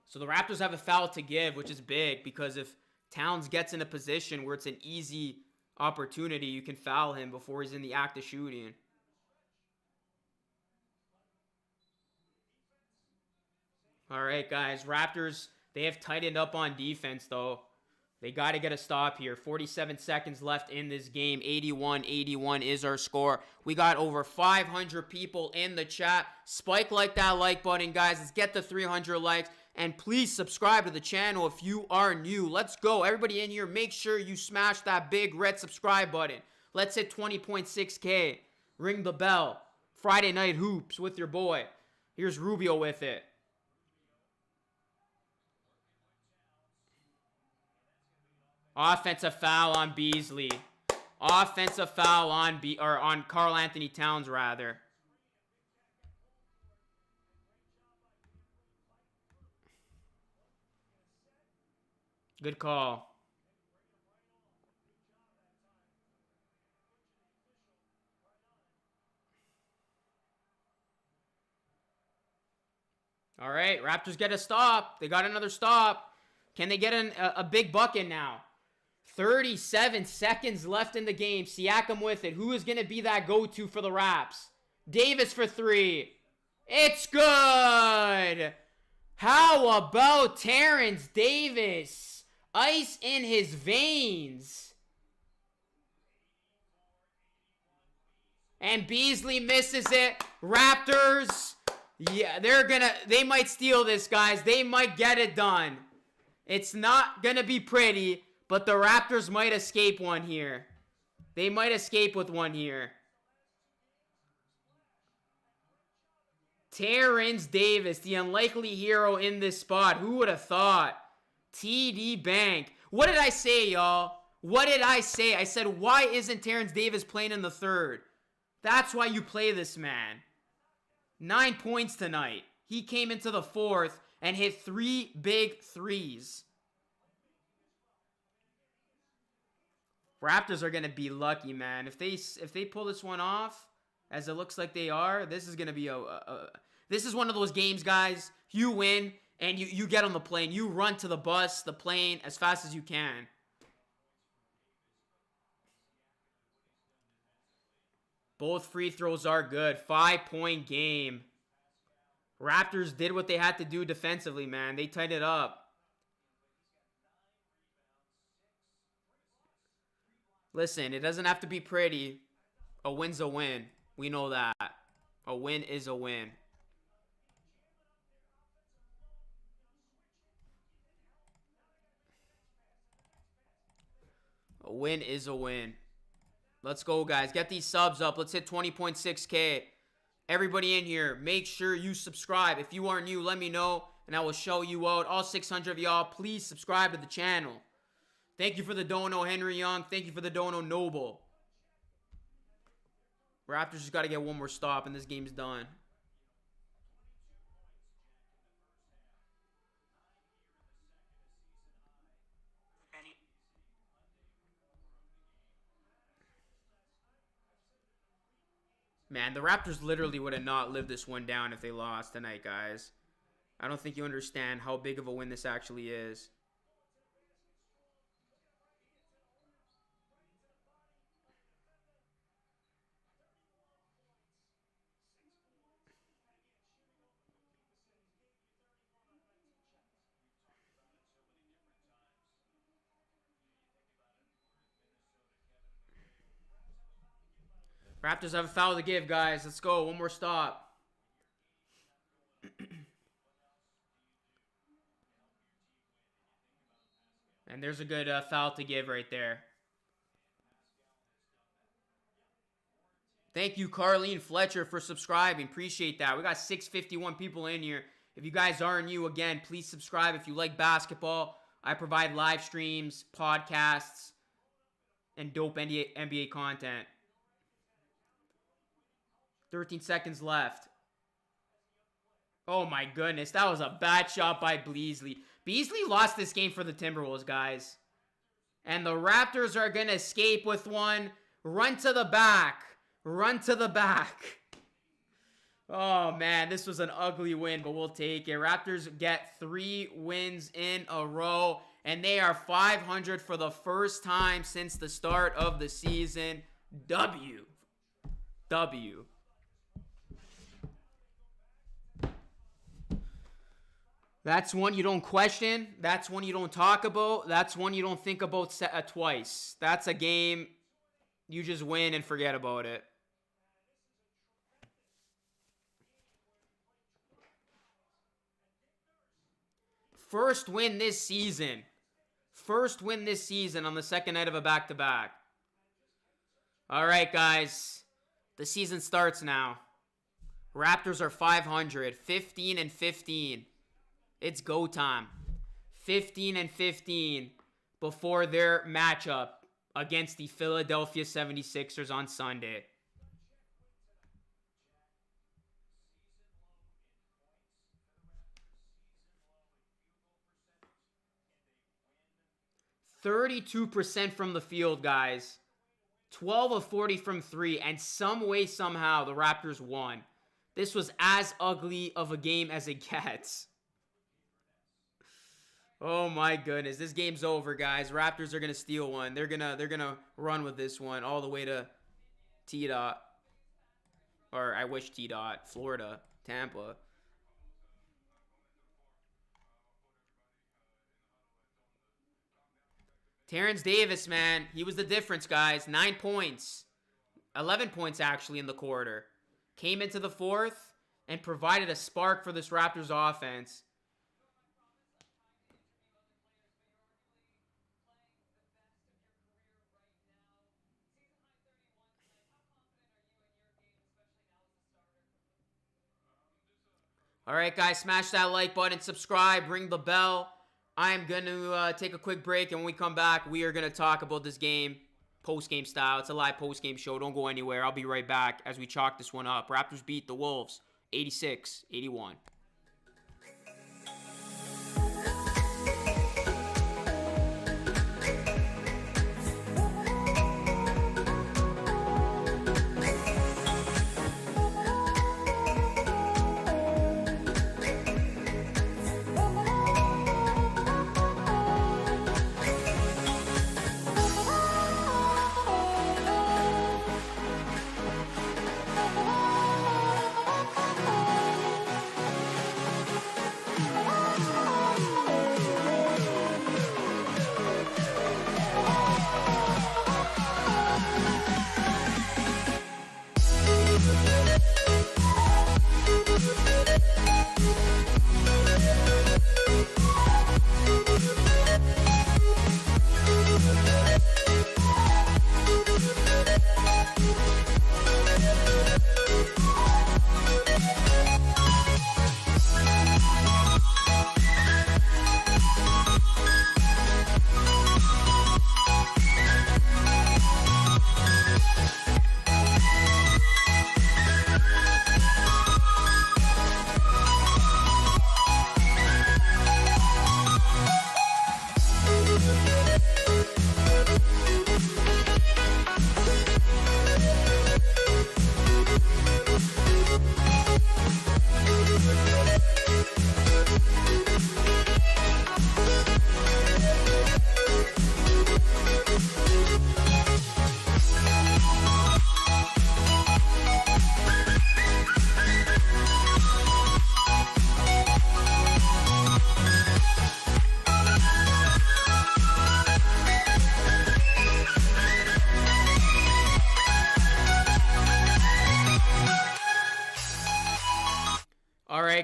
So the Raptors have a foul to give, which is big, because if Towns gets in a position where it's an easy opportunity, you can foul him before he's in the act of shooting. All right, guys. Raptors, they have tightened up on defense, though. They got to get a stop here. 47 seconds left in this game. 81-81 is our score. We got over 500 people in the chat. Spike like that like button, guys. Let's get to 300 likes. And please subscribe to the channel if you are new. Let's go. Everybody in here, make sure you smash that big red subscribe button. Let's hit 20.6K. Ring the bell. Friday Night Hoops with your boy. Here's Rubio with it. Offensive foul on Beasley. Offensive foul on Karl Anthony Towns, rather. Good call. All right, Raptors get a stop. They got another stop. Can they get a big bucket now? 37 seconds left in the game. Siakam with it. Who is going to be that go-to for the Raps? Davis for 3. It's good. How about Terrence Davis? Ice in his veins. And Beasley misses it. Raptors, yeah, they might steal this, guys. They might get it done. It's not going to be pretty, but the Raptors might escape one here. They might escape with one here. Terrence Davis, the unlikely hero in this spot. Who would have thought? TD Bank. What did I say, y'all? What did I say? I said, why isn't Terrence Davis playing in the third? That's why you play this man. 9 points tonight. He came into the fourth and hit 3 big threes. Raptors are going to be lucky, man. If they pull this one off, as it looks like they are, this is going to be this is one of those games, guys. You win and you get on the plane. You run to the bus, the plane, as fast as you can. Both free throws are good. 5-point game. Raptors did what they had to do defensively, man. They tightened it up. Listen, it doesn't have to be pretty. A win's a win. We know that. A win is a win. A win is a win. Let's go, guys. Get these subs up. Let's hit 20.6K. Everybody in here, make sure you subscribe. If you are new, let me know, and I will show you out. All 600 of y'all, please subscribe to the channel. Thank you for the dono, Henry Young. Thank you for the dono, Noble. Raptors just got to get one more stop and this game's done. Man, the Raptors literally would have not lived this one down if they lost tonight, guys. I don't think you understand how big of a win this actually is. Raptors have a foul to give, guys. Let's go. One more stop. And there's a good foul to give right there. Thank you, Carlene Fletcher, for subscribing. Appreciate that. We got 651 people in here. If you guys are new, again, please subscribe if you like basketball. I provide live streams, podcasts, and dope NBA content. 13 seconds left. Oh my goodness, that was a bad shot by Beasley. Beasley lost this game for the Timberwolves, guys. And the Raptors are going to escape with one. Run to the back. Run to the back. Oh man, this was an ugly win, but we'll take it. Raptors get 3 wins in a row, and they are 500 for the first time since the start of the season. W. That's one you don't question. That's one you don't talk about. That's one you don't think about twice. That's a game you just win and forget about it. First win this season. First win this season on the second night of a back-to-back. All right, guys. The season starts now. Raptors are 500, 15-15. It's go time. 15-15 before their matchup against the Philadelphia 76ers on Sunday. %32% from the field, guys. 12 of 40 from 3, and some way, somehow, the Raptors won. This was as ugly of a game as it gets. Oh my goodness, this game's over, guys. Raptors are gonna steal one. They're gonna run with this one all the way to T-Dot, or I wish T-Dot, Florida, Tampa. Terrence Davis, man, he was the difference, guys. 9 points, 11 points actually in the quarter. Came into the fourth and provided a spark for this Raptors offense. All right, guys, smash that like button, subscribe, ring the bell. I'm going to take a quick break, and when we come back, we are going to talk about this game post-game style. It's a live post-game show. Don't go anywhere. I'll be right back as we chalk this one up. Raptors beat the Wolves 86-81.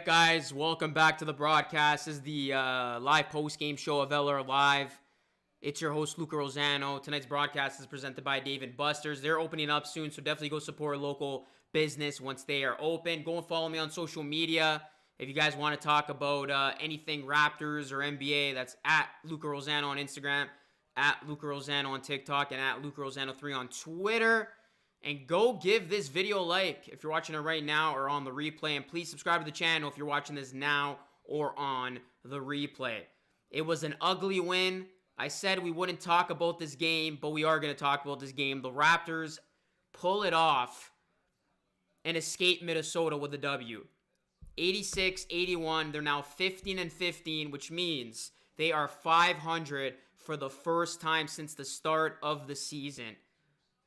right, guys, welcome back to the broadcast. This is the live post-game show of LR Live. It's your host, Luca Rosano. Tonight's broadcast is presented by Dave & Buster's. They're opening up soon, so definitely go support local business once they are open. Go and follow me on social media. If you guys want to talk about anything Raptors or NBA, that's at Luca Rosano on Instagram, at Luca Rosano on TikTok, and at Luca Rosano3 on Twitter. And go give this video a like if you're watching it right now or on the replay. And please subscribe to the channel if you're watching this now or on the replay. It was an ugly win. I said we wouldn't talk about this game, but we are going to talk about this game. The Raptors pull it off and escape Minnesota with a W. 86-81. They're now 15-15, which means they are 500 for the first time since the start of the season.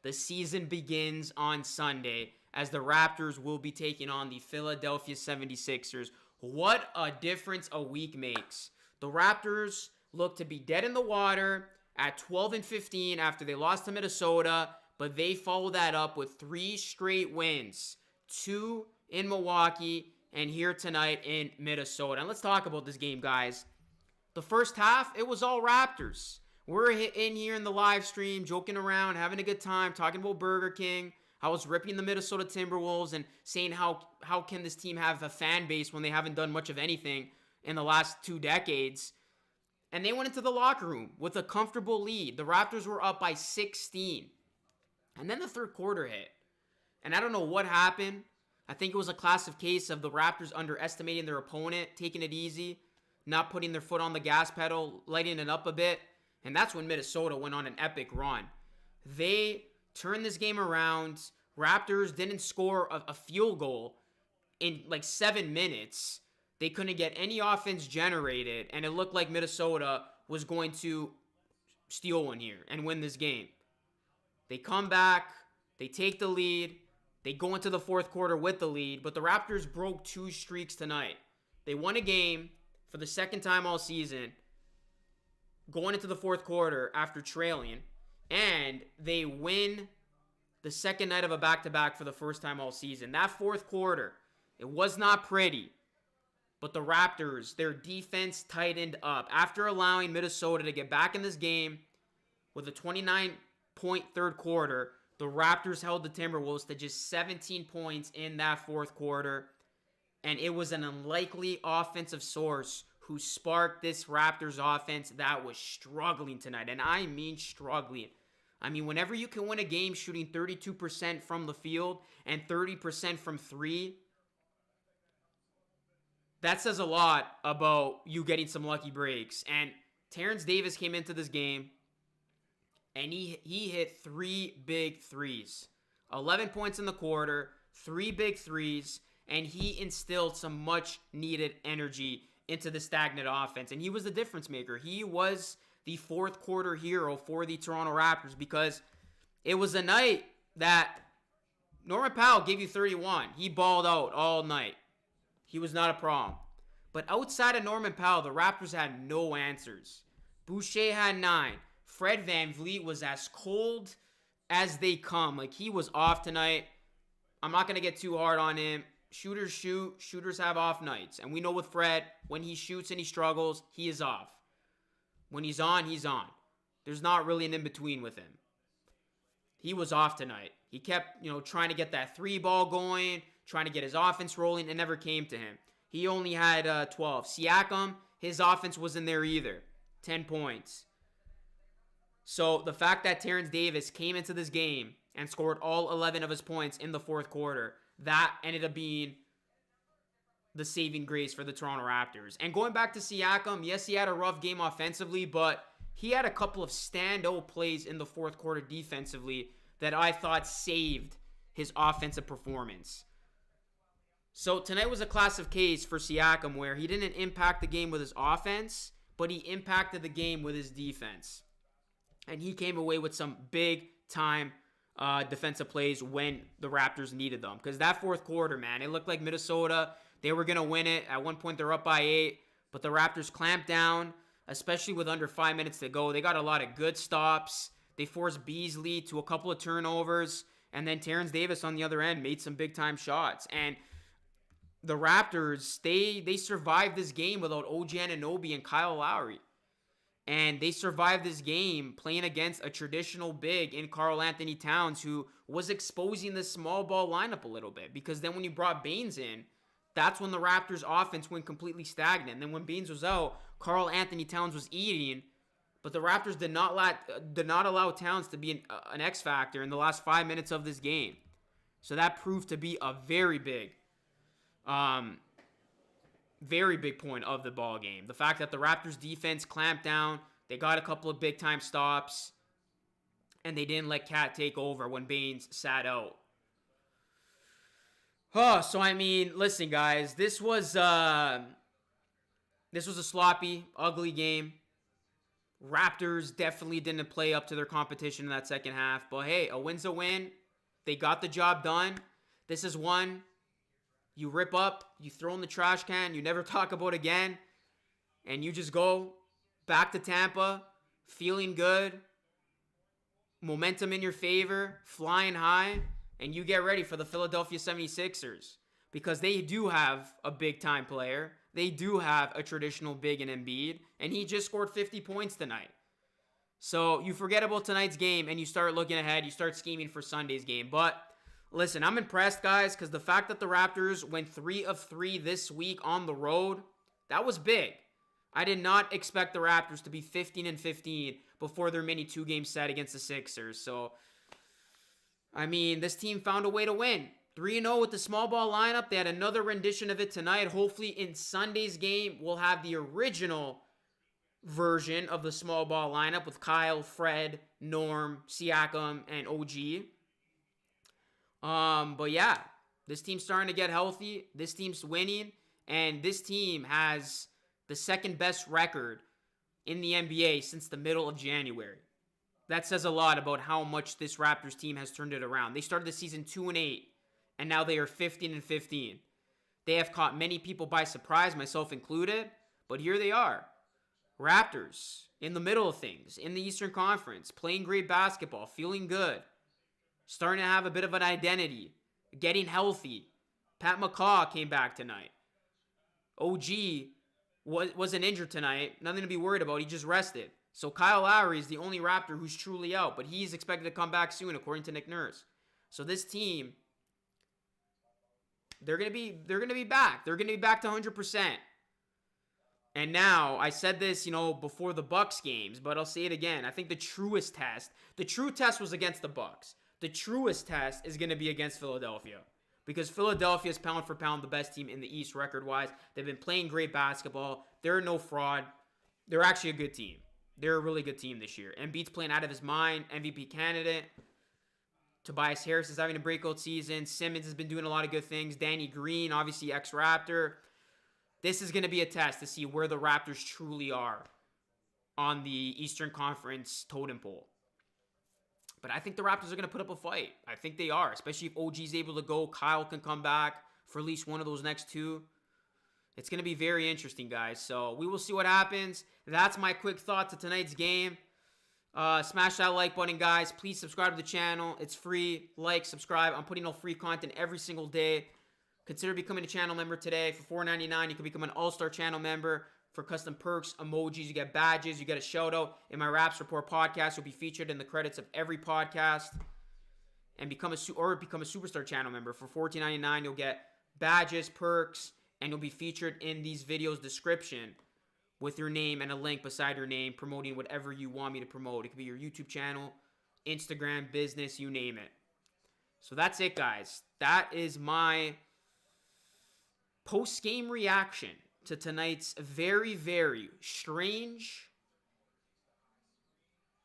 The season begins on Sunday as the Raptors will be taking on the Philadelphia 76ers. What a difference a week makes. The Raptors look to be dead in the water at 12-15 after they lost to Minnesota, but they follow that up with 3 straight wins. 2 in Milwaukee and here tonight in Minnesota. And let's talk about this game, guys. The first half, it was all Raptors. We're in here in the live stream, joking around, having a good time, talking about Burger King. I was ripping the Minnesota Timberwolves and saying how can this team have a fan base when they haven't done much of anything in the last 2 decades. And they went into the locker room with a comfortable lead. The Raptors were up by 16. And then the third quarter hit. And I don't know what happened. I think it was a classic case of the Raptors underestimating their opponent, taking it easy, not putting their foot on the gas pedal, lighting it up a bit. And that's when Minnesota went on an epic run. They turned this game around. Raptors didn't score a field goal in like 7 minutes. They couldn't get any offense generated. And it looked like Minnesota was going to steal one here and win this game. They come back. They take the lead. They go into the fourth quarter with the lead. But the Raptors broke 2 streaks tonight. They won a game for the second time all season, going into the fourth quarter after trailing, and they win the second night of a back-to-back for the first time all season. That fourth quarter, it was not pretty, but the Raptors, their defense tightened up. After allowing Minnesota to get back in this game with a 29-point third quarter, the Raptors held the Timberwolves to just 17 points in that fourth quarter, and it was an unlikely offensive source who sparked this Raptors offense that was struggling tonight. And I mean struggling. I mean, whenever you can win a game shooting 32% from the field and 30% from 3, that says a lot about you getting some lucky breaks. And Terrence Davis came into this game, and he hit 3 big threes. 11 points in the quarter, 3 big threes, and he instilled some much-needed energy into the stagnant offense. And he was the difference maker. He was the fourth quarter hero for the Toronto Raptors because it was a night that Norman Powell gave you 31. He balled out all night. He was not a problem. But outside of Norman Powell, the Raptors had no answers. Boucher had 9. Fred VanVleet was as cold as they come. Like, he was off tonight. I'm not going to get too hard on him. Shooters shoot. Shooters have off nights. And we know with Fred, when he shoots and he struggles, he is off. When he's on, he's on. There's not really an in-between with him. He was off tonight. He kept, trying to get that 3 ball going, trying to get his offense rolling. It never came to him. He only had 12. Siakam, his offense wasn't there either. 10 points. So the fact that Terrence Davis came into this game and scored all 11 of his points in the fourth quarter, that ended up being the saving grace for the Toronto Raptors. And going back to Siakam, yes, he had a rough game offensively, but he had a couple of standout plays in the fourth quarter defensively that I thought saved his offensive performance. So tonight was a classic case for Siakam where he didn't impact the game with his offense, but he impacted the game with his defense. And he came away with some big-time defensive plays when the Raptors needed them. Because that fourth quarter, man, it looked like Minnesota, they were going to win it. At one point, they're up by 8. But the Raptors clamped down, especially with under 5 minutes to go. They got a lot of good stops. They forced Beasley to a couple of turnovers. And then Terrence Davis on the other end made some big-time shots. And the Raptors, they survived this game without OG Anunoby and Kyle Lowry. And they survived this game playing against a traditional big in Karl Anthony Towns, who was exposing the small ball lineup a little bit. Because then when you brought Baines in, that's when the Raptors' offense went completely stagnant. And then when Baines was out, Karl Anthony Towns was eating. But the Raptors did not allow Towns to be an X factor in the last 5 minutes of this game. So that proved to be a very big point of the ball game. The fact that the Raptors defense clamped down, they got a couple of big time stops, and they didn't let Cat take over when Baines sat out. So I mean, listen, guys, this was a sloppy, ugly game. Raptors definitely didn't play up to their competition in that second half, but hey, a win's a win. They got the job done. This is one you rip up, you throw in the trash can, you never talk about again, and you just go back to Tampa, feeling good, momentum in your favor, flying high, and you get ready for the Philadelphia 76ers, because they do have a big-time player. They do have a traditional big in Embiid, and he just scored 50 points tonight. So you forget about tonight's game, and you start looking ahead. You start scheming for Sunday's game. But listen, I'm impressed, guys, because the fact that the Raptors went 3 of 3 this week on the road, that was big. I did not expect the Raptors to be 15-15 before their mini 2-game set against the Sixers. So, I mean, this team found a way to win. 3-0 with the small ball lineup. They had another rendition of it tonight. Hopefully in Sunday's game, we'll have the original version of the small ball lineup with Kyle, Fred, Norm, Siakam, and OG. But yeah, this team's starting to get healthy. This team's winning. And this team has the second best record in the NBA since the middle of January. That says a lot about how much this Raptors team has turned it around. They started the season 2-8. And now they are 15-15. They have caught many people by surprise, myself included. But here they are. Raptors in the middle of things, in the Eastern Conference, playing great basketball, feeling good, starting to have a bit of an identity, getting healthy. Pat McCaw came back tonight. OG wasn't injured tonight. Nothing to be worried about. He just rested. So Kyle Lowry is the only Raptor who's truly out, but he's expected to come back soon, according to Nick Nurse. So this team, they're gonna be back. They're gonna be back to 100%. And now, I said this, before the Bucks games, but I'll say it again. I think the true test was against the Bucks. The truest test is going to be against Philadelphia. Because Philadelphia is pound for pound the best team in the East record-wise. They've been playing great basketball. They're no fraud. They're actually a good team. They're a really good team this year. Embiid's playing out of his mind. MVP candidate. Tobias Harris is having a breakout season. Simmons has been doing a lot of good things. Danny Green, obviously ex-Raptor. This is going to be a test to see where the Raptors truly are on the Eastern Conference totem pole. But I think the Raptors are going to put up a fight. I think they are, especially if OG's able to go. Kyle can come back for at least one of those next two. It's going to be very interesting, guys. So we will see what happens. That's my quick thoughts of tonight's game. Smash that like button, guys. Please subscribe to the channel. It's free. Like, subscribe. I'm putting out free content every single day. Consider becoming a channel member today. For $4.99, you can become an all-star channel member for custom perks, emojis. You get badges. You get a shout-out in my Raps Report podcast. You'll be featured in the credits of every podcast. And become a superstar channel member. For $14.99, you'll get badges, perks, and you'll be featured in these videos' description with your name and a link beside your name promoting whatever you want me to promote. It could be your YouTube channel, Instagram, business, you name it. So that's it, guys. That is my post-game reaction to tonight's very, very strange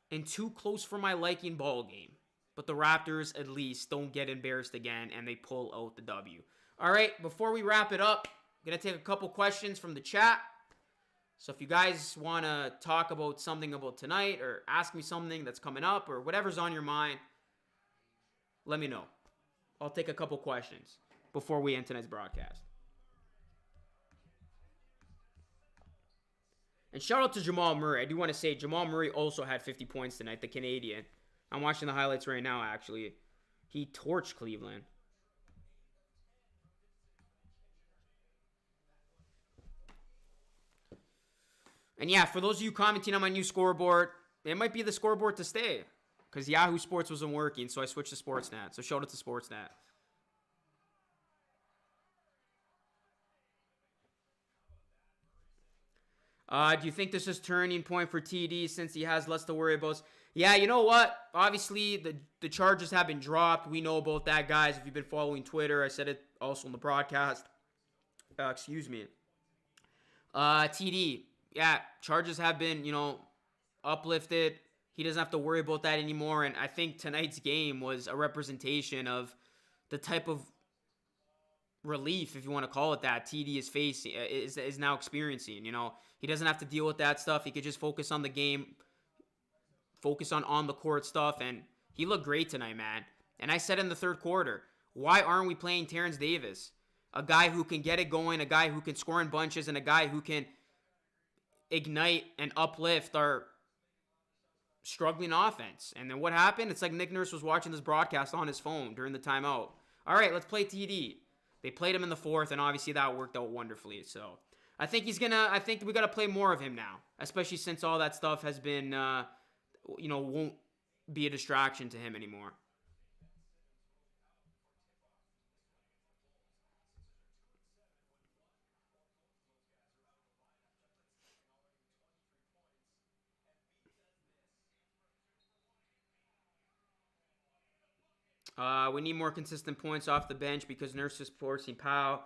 and too close for my liking ball game. But the Raptors, at least, don't get embarrassed again, and they pull out the W. All right, before we wrap it up, I'm going to take a couple questions from the chat. So if you guys want to talk about something about tonight or ask me something that's coming up or whatever's on your mind, let me know. I'll take a couple questions before we end tonight's broadcast. And shout out to Jamal Murray. I do want to say Jamal Murray also had 50 points tonight, the Canadian. I'm watching the highlights right now, actually. He torched Cleveland. And yeah, for those of you commenting on my new scoreboard, it might be the scoreboard to stay. Because Yahoo Sports wasn't working, so I switched to Sportsnet. So shout out to Sportsnet. Do you think this is turning point for TD since he has less to worry about? Yeah, you know what? Obviously, the charges have been dropped. We know about that, guys. If you've been following Twitter, I said it also in the broadcast. Excuse me. TD, yeah, charges have been, uplifted. He doesn't have to worry about that anymore. And I think tonight's game was a representation of the type of relief, if you want to call it that, TD is facing, is now experiencing. He doesn't have to deal with that stuff. He could just focus on the game, focus on the court stuff, and he looked great tonight, man. And I said in the third quarter, why aren't we playing Terrence Davis? A guy who can get it going, a guy who can score in bunches, and a guy who can ignite and uplift our struggling offense. And then what happened? It's like Nick Nurse was watching this broadcast on his phone during the timeout. All right, let's play TD. They played him in the fourth, and obviously that worked out wonderfully. So I think I think we got to play more of him now, especially since all that stuff has been, won't be a distraction to him anymore. We need more consistent points off the bench because Nurse is forcing Powell,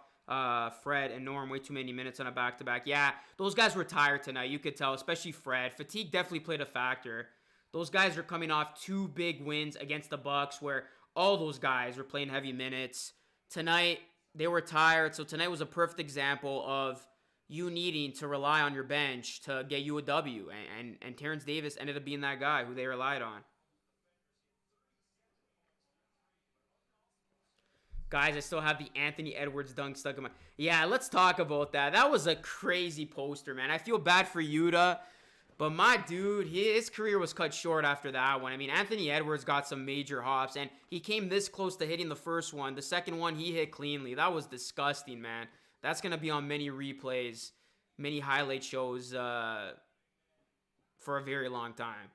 Fred, and Norm way too many minutes on a back-to-back. Yeah, those guys were tired tonight. You could tell, especially Fred. Fatigue definitely played a factor. Those guys are coming off 2 big wins against the Bucks where all those guys were playing heavy minutes. Tonight, they were tired, so tonight was a perfect example of you needing to rely on your bench to get you a W. And Terrence Davis ended up being that guy who they relied on. Guys, I still have the Anthony Edwards dunk stuck in my... Yeah, let's talk about that. That was a crazy poster, man. I feel bad for Yuta, but my dude, his career was cut short after that one. I mean, Anthony Edwards got some major hops, and he came this close to hitting the first one. The second one, he hit cleanly. That was disgusting, man. That's going to be on many replays, many highlight shows for a very long time.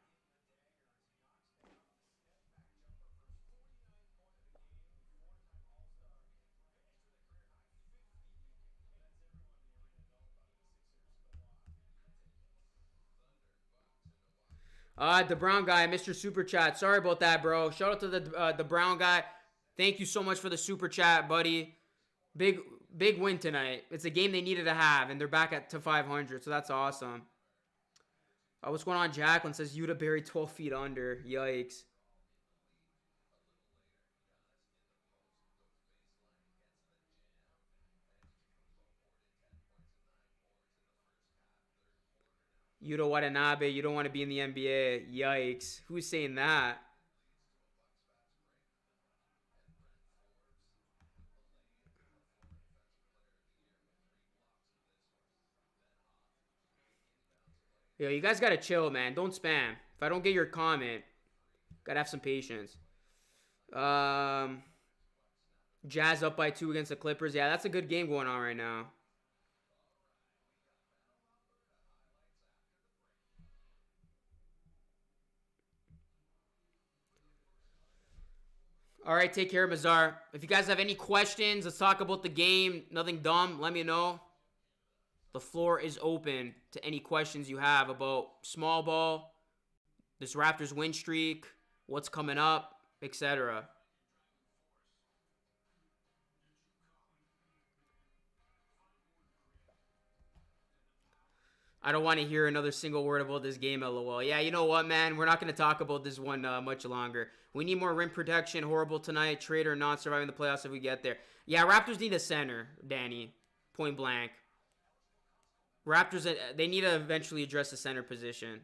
The Brown guy, Mr. Super Chat. Sorry about that, bro. Shout out to the Brown guy. Thank you so much for the Super Chat, buddy. Big win tonight. It's a game they needed to have, and they're back to 500, so that's awesome. What's going on? Jacqueline says Yuta buried 12 feet under. Yikes. Yuta Watanabe, you don't want to be in the NBA. Yikes. Who's saying that? Yo, you guys gotta chill, man. Don't spam. If I don't get your comment, gotta have some patience. Jazz up by 2 against the Clippers. Yeah, that's a good game going on right now. All right, take care, Mazar. If you guys have any questions, let's talk about the game. Nothing dumb, let me know. The floor is open to any questions you have about small ball, this Raptors win streak, what's coming up, etc. I don't want to hear another single word about this game, LOL. Yeah, you know what, man? We're not going to talk about this one much longer. We need more rim protection. Horrible tonight. Trader not surviving the playoffs if we get there. Yeah, Raptors need a center, Danny. Point blank. Raptors, they need to eventually address the center position.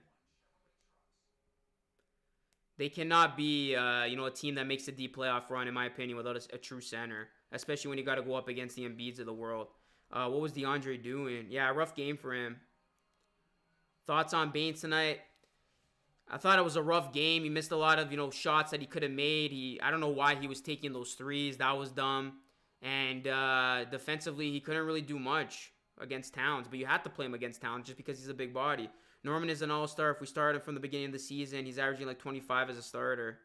They cannot be, a team that makes a deep playoff run, in my opinion, without a true center. Especially when you got to go up against the Embiids of the world. What was DeAndre doing? Yeah, rough game for him. Thoughts on Baines tonight? I thought it was a rough game. He missed a lot of, shots that he could have made. I don't know why he was taking those threes. That was dumb. And defensively, he couldn't really do much. against Towns, but you have to play him against Towns just because he's a big body. Norman is an all-star. If we started from the beginning of the season, he's averaging like 25 as a starter.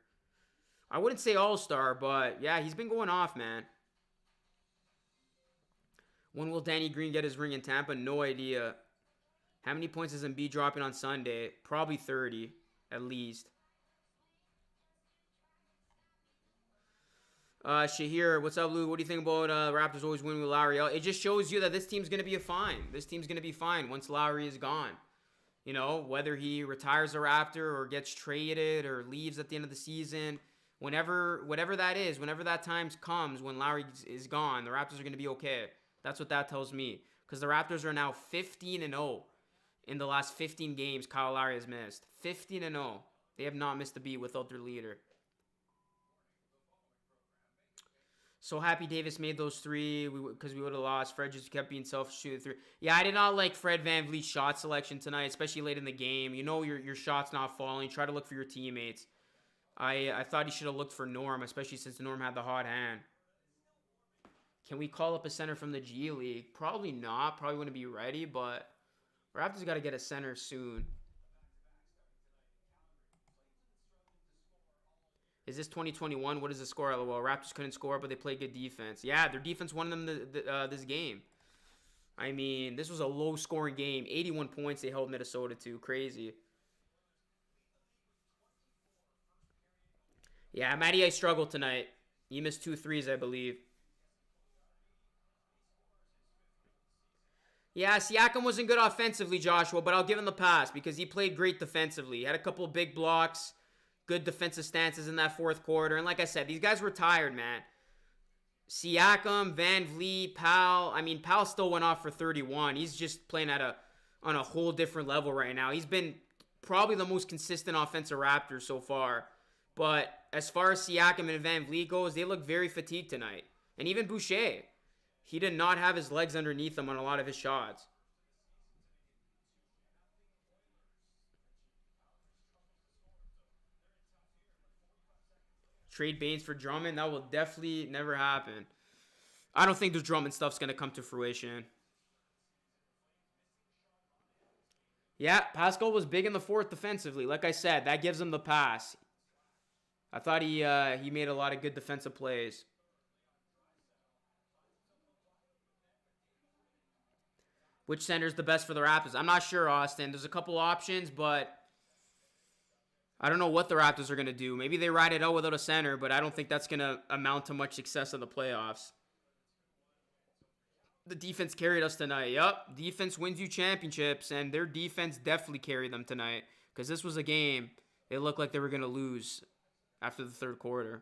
I wouldn't say all-star, but yeah, he's been going off, man. When will Danny Green get his ring in Tampa? No idea. How many points is Embiid dropping on Sunday? Probably 30, at least. Shahir, what's up, Lou? What do you think about Raptors always winning with Lowry? It just shows you that this team's going to be fine. This team's going to be fine once Lowry is gone. You know, whether he retires a Raptor or gets traded or leaves at the end of the season, whatever that is, whenever that time comes when Lowry is gone, the Raptors are going to be okay. That's what that tells me. Because the Raptors are now 15-0 in the last 15 games Kyle Lowry has missed. 15-0. They have not missed a beat without their leader. So happy Davis made those three because we would have lost. Fred just kept being selfish shooting three. Yeah, I did not like Fred VanVleet's shot selection tonight, especially late in the game. You know your shot's not falling. Try to look for your teammates. I thought he should have looked for Norm, especially since Norm had the hot hand. Can we call up a center from the G League? Probably not. Probably wouldn't be ready, but Raptors got to get a center soon. Is this 2021? What is the score? LOL. Raptors couldn't score, but they played good defense. Yeah, their defense won them this game. I mean, this was a low-scoring game. 81 points they held Minnesota to. Crazy. Yeah, Matty I struggled tonight. He missed 2 threes, I believe. Yeah, Siakam wasn't good offensively, Joshua, but I'll give him the pass because he played great defensively. He had a couple of big blocks. Good defensive stances in that fourth quarter. And like I said, these guys were tired, man. Siakam, VanVleet, Powell. I mean, Powell still went off for 31. He's just playing on a whole different level right now. He's been probably the most consistent offensive Raptor so far. But as far as Siakam and VanVleet goes, they look very fatigued tonight. And even Boucher. He did not have his legs underneath him on a lot of his shots. Trade Baines for Drummond, that will definitely never happen. I don't think the Drummond stuff's going to come to fruition. Yeah, Pascal was big in the fourth defensively. Like I said, that gives him the pass. I thought he made a lot of good defensive plays. Which center's the best for the Raptors? I'm not sure, Austin. There's a couple options, but I don't know what the Raptors are going to do. Maybe they ride it out without a center, but I don't think that's going to amount to much success in the playoffs. The defense carried us tonight. Yup, defense wins you championships, and their defense definitely carried them tonight because this was a game it looked like they were going to lose after the third quarter.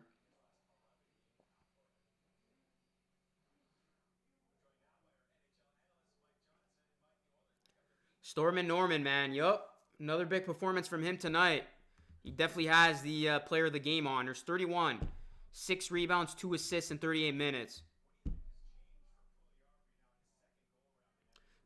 Stormin Norman, man. Yup, another big performance from him tonight. He definitely has the player of the game honors. 31. 6 rebounds, 2 assists in 38 minutes.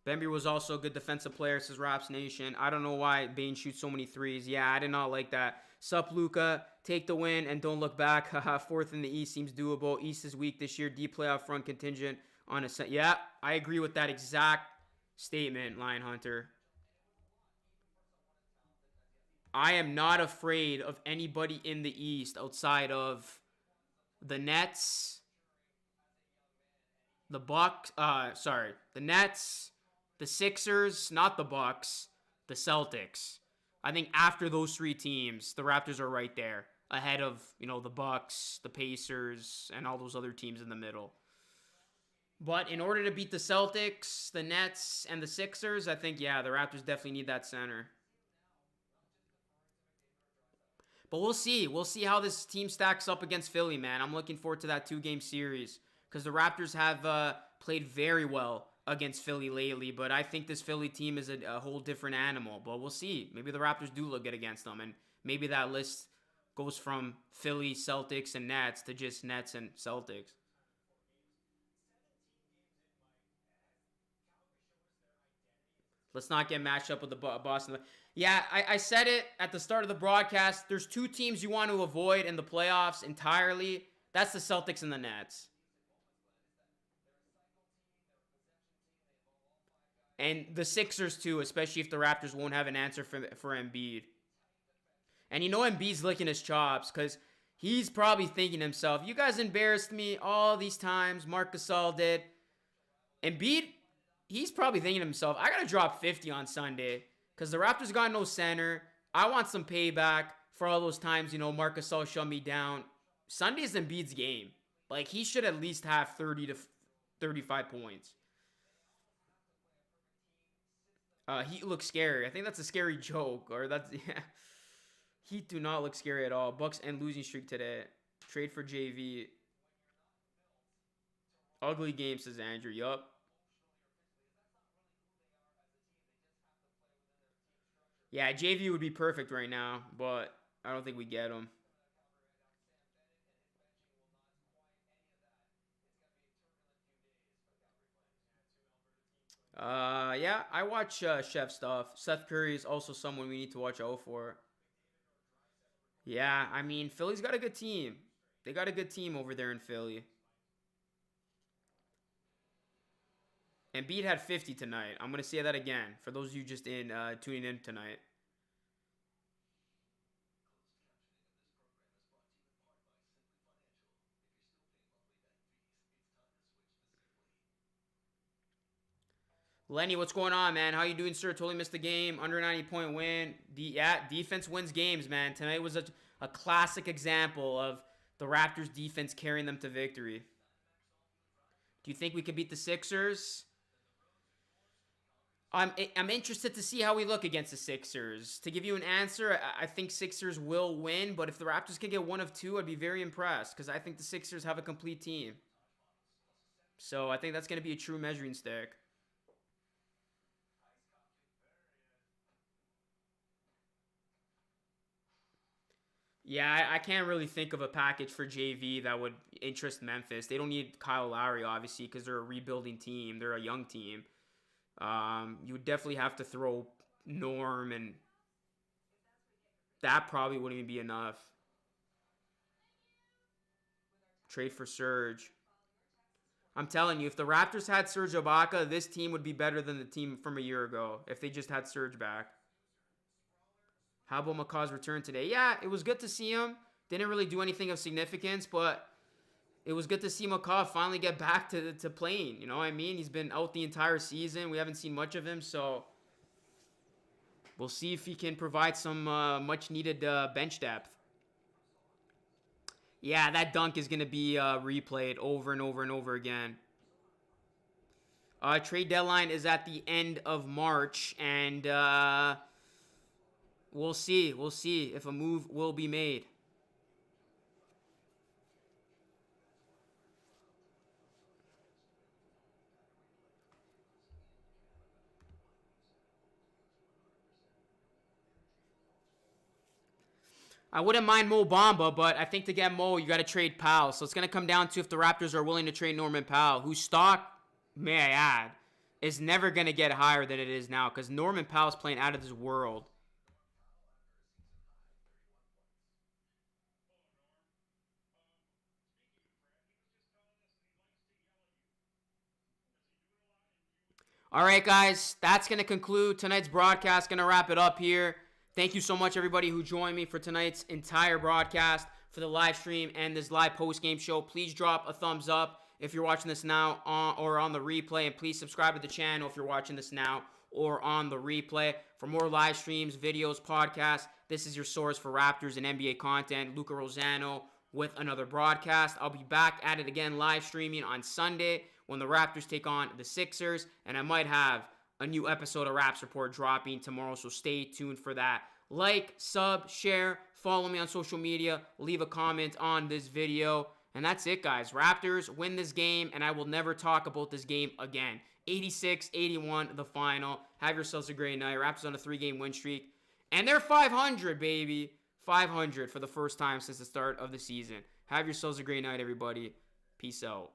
Bembry was also a good defensive player, says Raps Nation. I don't know why Bane shoots so many threes. Yeah, I did not like that. Sup, Luca. Take the win and don't look back. Haha, 4th in the East seems doable. East is weak this year. Deep playoff front contingent on a set. Yeah, I agree with that exact statement, Lion Hunter. I am not afraid of anybody in the East outside of the Nets, the Bucks, the Nets, the Sixers, not the Bucks, the Celtics. I think after those 3 teams, the Raptors are right there, ahead of, the Bucks, the Pacers, and all those other teams in the middle. But in order to beat the Celtics, the Nets, and the Sixers, I think, yeah, the Raptors definitely need that center. But we'll see. We'll see how this team stacks up against Philly, man. I'm looking forward to that 2-game series because the Raptors have played very well against Philly lately, but I think this Philly team is a whole different animal. But we'll see. Maybe the Raptors do look good against them, and maybe that list goes from Philly, Celtics, and Nets to just Nets and Celtics. Let's not get matched up with the Boston. Yeah, I said it at the start of the broadcast. There's 2 teams you want to avoid in the playoffs entirely. That's the Celtics and the Nets. And the Sixers too, especially if the Raptors won't have an answer for Embiid. And you know Embiid's licking his chops because he's probably thinking to himself, you guys embarrassed me all these times. Marc Gasol did. Embiid, he's probably thinking to himself, I got to drop 50 on Sunday because the Raptors got no center. I want some payback for all those times, you know, Marc Gasol shut me down. Sunday's Embiid's game. Like, he should at least have 30 to 35 points. Heat looks scary. I think that's a scary joke. Or that's, yeah. Heat do not look scary at all. Bucks end losing streak today. Trade for JV. Ugly game, says Andrew. Yup. Yeah, JV would be perfect right now, but I don't think we get him. Yeah, I watch Chef stuff. Seth Curry is also someone we need to watch out for. Yeah, I mean, Philly's got a good team. They got a good team over there in Philly. Embiid had 50 tonight. I'm going to say that again for those of you just tuning in tonight. Lenny, what's going on, man? How you doing, sir? Totally missed the game. Under 90-point win. Defense wins games, man. Tonight was a classic example of the Raptors' defense carrying them to victory. Do you think we could beat the Sixers? I'm interested to see how we look against the Sixers. To give you an answer, I think Sixers will win, but if the Raptors can get one of two, I'd be very impressed because I think the Sixers have a complete team. So I think that's going to be a true measuring stick. Yeah, I can't really think of a package for JV that would interest Memphis. They don't need Kyle Lowry, obviously, because they're a rebuilding team. They're a young team. You would definitely have to throw Norm, and that probably wouldn't even be enough. Trade for Serge. I'm telling you, if the Raptors had Serge Ibaka, this team would be better than the team from a year ago if they just had Serge back. How about McCaw's return today? Yeah, it was good to see him. Didn't really do anything of significance, but it was good to see McCaw finally get back to playing. You know what I mean? He's been out the entire season. We haven't seen much of him, so we'll see if he can provide some much-needed bench depth. Yeah, that dunk is going to be replayed over and over and over again. Trade deadline is at the end of March, and we'll see. We'll see if a move will be made. I wouldn't mind Mo Bamba, but I think to get Mo, you got to trade Powell. So it's going to come down to if the Raptors are willing to trade Norman Powell, whose stock, may I add, is never going to get higher than it is now because Norman Powell's playing out of this world. All right, guys, that's going to conclude tonight's broadcast. Going to wrap it up here. Thank you so much, everybody who joined me for tonight's entire broadcast, for the live stream and this live post-game show. Please drop a thumbs up if you're watching this now or on the replay, and please subscribe to the channel if you're watching this now or on the replay. For more live streams, videos, podcasts, this is your source for Raptors and NBA content. Luca Rosano with another broadcast. I'll be back at it again live streaming on Sunday when the Raptors take on the Sixers, and I might have a new episode of Raps Report dropping tomorrow, so stay tuned for that. Like, sub, share, follow me on social media, leave a comment on this video, and that's it, guys. Raptors win this game, and I will never talk about this game again. 86-81, the final. Have yourselves a great night. Raptors on a 3-game win streak, and they're 500, baby. 500 for the first time since the start of the season. Have yourselves a great night, everybody. Peace out.